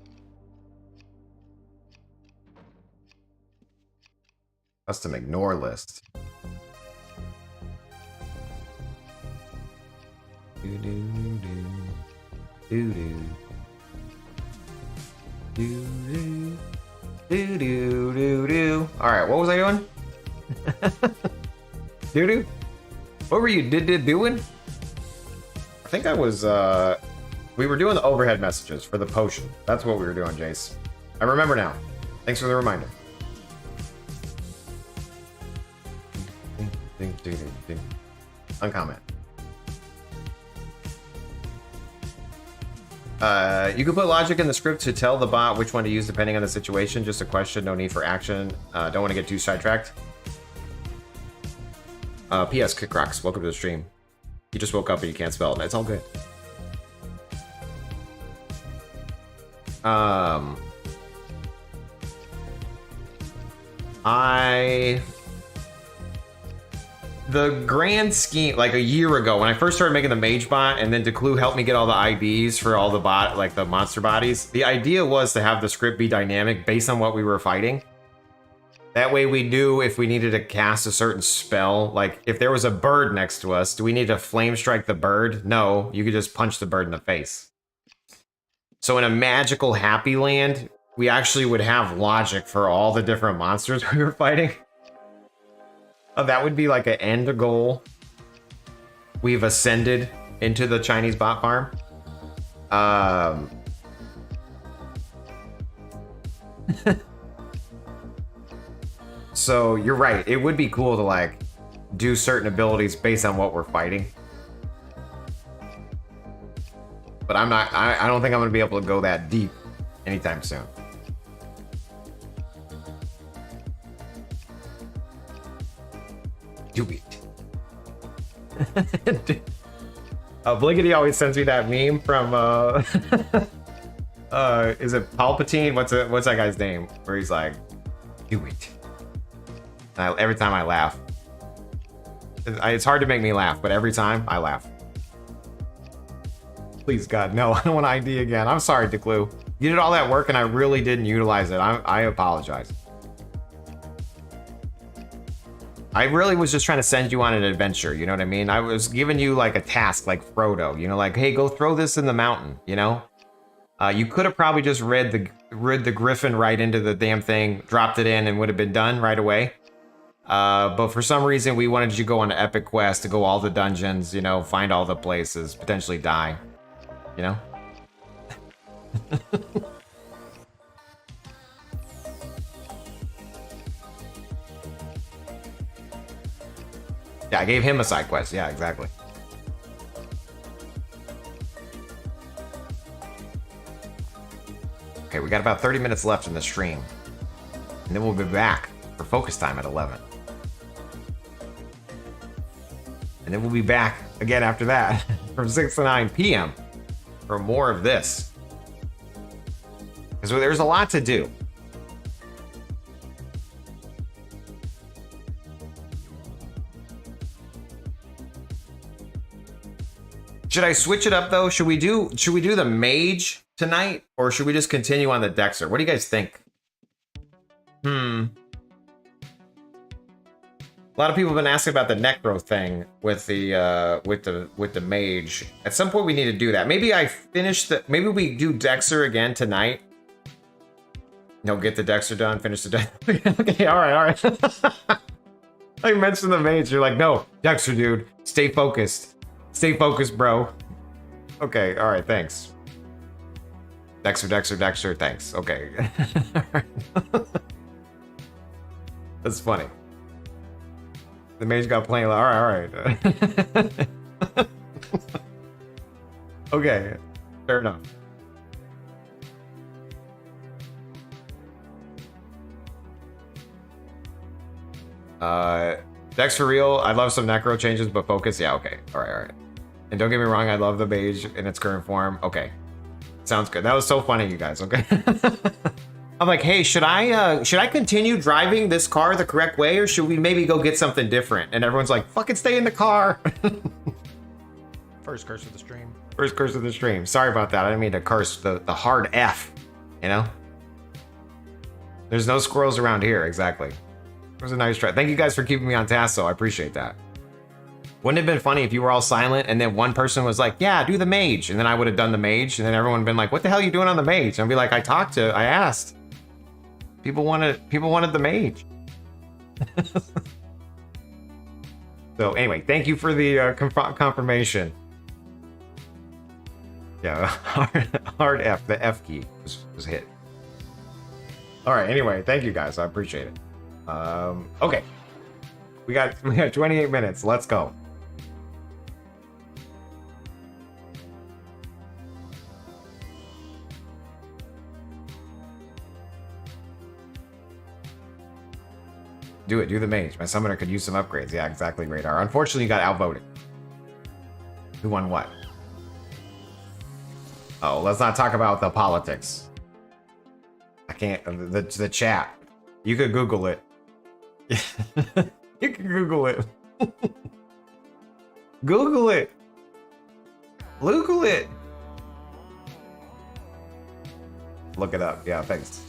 Custom ignore list. Do do do do do do do do do do. All right, what was I doing? Doo doo. What were you doing? I think I was. We were doing the overhead messages for the potion. That's what we were doing, Jace. I remember now. Thanks for the reminder. Uncomment. You can put logic in the script to tell the bot which one to use depending on the situation. Just a question, no need for action. Don't want to get too sidetracked. P.S. Kickrocks, welcome to the stream. You just woke up and you can't spell it. It's all good. The grand scheme, like a year ago, when I first started making the mage bot, and then Declu helped me get all the IDs for all the like the monster bodies, the idea was to have the script be dynamic based on what we were fighting. That way we knew if we needed to cast a certain spell, like if there was a bird next to us, do we need to flame strike the bird? No, you could just punch the bird in the face. So in a magical happy land, we actually would have logic for all the different monsters we were fighting. That would be like an end goal. We've ascended into the Chinese bot farm. So you're right. It would be cool to like do certain abilities based on what we're fighting. But I'm not. I don't think I'm gonna be able to go that deep anytime soon. Do it. Blinkety always sends me that meme from is it Palpatine? What's that guy's name? Where he's like, do it. And every time I laugh. It's hard to make me laugh, but every time I laugh. Please God, no, I don't want ID again. I'm sorry, Declu. You did all that work and I really didn't utilize it. I apologize. I really was just trying to send you on an adventure, you know what I mean? I was giving you like a task like Frodo, you know, like, hey, go throw this in the mountain, you know? You could have probably just rid the griffin right into the damn thing, dropped it in, and would have been done right away. But for some reason, we wanted you to go on an epic quest to go all the dungeons, you know, find all the places, potentially die, you know? Yeah, I gave him a side quest. Yeah, exactly. Okay, we got about 30 minutes left in the stream. And then we'll be back for focus time at 11. And then we'll be back again after that from 6 to 9 p.m. for more of this. Because there's a lot to do. Should I switch it up though? Should we do the mage tonight, or should we just continue on the Dexxer? What do you guys think? A lot of people have been asking about the necro thing with the mage. At some point we need to do that. Maybe maybe we do Dexxer again tonight. No, get the Dexxer done, finish the Dexxer. Okay, all right. I mentioned the mage. You're like, no, Dexxer, dude, stay focused. Stay focused, bro. Okay, all right, thanks. Dexxer, thanks. Okay. That's funny. The mage got playing. All right. Okay, fair enough. Dex for real. I love some necro changes, but focus. Yeah, okay. All right, all right. And don't get me wrong, I love the beige in its current form. Okay, sounds good. That was so funny, you guys. Okay. I'm like, hey, should I continue driving this car the correct way, or should we maybe go get something different? And everyone's like, fucking stay in the car. First curse of the stream. First curse of the stream. Sorry about that. I didn't mean to curse the hard F. You know. There's no squirrels around here. Exactly. It was a nice try. Thank you guys for keeping me on task, though. I appreciate that. Wouldn't it have been funny if you were all silent and then one person was like, yeah, do the mage. And then I would have done the mage. And then everyone would have been like, what the hell are you doing on the mage? And I'd be like, I asked. People wanted the mage. So anyway, thank you for the confirmation. Yeah, hard F. The F key was hit. All right. Anyway, thank you guys. I appreciate it. Okay. We got 28 minutes. Let's go. Do it. Do the mage. My summoner could use some upgrades. Yeah, exactly, Radar. Unfortunately, you got outvoted. Who won what? Oh, let's not talk about the politics. I can't. The chat. You could Google it. You can Google it. Google it. Google it. Look it up. Yeah, thanks.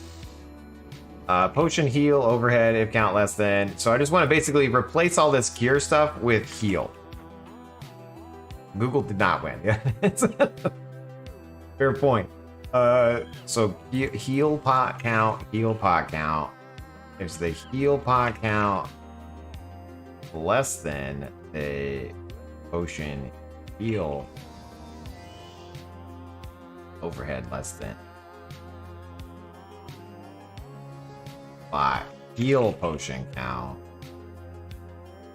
Potion heal overhead if count less than. So I just want to basically replace all this gear stuff with heal. Google did not win. Yeah. Fair point. So heal pot count. Is the heal pot count less than the potion heal overhead less than 5. Heal potion count.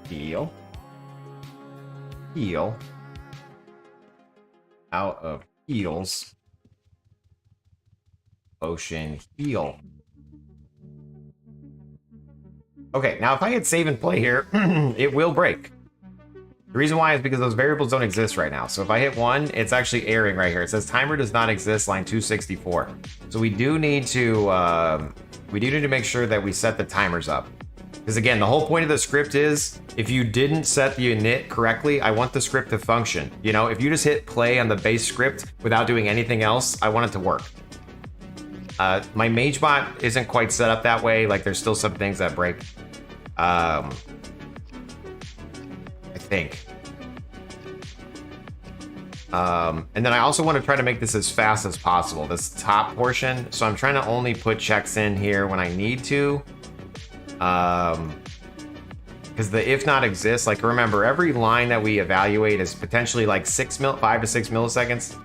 Heal out of heals. Potion heal. Okay, now if I hit save and play here, it will break. The reason why is because those variables don't exist right now. So if I hit 1, it's actually erroring right here. It says timer does not exist, line 264. So we do need to make sure that we set the timers up. Because again, the whole point of the script is, if you didn't set the init correctly, I want the script to function. You know, if you just hit play on the base script without doing anything else, I want it to work. My MageBot isn't quite set up that way. Like, there's still some things that break. I think. And then I also want to try to make this as fast as possible, this top portion. So I'm trying to only put checks in here when I need to. Because the if not exists, like, remember, every line that we evaluate is potentially like 5 to 6 milliseconds.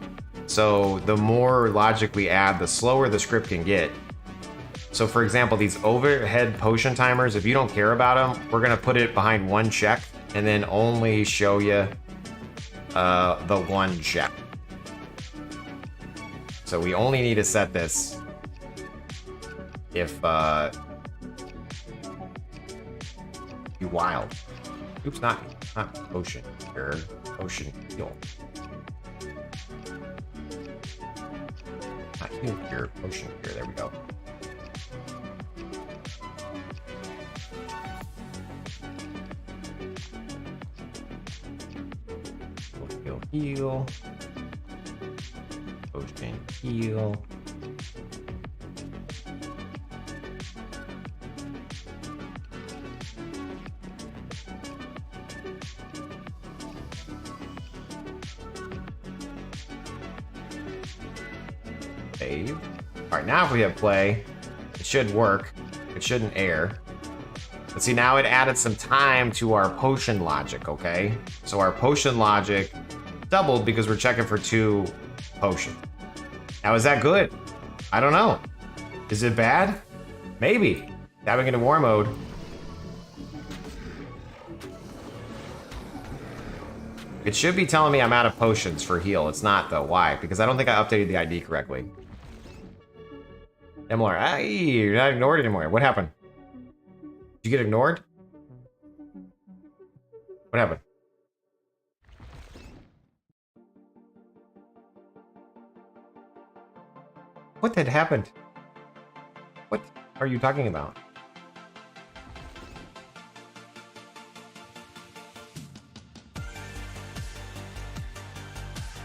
So the more logic we add, the slower the script can get. So for example, these overhead potion timers, if you don't care about them, we're gonna put it behind 1 check and then only show you the 1 check. So we only need to set this if you wild. Oops, not potion. Or potion heal. Not heal cure, potion cure. There we go. Heal. Potion heal. Save. All right, now if we have play, it should work. It shouldn't error. But see, now it added some time to our potion logic, okay? So our potion logic doubled because we're checking for 2 potion. Now, is that good? I don't know. Is it bad? Maybe. Diving into war mode. It should be telling me I'm out of potions for heal. It's not, though. Why? Because I don't think I updated the ID correctly. MLR. You're not ignored anymore. What happened? Did you get ignored? What happened? What had happened? What are you talking about?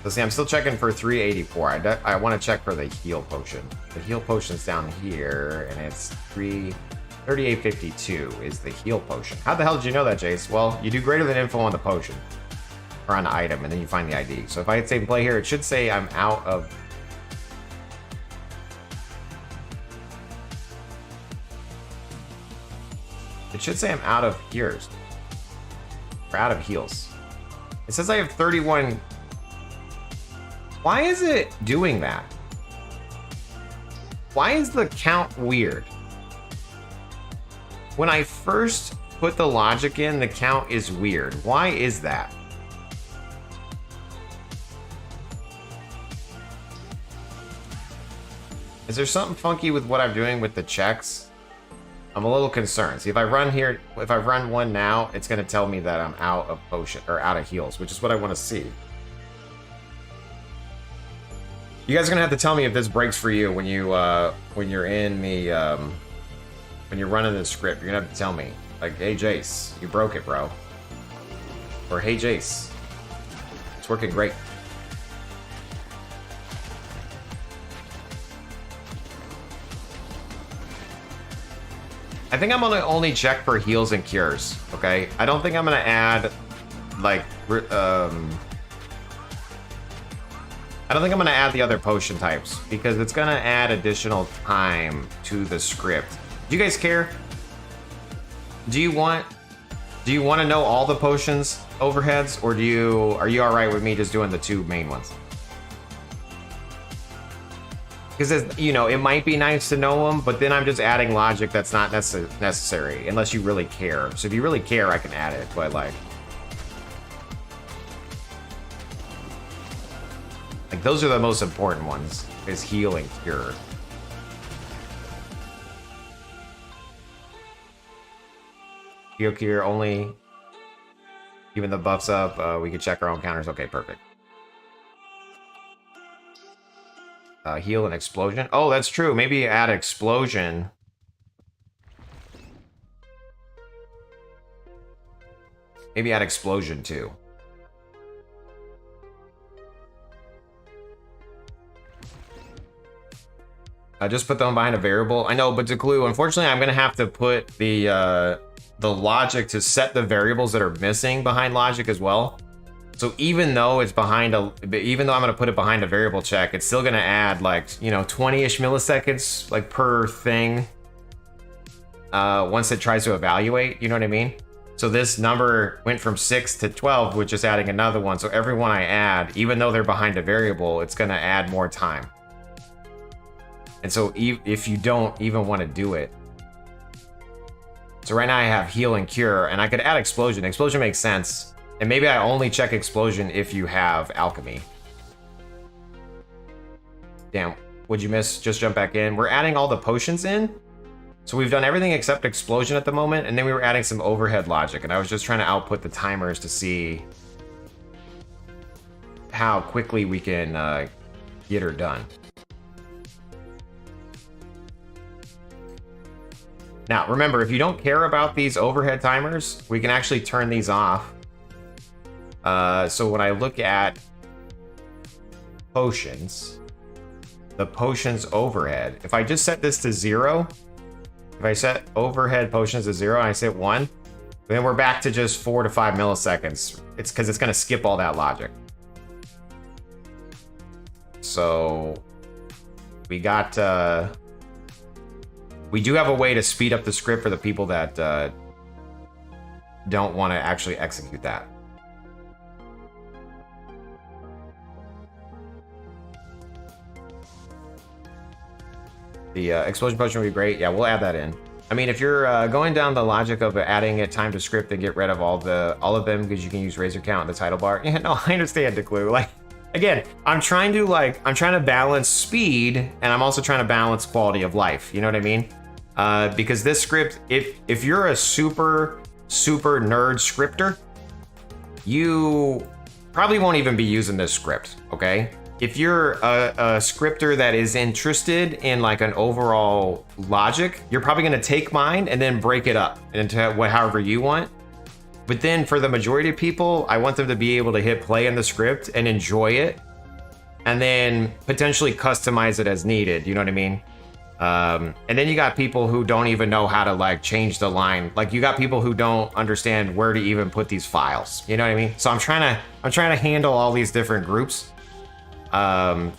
Let's see, I'm still checking for 384. I want to check for the heal potion. The heal potion's down here, and it's 3852 is the heal potion. How the hell did you know that, Jace? Well, you do greater than info on the potion, or on the item, and then you find the ID. So if I hit save and play here, it should say I'm out of... It should say I'm out of heals. Or out of heals. It says I have 31... Why is it doing that? Why is the count weird? When I first put the logic in, the count is weird. Why is that? Is there something funky with what I'm doing with the checks? I'm a little concerned. See, if I run here, if I run one now, it's going to tell me that I'm out of potion or out of heals, which is what I want to see. You guys are gonna have to tell me if this breaks for you when you're in the when you're running the script. You're gonna have to tell me, like, hey Jace, you broke it, bro, or hey Jace, it's working great. I think I'm gonna only check for heals and cures. Okay, I don't think I'm gonna add like I don't think I'm going to add the other potion types because it's going to add additional time to the script. Do you guys care? Do you want to know all the potions overheads, or are you all right with me just doing the two main ones? Because, you know, it might be nice to know them, but then I'm just adding logic that's not necessary unless you really care. So if you really care, I can add it, but like those are the most important ones, is heal and cure. Heal, cure only. Even the buffs up, we can check our own counters. Okay, perfect. Heal and explosion. Oh, that's true. Maybe add explosion. Maybe add explosion too. Just put them behind a variable. I know, but to clue, unfortunately, I'm gonna have to put the logic to set the variables that are missing behind logic as well. So even though it's behind even though I'm gonna put it behind a variable check, it's still gonna add like, you know, 20-ish milliseconds like per thing. Once it tries to evaluate, you know what I mean? So this number went from 6 to 12, with just adding another one. So every one I add, even though they're behind a variable, it's gonna add more time. And so if you don't even want to do it. So right now I have heal and cure, and I could add explosion. Explosion makes sense. And maybe I only check explosion if you have alchemy. Damn, what'd you miss? Just jump back in. We're adding all the potions in. So we've done everything except explosion at the moment, and then we were adding some overhead logic, and I was just trying to output the timers to see how quickly we can get her done. Now, remember, if you don't care about these overhead timers, we can actually turn these off. So when I look at potions, the potions overhead, if I just set this to 0, if I set overhead potions to 0 and I set 1, then we're back to just 4 to 5 milliseconds. It's because it's going to skip all that logic. So we got... we do have a way to speed up the script for the people that don't want to actually execute that. The explosion potion would be great. Yeah, we'll add that in. I mean, if you're going down the logic of adding a time to script and get rid of all of them because you can use razor count in the title bar. Yeah, no, I understand, Declue. Like, again, I'm trying to balance speed, and I'm also trying to balance quality of life. You know what I mean? Because this script, if you're a super nerd scripter, you probably won't even be using this script, okay? If you're a scripter that is interested in like an overall logic, you're probably gonna take mine and then break it up into however you want. But then for the majority of people, I want them to be able to hit play in the script and enjoy it, and then potentially customize it as needed, you know what I mean? And then you got people who don't even know how to like change the line. Like you got people who don't understand where to even put these files, you know what I mean? So I'm trying to handle all these different groups. I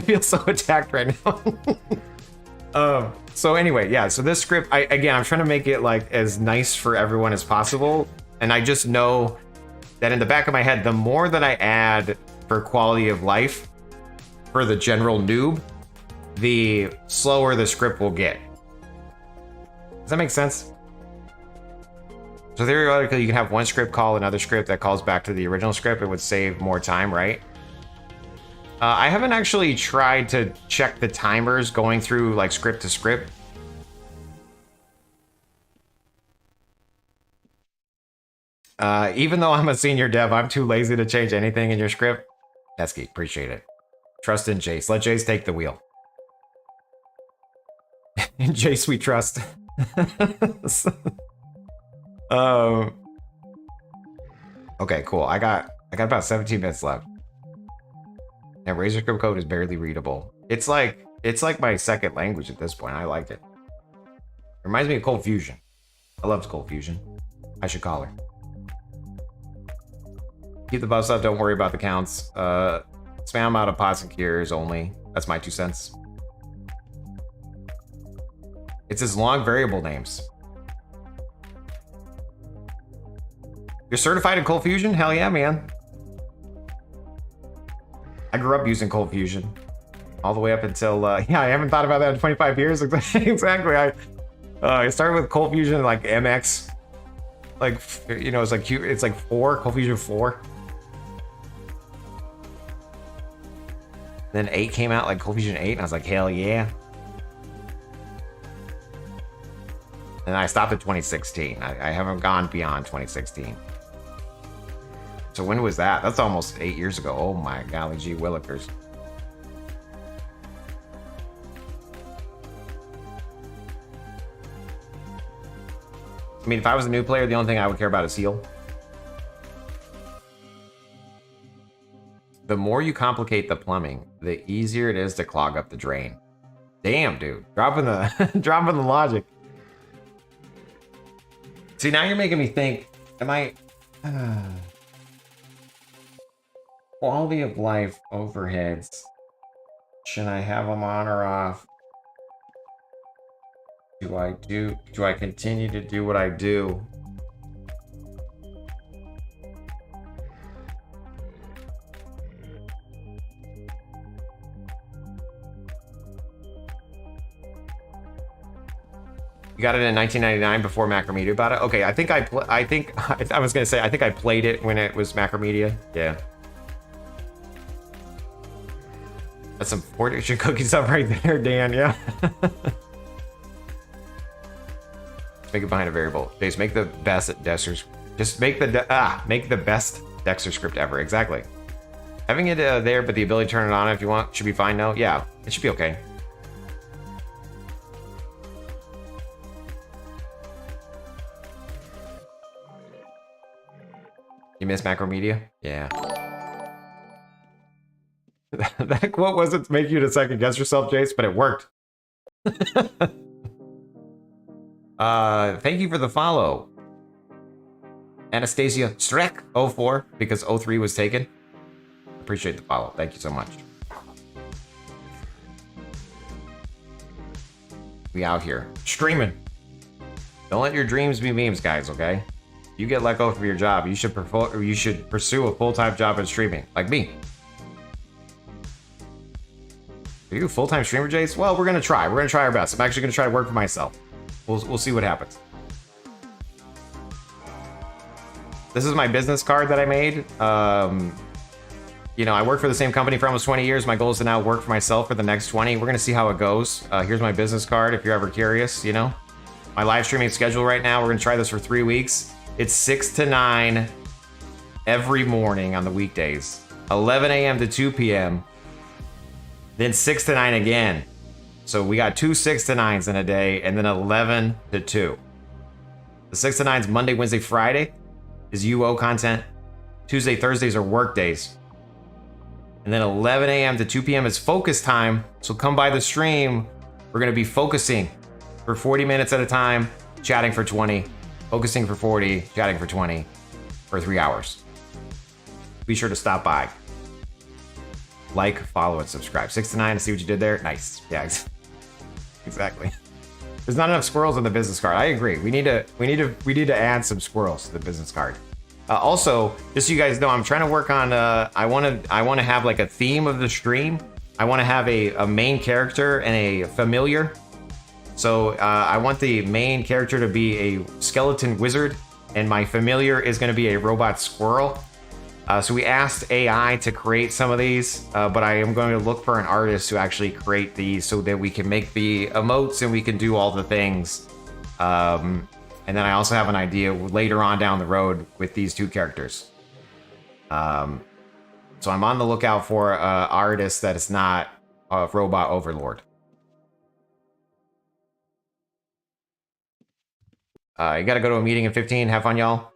feel so attacked right now. So anyway, yeah, so this script, I'm trying to make it like as nice for everyone as possible. And I just know that in the back of my head, the more that I add for quality of life for the general noob, the slower the script will get. Does that make sense? So theoretically, you can have one script call another script that calls back to the original script. It would save more time, right? I haven't actually tried to check the timers going through like script to script. Even though I'm a senior dev, I'm too lazy to change anything in your script. Pesky, appreciate it. Trust in Jace. Let Jace take the wheel. In Jace we trust. Okay, cool. I got about 17 minutes left. And Razor Script code is barely readable. It's like my second language at this point. I like it. Reminds me of Cold Fusion. I love Cold Fusion. I should call her. Keep the buffs up, don't worry about the counts. Spam out of pots and cures only. That's my 2 cents. It's his long variable names. You're certified in Cold Fusion? Hell yeah, man. I grew up using Cold Fusion. All the way up until, yeah, I haven't thought about that in 25 years. Exactly. I started with Cold Fusion like MX. Like, you know, it's like 4, Cold Fusion 4. Then 8 came out, like Cold Fusion 8, and I was like, hell yeah. And I stopped at 2016. I haven't gone beyond 2016. So when was that? That's almost 8 years ago. Oh my golly gee willikers. I mean, if I was a new player, the only thing I would care about is heal. The more you complicate the plumbing, the easier it is to clog up the drain. Damn, dude. Dropping the logic. See, now you're making me think, am I... quality of life overheads. Should I have them on or off? Do I continue to do what I do? You got it in 1999 before Macromedia bought it? Okay, I think I was gonna say, I think I played it when it was Macromedia. Yeah. That's some fortune cookies up right there, Dan, yeah. Make it behind a variable. Jace, make the best Dexxer. Just make the best Dexxer script ever. Exactly. Having it there, but the ability to turn it on if you want should be fine. No, yeah, it should be okay. You miss Macromedia? Yeah. That quote wasn't to make you to second guess yourself, Jace, but it worked. Thank you for the follow. Anastasia Strek 04, because 03 was taken. Appreciate the follow. Thank you so much. We out here streaming. Don't let your dreams be memes, guys, okay? You get let go from your job, you should pursue a full-time job in streaming, like me. Are you a full-time streamer, Jace? Well, we're gonna try. We're gonna try our best. I'm actually gonna try to work for myself. We'll see what happens. This is my business card that I made. You know, I worked for the same company for almost 20 years. My goal is to now work for myself for the next 20. We're gonna see how it goes. Here's my business card if you're ever curious, you know. My live streaming schedule right now, we're gonna try this for 3 weeks. It's 6 to 9 every morning on the weekdays. 11 a.m. to 2 p.m. Then 6 to 9 again. So we got 2 6 to 9s in a day, and then 11 to 2. The 6 to 9s Monday, Wednesday, Friday is UO content. Tuesday, Thursdays are work days. And then 11 a.m. to 2 p.m. is focus time. So come by the stream. We're going to be focusing for 40 minutes at a time, chatting for 20, focusing for 40, chatting for 20, for 3 hours. Be sure to stop by. Like, follow, and subscribe. 6 to 9 to see what you did there. Nice. Yeah, exactly. There's not enough squirrels on the business card. I agree. We need to add some squirrels to the business card. Also, just so you guys know, I'm trying to work on. I want to have like a theme of the stream. I want to have a main character and a familiar. So I want the main character to be a skeleton wizard, and my familiar is going to be a robot squirrel. So we asked AI to create some of these, but I am going to look for an artist to actually create these so that we can make the emotes and we can do all the things. And then I also have an idea later on down the road with these two characters. So I'm on the lookout for an artist that is not a robot overlord. You gotta go to a meeting in 15. Have fun, y'all.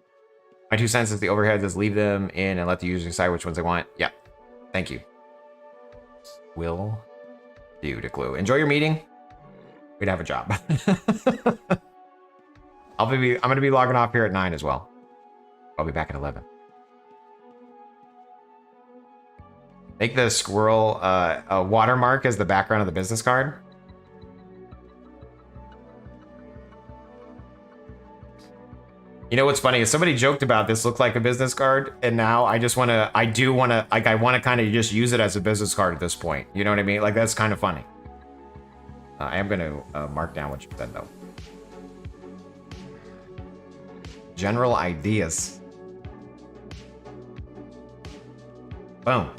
My 2 cents is the overhead. Just leave them in and let the user decide which ones they want. Yeah. Thank you. Will do, Declu. Enjoy your meeting. We'd have a job. I'm gonna be logging off here at 9 as well. I'll be back at 11. Make the squirrel a watermark as the background of the business card. You know what's funny is somebody joked about this looked like a business card, and now I want to kind of just use it as a business card at this point. You know what I mean? Like, that's kind of funny. I am going to mark down what you said, though. General ideas. Boom.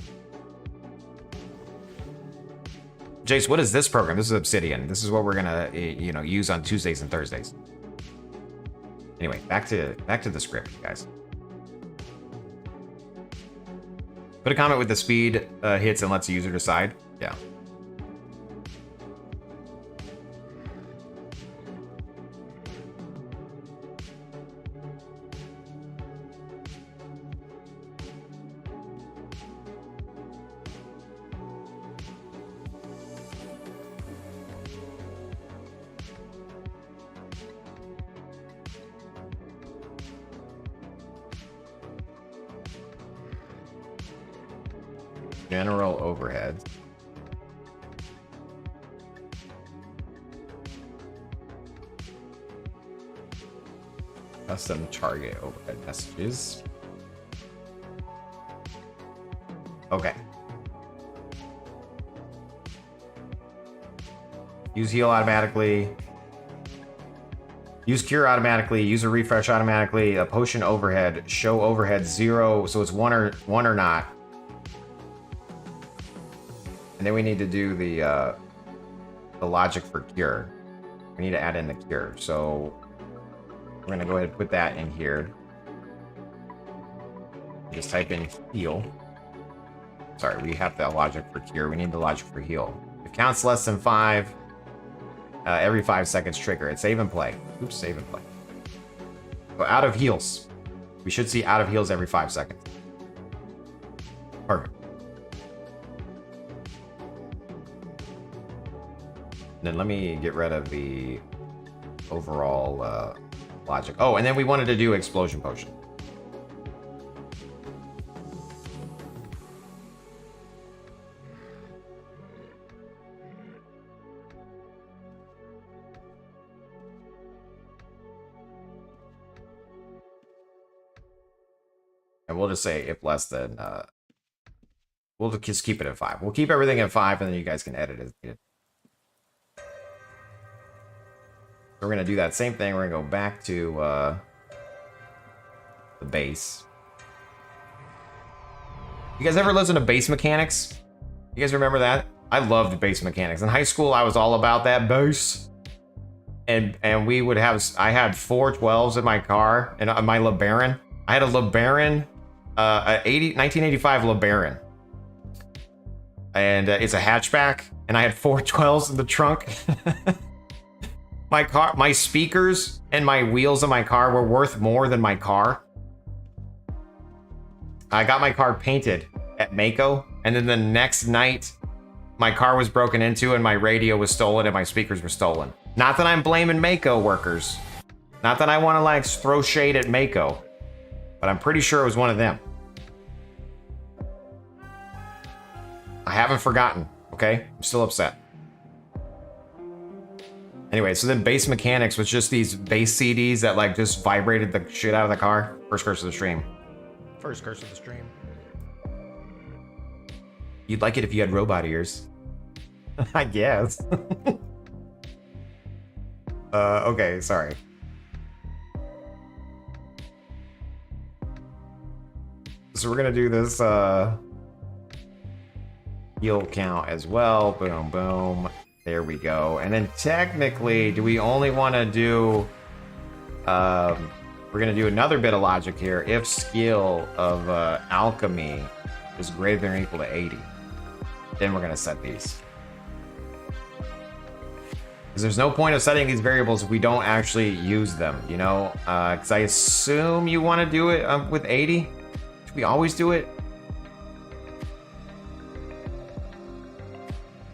Jace, what is this program? This is Obsidian. This is what we're gonna, use on Tuesdays and Thursdays. Anyway, back to the script, guys. Put a comment with the speed hits and lets the user decide. Yeah. General overhead. Custom target overhead messages. Okay. Use heal automatically. Use cure automatically. Use a refresh automatically. A potion overhead. Show overhead 0, so it's one or not. And then we need to do the logic for cure. We need to add in the cure. So we're gonna go ahead and put that in here. Just type in heal. Sorry, we have the logic for cure. We need the logic for heal. If counts less than 5, every 5 seconds trigger it. Save and play. Oops, save and play. So out of heals. We should see out of heals every 5 seconds. Perfect. Then let me get rid of the overall logic. Oh, and then we wanted to do explosion potion. And we'll just say if less than, we'll just keep it at 5. We'll keep everything at 5, and then you guys can edit as needed. We're going to do that same thing. We're going to go back to the base. You guys ever listen to bass mechanics? You guys remember that? I loved bass mechanics. In high school, I was all about that bass. and we would have, I had 412s in my car, and my LeBaron. I had a LeBaron, 1985 LeBaron. And it's a hatchback, and I had 412s in the trunk. My speakers and my wheels of my car were worth more than my car. I got my car painted at Mako, and then the next night, my car was broken into and my radio was stolen and my speakers were stolen. Not that I'm blaming Mako workers. Not that I want to like throw shade at Mako, but I'm pretty sure it was one of them. I haven't forgotten, okay? I'm still upset. Anyway, so then Bass Mechanics was just these bass CDs that like just vibrated the shit out of the car. First curse of the stream. First curse of the stream. You'd like it if you had robot ears. I guess. Okay, sorry. So we're gonna do this heal count as well. Boom, boom. There we go. And then technically, do we only want to do... we're going to do another bit of logic here. If skill of alchemy is greater than or equal to 80, then we're going to set these. Because there's no point of setting these variables if we don't actually use them, you know? Because I assume you want to do it with 80? Should we always do it?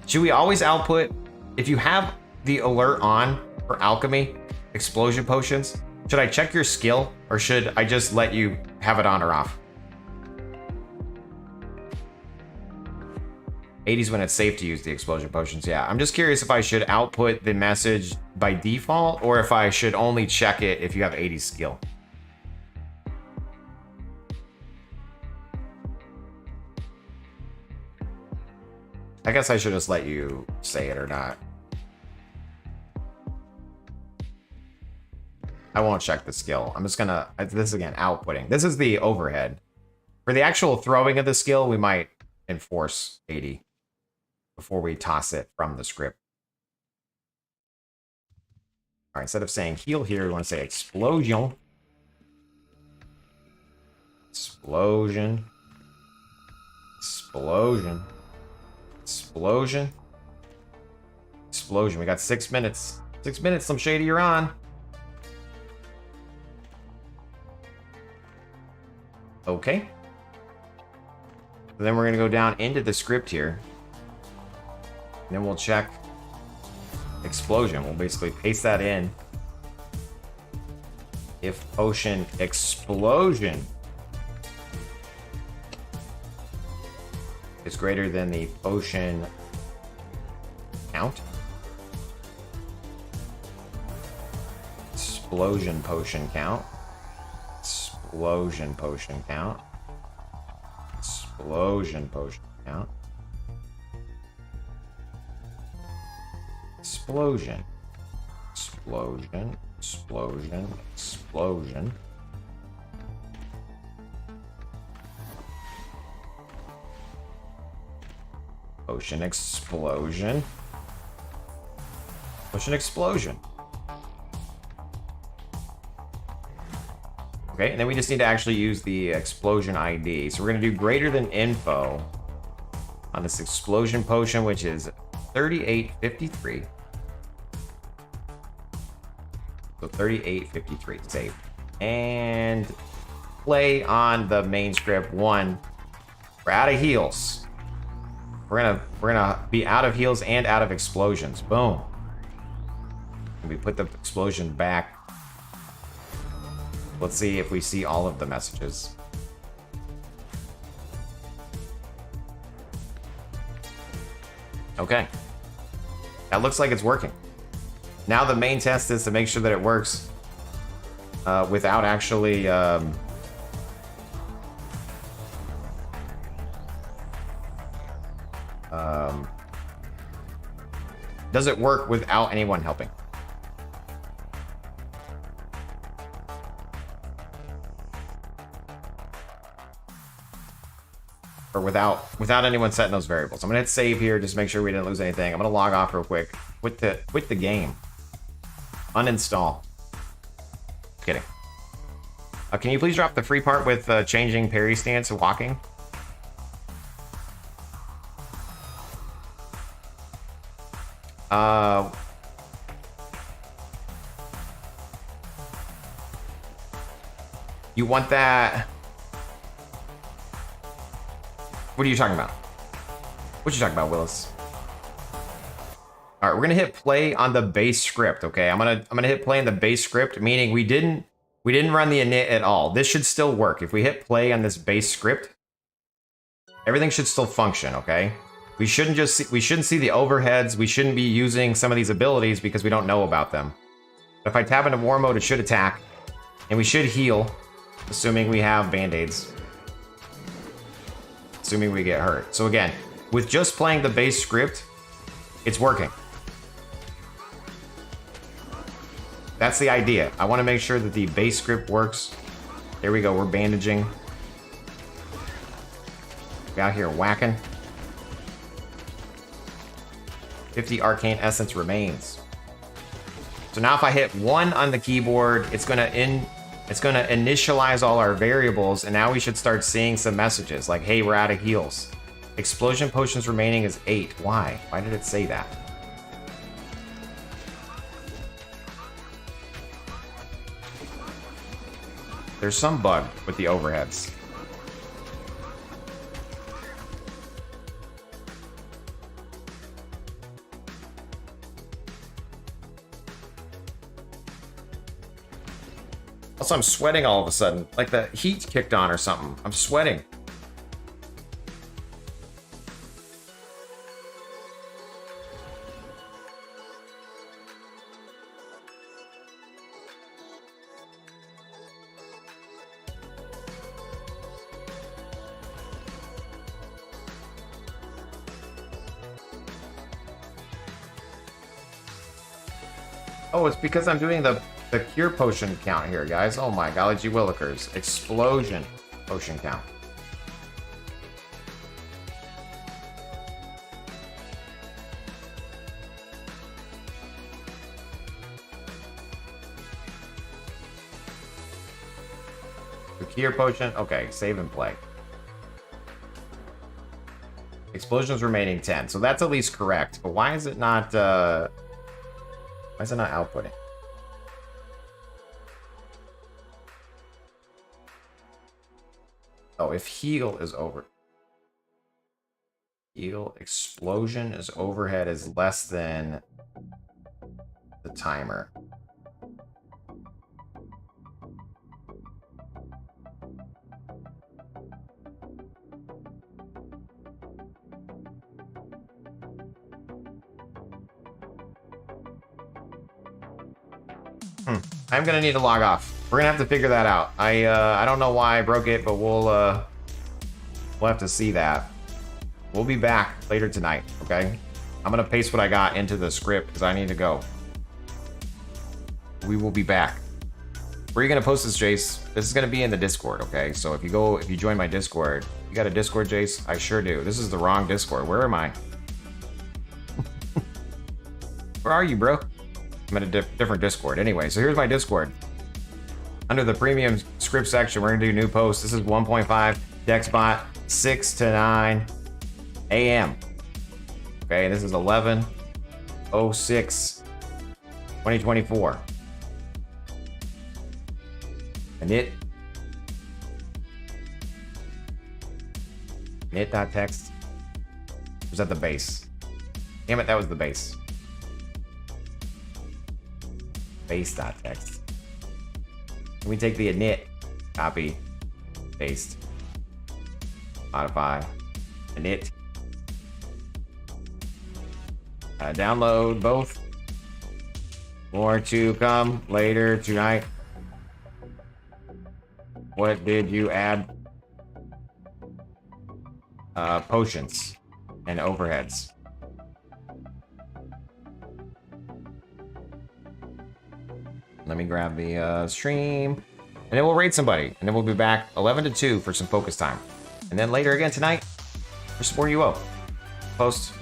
Should we always output, if you have the alert on for alchemy, explosion potions, should I check your skill or should I just let you have it on or off? 80's when it's safe to use the explosion potions. Yeah, I'm just curious if I should output the message by default or if I should only check it if you have 80 skill. I guess I should just let you say it or not. I won't check the skill. I'm just gonna, this again, outputting. This is the overhead. For the actual throwing of the skill, we might enforce 80 before we toss it from the script. All right, instead of saying heal here, we want to say explosion. Explosion. Explosion. Explosion. Explosion. We got 6 minutes. 6 minutes, some shady you're on. Okay. So then we're going to go down into the script here. And then we'll check explosion. We'll basically paste that in. If potion explosion is greater than the potion count. Explosion potion count. Explosion potion count. Explosion potion count. Explosion. Explosion. Explosion. Explosion. Potion explosion. Potion explosion. Okay, and then we just need to actually use the explosion ID. So we're going to do greater than info on this explosion potion, which is 3853. So 3853, save. And play on the main script. 1. We're out of heals. We're gonna be out of heals and out of explosions. Boom. And we put the explosion back. Let's see if we see all of the messages. Okay. That looks like it's working. Now the main test is to make sure that it works without actually does it work without anyone helping? Or without anyone setting those variables. I'm gonna hit save here, just make sure we didn't lose anything. I'm gonna log off real quick. Quit the game. Uninstall. Kidding. Can you please drop the free part with changing parry stance and walking? You want that? What are you talking about? What you talking about, Willis? All right, we're gonna hit play on the base script. Okay, I'm gonna hit play on the base script, meaning we didn't run the init at all. This should still work. If we hit play on this base script, everything should still function. Okay, we shouldn't see the overheads. We shouldn't be using some of these abilities because we don't know about them. But if I tap into war mode, it should attack, and we should heal, assuming we have band-aids. Assuming we get hurt. So again, with just playing the base script, it's working. That's the idea. I want to make sure that the base script works. There we go, we're bandaging. We're out here whacking. 50 arcane essence remains. So now if I hit 1 on the keyboard, it's gonna initialize all our variables, and now we should start seeing some messages like, hey, we're out of heals. Explosion potions remaining is 8. Why? Why did it say that? There's some bug with the overheads. Also, I'm sweating all of a sudden. Like the heat kicked on or something. I'm sweating. Oh, it's because I'm doing the cure potion count here, guys. Oh my golly willikers. Explosion potion count. The cure potion. Okay, save and play. Explosions remaining 10. So that's at least correct. But why is it not why is it not outputting? Oh, if heal is over. Heal explosion is overhead is less than the timer. I'm gonna need to log off. We're gonna have to figure that out. I don't know why I broke it, but we'll have to see that. We'll be back later tonight, okay? I'm gonna paste what I got into the script because I need to go. We will be back. Where are you gonna post this, Jace? This is gonna be in the Discord, okay? So if you join my Discord, you got a Discord, Jace? I sure do. This is the wrong Discord. Where am I? Where are you, bro? I'm in a different Discord. Anyway, so here's my Discord. Under the premium script section, we're gonna do new posts. This is 1.5 Dexbot 6 to 9 AM. Okay, this is 11/06 2024. Init.txt. Was that the base? Damn it, that was the base. Base.txt. Can we take the init, copy, paste, modify, init, download both. More to come later tonight. What did you add? Potions and overheads. Let me grab the stream, and then we'll raid somebody, and then we'll be back 11 to 2 for some focus time, and then later again tonight for some more UO post.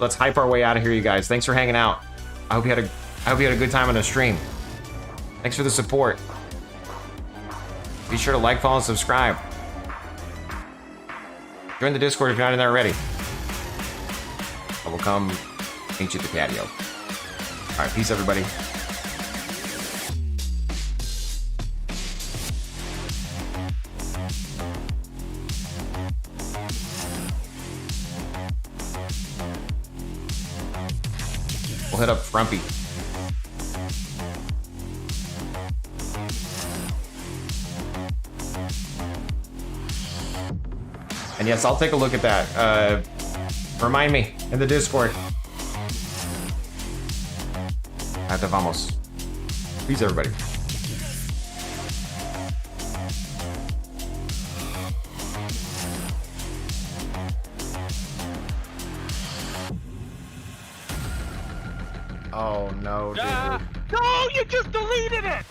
Let's hype our way out of here, you guys. Thanks for hanging out. I hope you had a good time on the stream. Thanks for the support. Be sure to like, follow, and subscribe. Join the Discord if you're not in there already. I will come meet you at the patio. All right, peace, everybody. We'll hit up Frumpy. And yes, I'll take a look at that. Remind me in the Discord. Hasta vamos. Peace, everybody. Oh no, dude. No, you just deleted it!